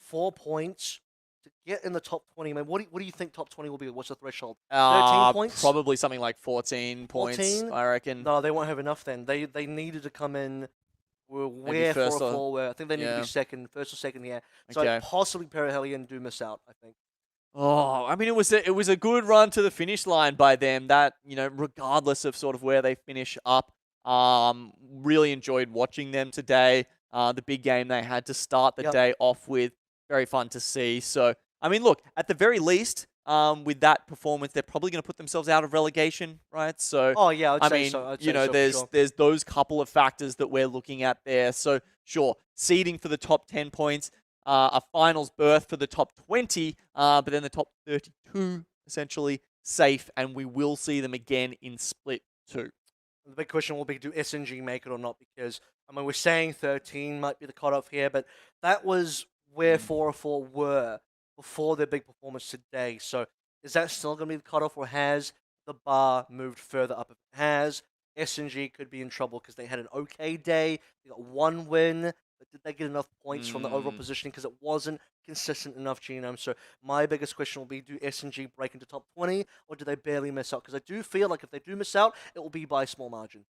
4 points to get in the top 20. Man, what do you think top 20 will be? What's the threshold? 13 points? Probably something like 14 points, 14? I reckon. No, they won't have enough then. They needed to come in... Where first 4 or 4 were. I think they need to be second, first or second, yeah. So possibly Parahellion do miss out, I think. Oh, I mean, it was a good run to the finish line by them. That, you know, regardless of sort of where they finish up, really enjoyed watching them today. The big game they had to start the day off with, very fun to see. So, I mean, look, at the very least, with that performance, they're probably going to put themselves out of relegation, right? So, I'd say so. You know, there's those couple of factors that we're looking at there. So, sure, seeding for the top 10 points, a finals berth for the top 20, but then the top 32 essentially safe, and we will see them again in Split 2. The big question will be, do SNG make it or not? Because, I mean, we're saying 13 might be the cutoff here, but that was where 404 were before their big performance today. So is that still going to be the cutoff, or has the bar moved further up? If it has, SNG could be in trouble because they had an okay day. They got 1 win, but did they get enough points from the overall positioning? Because it wasn't consistent enough, Genome. So my biggest question will be, do SNG break into top 20, or do they barely miss out? Because I do feel like if they do miss out, it will be by a small margin.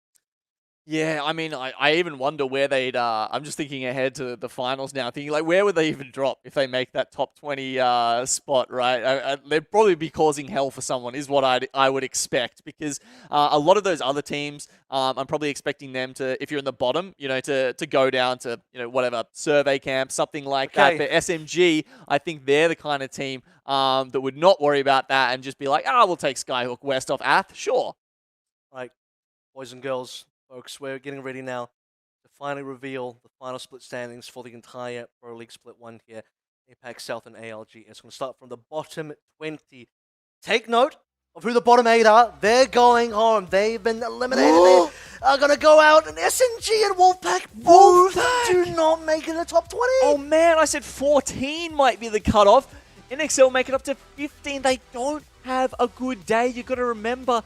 Yeah, I mean, I even wonder where they'd... I'm just thinking ahead to the finals now, thinking, like, where would they even drop if they make that top 20 spot, right? They'd probably be causing hell for someone, is what I would expect, because a lot of those other teams, I'm probably expecting them to, if you're in the bottom, you know, to go down to, you know, whatever, survey camp, something like that. But SMG, I think they're the kind of team that would not worry about that and just be like, we'll take Skyhook West off Ath, sure. Like, boys and girls... Folks, we're getting ready now to finally reveal the final split standings for the entire Pro League Split 1 here. APAC South and ALGS. It's going to start from the bottom 20. Take note of who the bottom 8 are. They're going home. They've been eliminated. They are going to go out, and SNG and Wolfpack both do not make it in the top 20. Oh, man, I said 14 might be the cutoff. NXL make it up to 15. They don't have a good day. You've got to remember...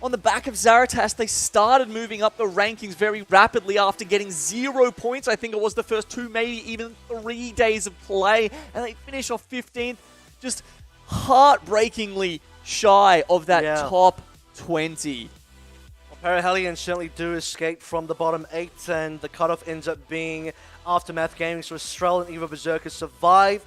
On the back of Zaratas, they started moving up the rankings very rapidly after getting 0 points. I think it was the first 2, maybe even 3 days of play. And they finish off 15th, just heartbreakingly shy of that top 20. Well, Parahellion certainly do escape from the bottom 8, and the cutoff ends up being Aftermath Gaming. So Estrel and Evo Berserker survive.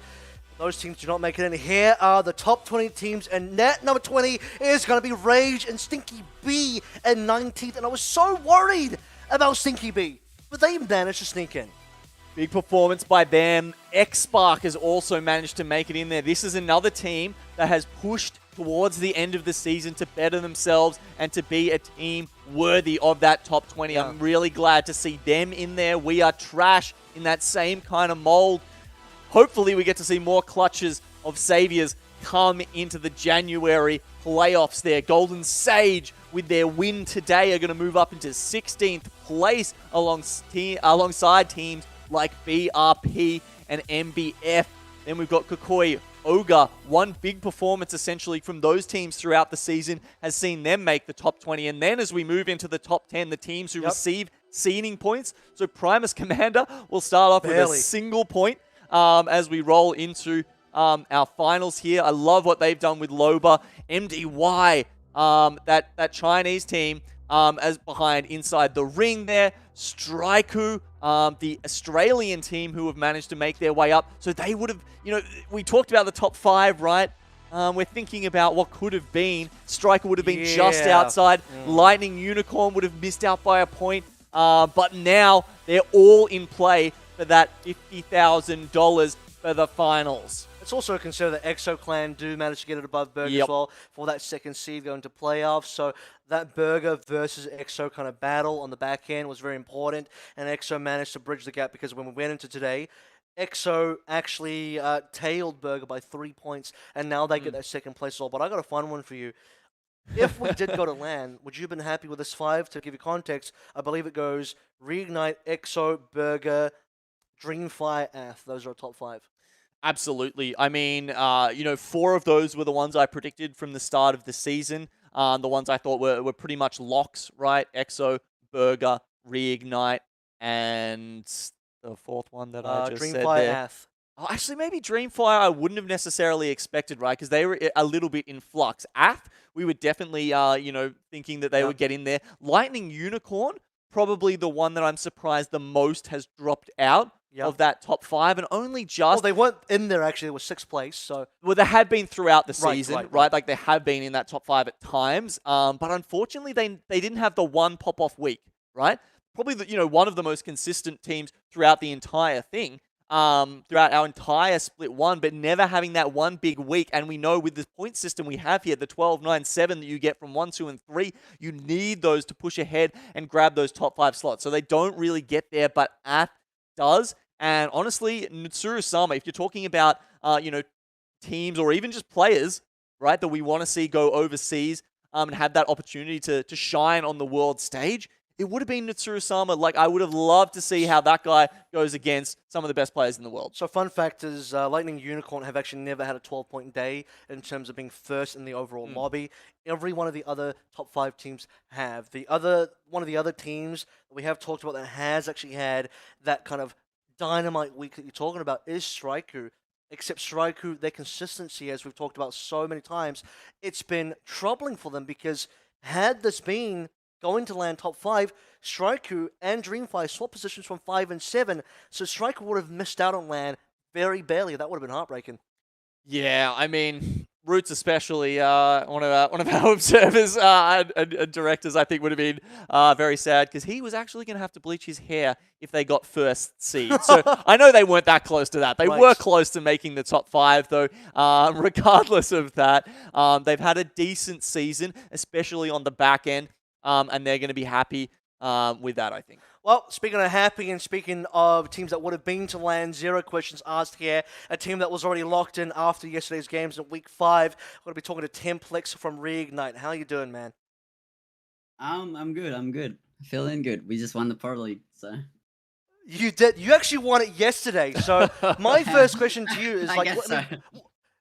Those teams do not make it in. Here are the top 20 teams, and net number 20 is going to be Rage and Stinky B at 19th. And I was so worried about Stinky B, but they managed to sneak in. Big performance by them. X-Spark has also managed to make it in there. This is another team that has pushed towards the end of the season to better themselves and to be a team worthy of that top 20. I'm really glad to see them in there. We Are Trash in that same kind of mold. Hopefully we get to see more clutches of Saviors come into the January playoffs there. Golden Sage, with their win today, are going to move up into 16th place alongside teams like BRP and MBF. Then we've got Kukui, Ogre, one big performance essentially from those teams throughout the season has seen them make the top 20. And then as we move into the top 10, the teams who receive seeding points. So Primus Commander will start off with a single point as we roll into our finals here. I love what they've done with Loba. MDY, that Chinese team as behind inside the ring there. Straiku, the Australian team who have managed to make their way up. So they would have, we talked about the top 5, right? We're thinking about what could have been. Striker would have been just outside. Lightning Unicorn would have missed out by a point. But now they're all in play for that $50,000 for the finals. It's also considered that EXO Clan do manage to get it above Burger as well for that second seed going to playoffs. So that Burger versus EXO kind of battle on the back end was very important. And EXO managed to bridge the gap because when we went into today, EXO actually tailed Burger by 3 points. And now they get that second place all. But I got a fun one for you. If we did go to LAN, would you have been happy with this 5? To give you context, I believe it goes Reignite, EXO, Burger, Dreamfire, Ath. Those are our top 5. Absolutely. I mean, 4 of those were the ones I predicted from the start of the season. The ones I thought were pretty much locks, right? EXO, Burger, Reignite, and the 4th one that I just said there. Ath. Oh, actually, maybe Dreamfire I wouldn't have necessarily expected, right? Because they were a little bit in flux. Ath, we were definitely, thinking that they would get in there. Lightning Unicorn, probably the one that I'm surprised the most has dropped out of that top 5, and only just... Well, they weren't in there, actually. It was 6th place, so... Well, they had been throughout the season, right? Like, they have been in that top 5 at times, but unfortunately, they didn't have the one pop-off week, right? Probably, one of the most consistent teams throughout the entire thing, throughout our entire split 1, but never having that one big week. And we know with the point system we have here, the 12, 9, 7 that you get from 1, 2, and 3, you need those to push ahead and grab those top 5 slots. So they don't really get there, but Ath does. And honestly, Nutsuru-sama, if you're talking about, teams or even just players, right, that we want to see go overseas and have that opportunity to shine on the world stage, it would have been Nutsuru-sama. Like, I would have loved to see how that guy goes against some of the best players in the world. So fun fact is Lightning Unicorn have actually never had a 12-point day in terms of being first in the overall lobby. Every one of the other top 5 teams have. One of the other teams that we have talked about that has actually had that kind of dynamite week that you're talking about is Straiku. Except Straiku, their consistency, as we've talked about so many times, it's been troubling for them because had this been going to land top 5, Straiku and Dreamfire swap positions from 5 and 7, so Straiku would have missed out on land very barely. That would have been heartbreaking. Yeah, I mean, Roots especially, one of our observers and directors, I think, would have been very sad because he was actually going to have to bleach his hair if they got first seed. So I know they weren't that close to that. They were close to making the top 5, though. Regardless of that, they've had a decent season, especially on the back end, and they're going to be happy with that, I think. Well, speaking of happy and speaking of teams that would have been to land, 0 questions asked here. A team that was already locked in after yesterday's games in week 5. We're going to be talking to Templex from Reignite. How you doing, man? I'm good. Feeling good. We just won the Pro League, so. You did. You actually won it yesterday. So my first question to you is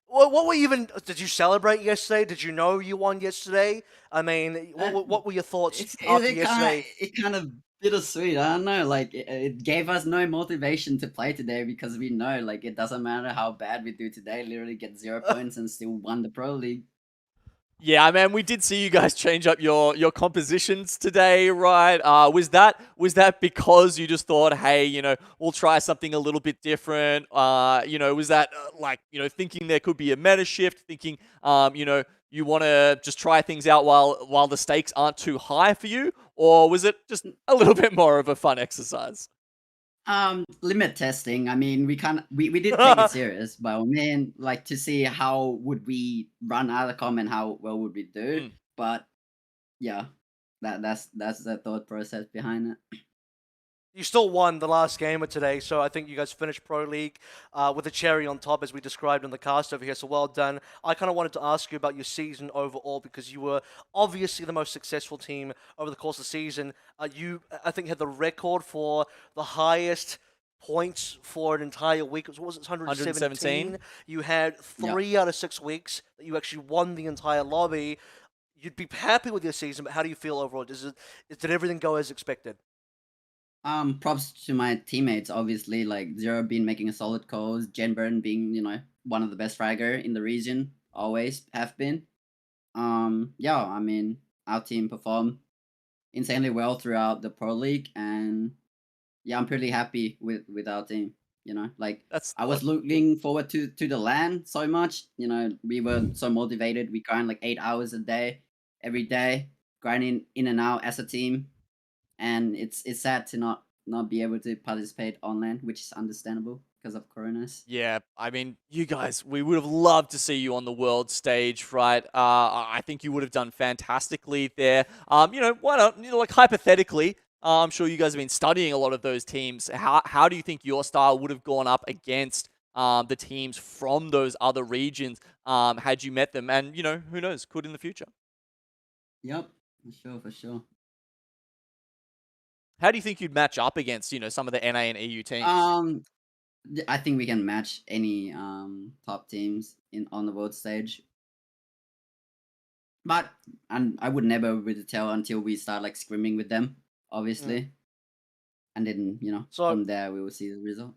what were you even? Did you celebrate yesterday? Did you know you won yesterday? I mean, what were your thoughts after yesterday? It kind of bittersweet. I don't know. Like it gave us no motivation to play today because we know like it doesn't matter how bad we do today. Literally get 0 points and still won the Pro League. Yeah, man, we did see you guys change up your compositions today, right? Was that because you just thought, hey, we'll try something a little bit different? Was that thinking there could be a meta shift, thinking, you want to just try things out while the stakes aren't too high for you? Or was it just a little bit more of a fun exercise? Limit testing. I mean, we did take it serious, but I mean, like to see how would we run out of com and how well would we do. But yeah, that's the thought process behind it. You still won the last game of today, so I think you guys finished Pro League with a cherry on top, as we described in the cast over here, so well done. I kind of wanted to ask you about your season overall, because you were obviously the most successful team over the course of the season. You, I think, had the record for the highest points for an entire week. What was it? 117. 117. You had 3 out of 6 weeks that you actually won the entire lobby. You'd be happy with your season, but how do you feel overall? Did everything go as expected? Props to my teammates, obviously, like Zero been making a solid calls, Genburn being, one of the best fragger in the region, always have been. Yeah, I mean, our team performed insanely well throughout the Pro League, and yeah, I'm pretty happy with our team. Like I was looking forward to the LAN so much. We were so motivated. We grind like 8 hours a day, every day, grinding in and out as a team, and it's sad to not be able to participate on LAN, which is understandable because of coronas. Yeah, I mean, you guys, we would have loved to see you on the world stage, right? I think you would have done fantastically there. Why not? Like hypothetically, I'm sure you guys have been studying a lot of those teams. How do you think your style would have gone up against the teams from those other regions had you met them? And, who knows, could in the future. Yep, for sure. How do you think you'd match up against, some of the NA and EU teams? I think we can match any top teams on the world stage. But I would never really tell until we start like scrimming with them, obviously. And then, from there we will see the result.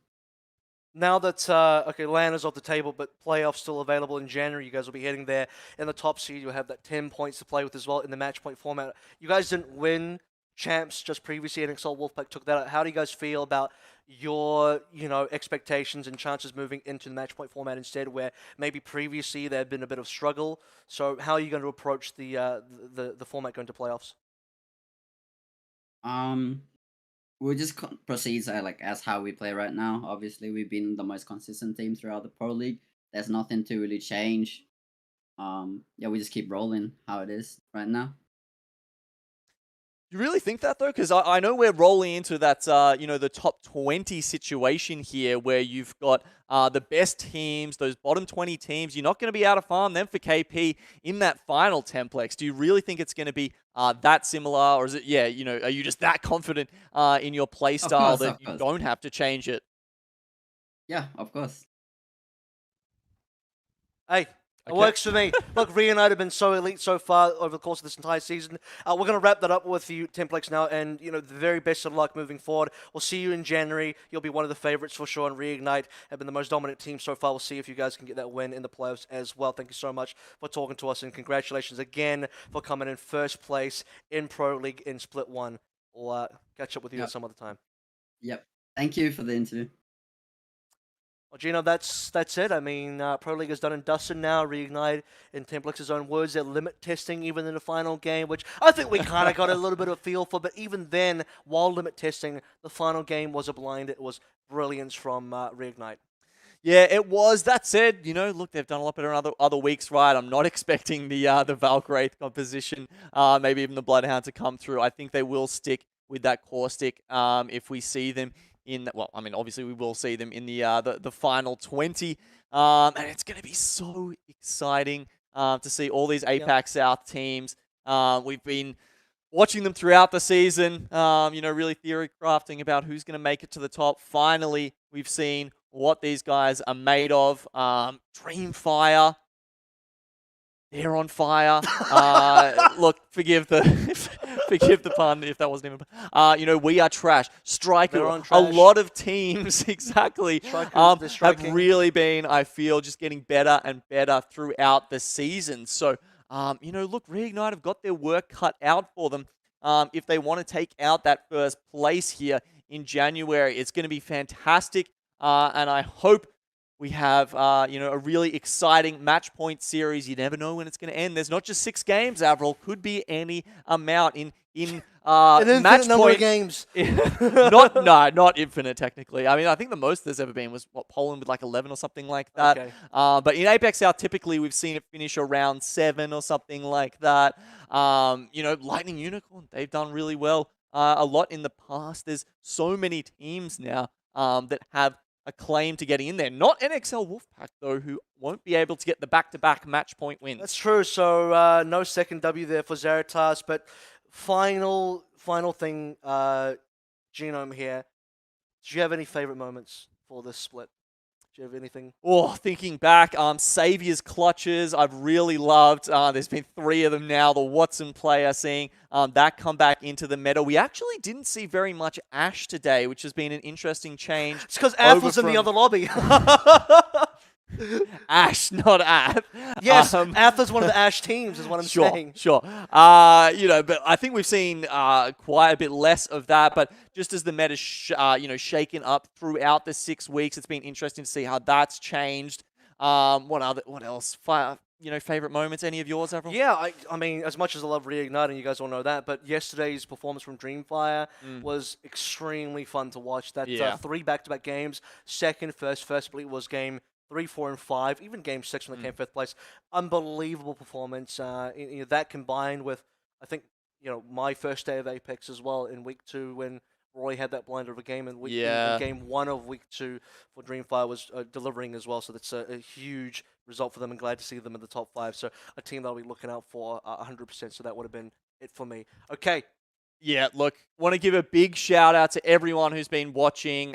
Now that LAN is off the table, but playoffs still available in January, you guys will be heading there in the top seed. You'll have that 10 points to play with as well in the match point format. You guys didn't win champs just previously, NXL Wolfpack took that out. How do you guys feel about your expectations and chances moving into the match point format instead, where maybe previously there had been a bit of struggle? So how are you going to approach the format going to playoffs? We'll just proceed as how we play right now. Obviously, we've been the most consistent team throughout the Pro League. There's nothing to really change. Yeah, we just keep rolling how it is right now. You really think that, though? Because I know we're rolling into that, the top 20 situation here where you've got the best teams, those bottom 20 teams. You're not going to be able to farm them for KP in that final 10plex. Do you really think it's going to be that similar? Or is it, are you just that confident in your play style that you don't have to change it? Yeah, of course. Hey. It works for me. Look, Reunite have been so elite so far over the course of this entire season. We're going to wrap that up with you, Templex, now, and the very best of luck moving forward. We'll see you in January. You'll be one of the favorites for sure, and Reignite have been the most dominant team so far. We'll see if you guys can get that win in the playoffs as well. Thank you so much for talking to us, and congratulations again for coming in first place in Pro League in Split 1. We'll catch up with you at some other time. Yep. Thank you for the interview. Well, Gino, that's it. I mean, Pro League is done and dusted now. Reignite, in Templex's own words, they're limit testing even in the final game, which I think we kind of got a little bit of a feel for. But even then, while limit testing, the final game was a blind. It was brilliance from Reignite. Yeah, it was. That said, look, they've done a lot better in other weeks, right? I'm not expecting the Valkyraith composition, maybe even the Bloodhound to come through. I think they will stick with that caustic if we see them obviously we will see them in the final 20, and it's going to be so exciting to see all these APAC South teams. We've been watching them throughout the season, really theory crafting about who's going to make it to the top. Finally, we've seen what these guys are made of. Dreamfire. They're on fire. Look, forgive the pun if that wasn't even. We are trash. Striker. A lot of teams exactly have really been, I feel, just getting better and better throughout the season. So, look, Reignite have got their work cut out for them. If they want to take out that first place here in January, it's going to be fantastic. And I hope we have, a really exciting match point series. You never know when it's going to end. There's not just 6 games, Avril. Could be any amount in an match number point. Of games. not infinite, technically. I mean, I think the most there's ever been was, Poland with like 11 or something like that. Okay. But in APAC South, typically we've seen it finish around 7 or something like that. Lightning Unicorn, they've done really well a lot in the past. There's so many teams now that have a claim to getting in there. Not NXL Wolfpack, though, who won't be able to get the back-to-back match point wins. That's true. So no second W there for Zeratas. But final thing, Genome here. Do you have any favorite moments for this split? Do you have anything? Oh, thinking back, Saviour's clutches, I've really loved. There's been 3 of them now. The Watson player, seeing that come back into the meta. We actually didn't see very much Ash today, which has been an interesting change. It's because Ath was in the other lobby. Ash, not Ath. Yes, Ath is one of the Ash teams, is what I'm saying. Sure. But I think we've seen quite a bit less of that. But just as the meta's shaken up throughout the 6 weeks, it's been interesting to see how that's changed. What else? Favorite moments? Any of yours, Avril? Yeah, I mean, as much as I love Reigniting, you guys all know that, but yesterday's performance from Dreamfire was extremely fun to watch. That 3 back-to-back games, first split was game 3, 4, and 5, even game 6 when they came 5th place. Unbelievable performance. That combined with, I think, my first day of Apex as well in week 2 when Roy had that blinder of a game, and in game 1 of week 2 for Dreamfire was delivering as well. So that's a huge result for them, and glad to see them in the top 5. So a team that I'll be looking out for 100%. So that would have been it for me. Okay. Yeah, look, want to give a big shout out to everyone who's been watching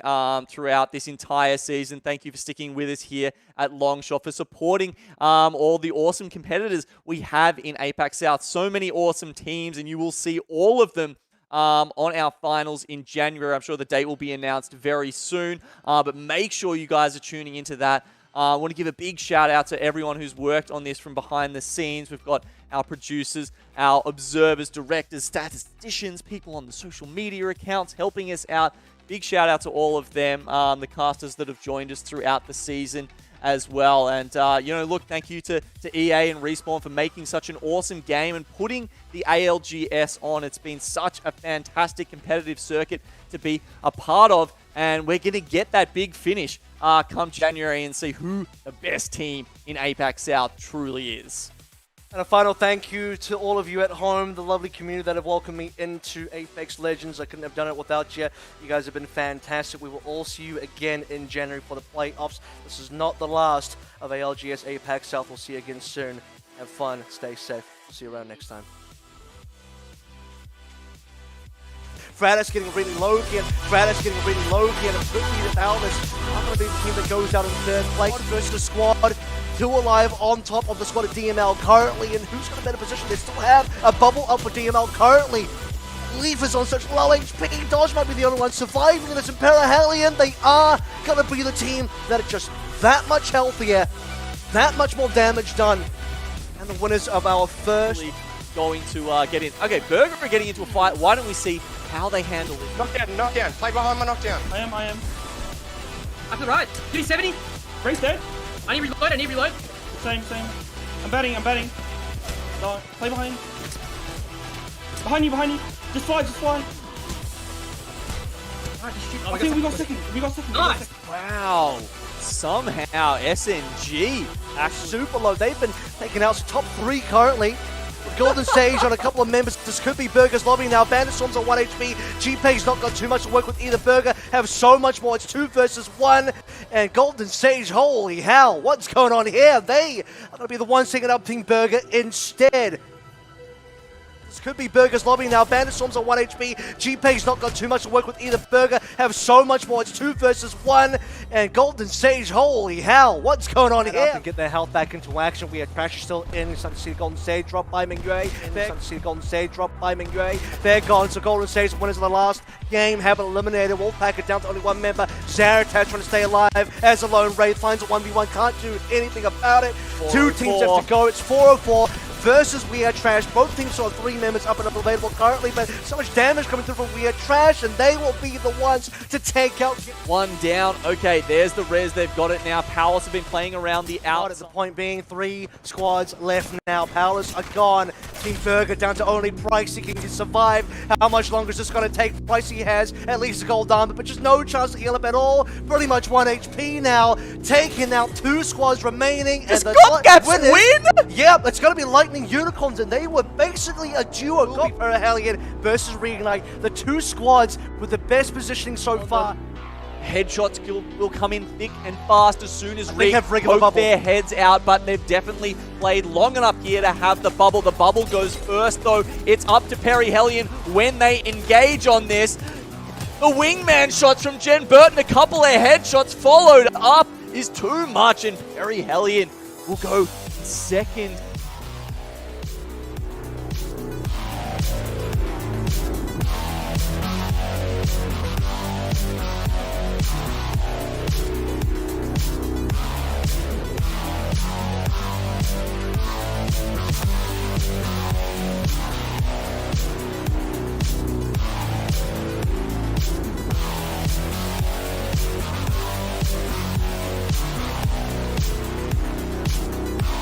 throughout this entire season. Thank you for sticking with us here at Longshot, for supporting all the awesome competitors we have in APAC South. So many awesome teams, and you will see all of them on our finals in January. I'm sure the date will be announced very soon, but make sure you guys are tuning into that. I want to give a big shout out to everyone who's worked on this from behind the scenes. We've got our producers, our observers, directors, statisticians, people on the social media accounts helping us out. Big shout out to all of them, the casters that have joined us throughout the season as well. And, look, thank you to EA and Respawn for making such an awesome game and putting the ALGS on. It's been such a fantastic competitive circuit to be a part of, and we're going to get that big finish come January and see who the best team in APAC South truly is. And a final thank you to all of you at home, the lovely community that have welcomed me into Apex Legends. I couldn't have done it without you. You guys have been fantastic. We will all see you again in January for the playoffs. This is not the last of ALGS APAC South. We'll see you again soon. Have fun. Stay safe. See you around next time. Fratis getting really low here. Fratis getting really low here. And quickly the Alvis not going to be the team that goes out in 3rd place versus squad. 2 alive on top of the squad at DML currently. And who's got a better position? They still have a bubble up for DML currently. Leaf is on such low HP. Dodge might be the only one surviving in this Impera Hellion. They are going to be the team that are just that much healthier, that much more damage done. And the winners of our first... going to get in. Okay, Burger are getting into a fight. Why don't we see how they handle it? Knockdown. Play behind my knockdown. I am. Up to the right. 270. Ray's dead. I need reload. Same. I'm batting. No, play behind. Behind you. Just fly. Alright, just shoot. I think we got second. Nice. Wow. Somehow SNG Actually, super low. They've been taking out top 3 currently. Golden Sage on a couple of members. This could be Burger's lobby now. Bandit Storm's on 1 HP. GPay's not got too much to work with either. Burger have so much more. It's 2 versus 1. And Golden Sage, holy hell, what's going on here? They are going to be the ones taking up Team Burger instead. This could be Burger's lobby now. Bandit Storm's on 1 HP. GPay's not got too much to work with either. Burger have so much more. It's 2 versus 1. And Golden Sage, holy hell, what's going on here? To get their health back into action. We are Trash still in. We're starting to see the Golden Sage drop by Mingyue. They're gone. So Golden Sage, winners of the last game, have eliminated. Wolfpack are down to only 1 member. Zaratat trying to stay alive as a lone Wraith finds a 1v1. Can't do anything about it. 2 teams have to go. It's 4-4. Versus We Are Trash. Both teams saw 3 members up and up available currently, but so much damage coming through from We Are Trash, and they will be the ones to take out. 1 down. Okay, there's the res. They've got it now. Powers have been playing around the outside. The point being 3 squads left now. Powers are gone. Team Burger down to only Pricey. Can he survive? How much longer is this going to take? Pricey has at least a gold armor, but just no chance to heal up at all. Pretty much 1 HP now. Taking out 2 squads remaining. Does Godgaps win? Yep, it's going to be Lightning Unicorns, and they were basically a duo. Got Impera Hellion versus Reignite. The 2 squads with the best positioning so far. Headshots will come in thick and fast as soon as Rig poke their heads out, but they've definitely played long enough here to have the bubble. The bubble goes first, though. It's up to Perry Hellion when they engage on this. The wingman shots from Jen Burton, a couple of headshots followed up is too much, and Perry Hellion will go second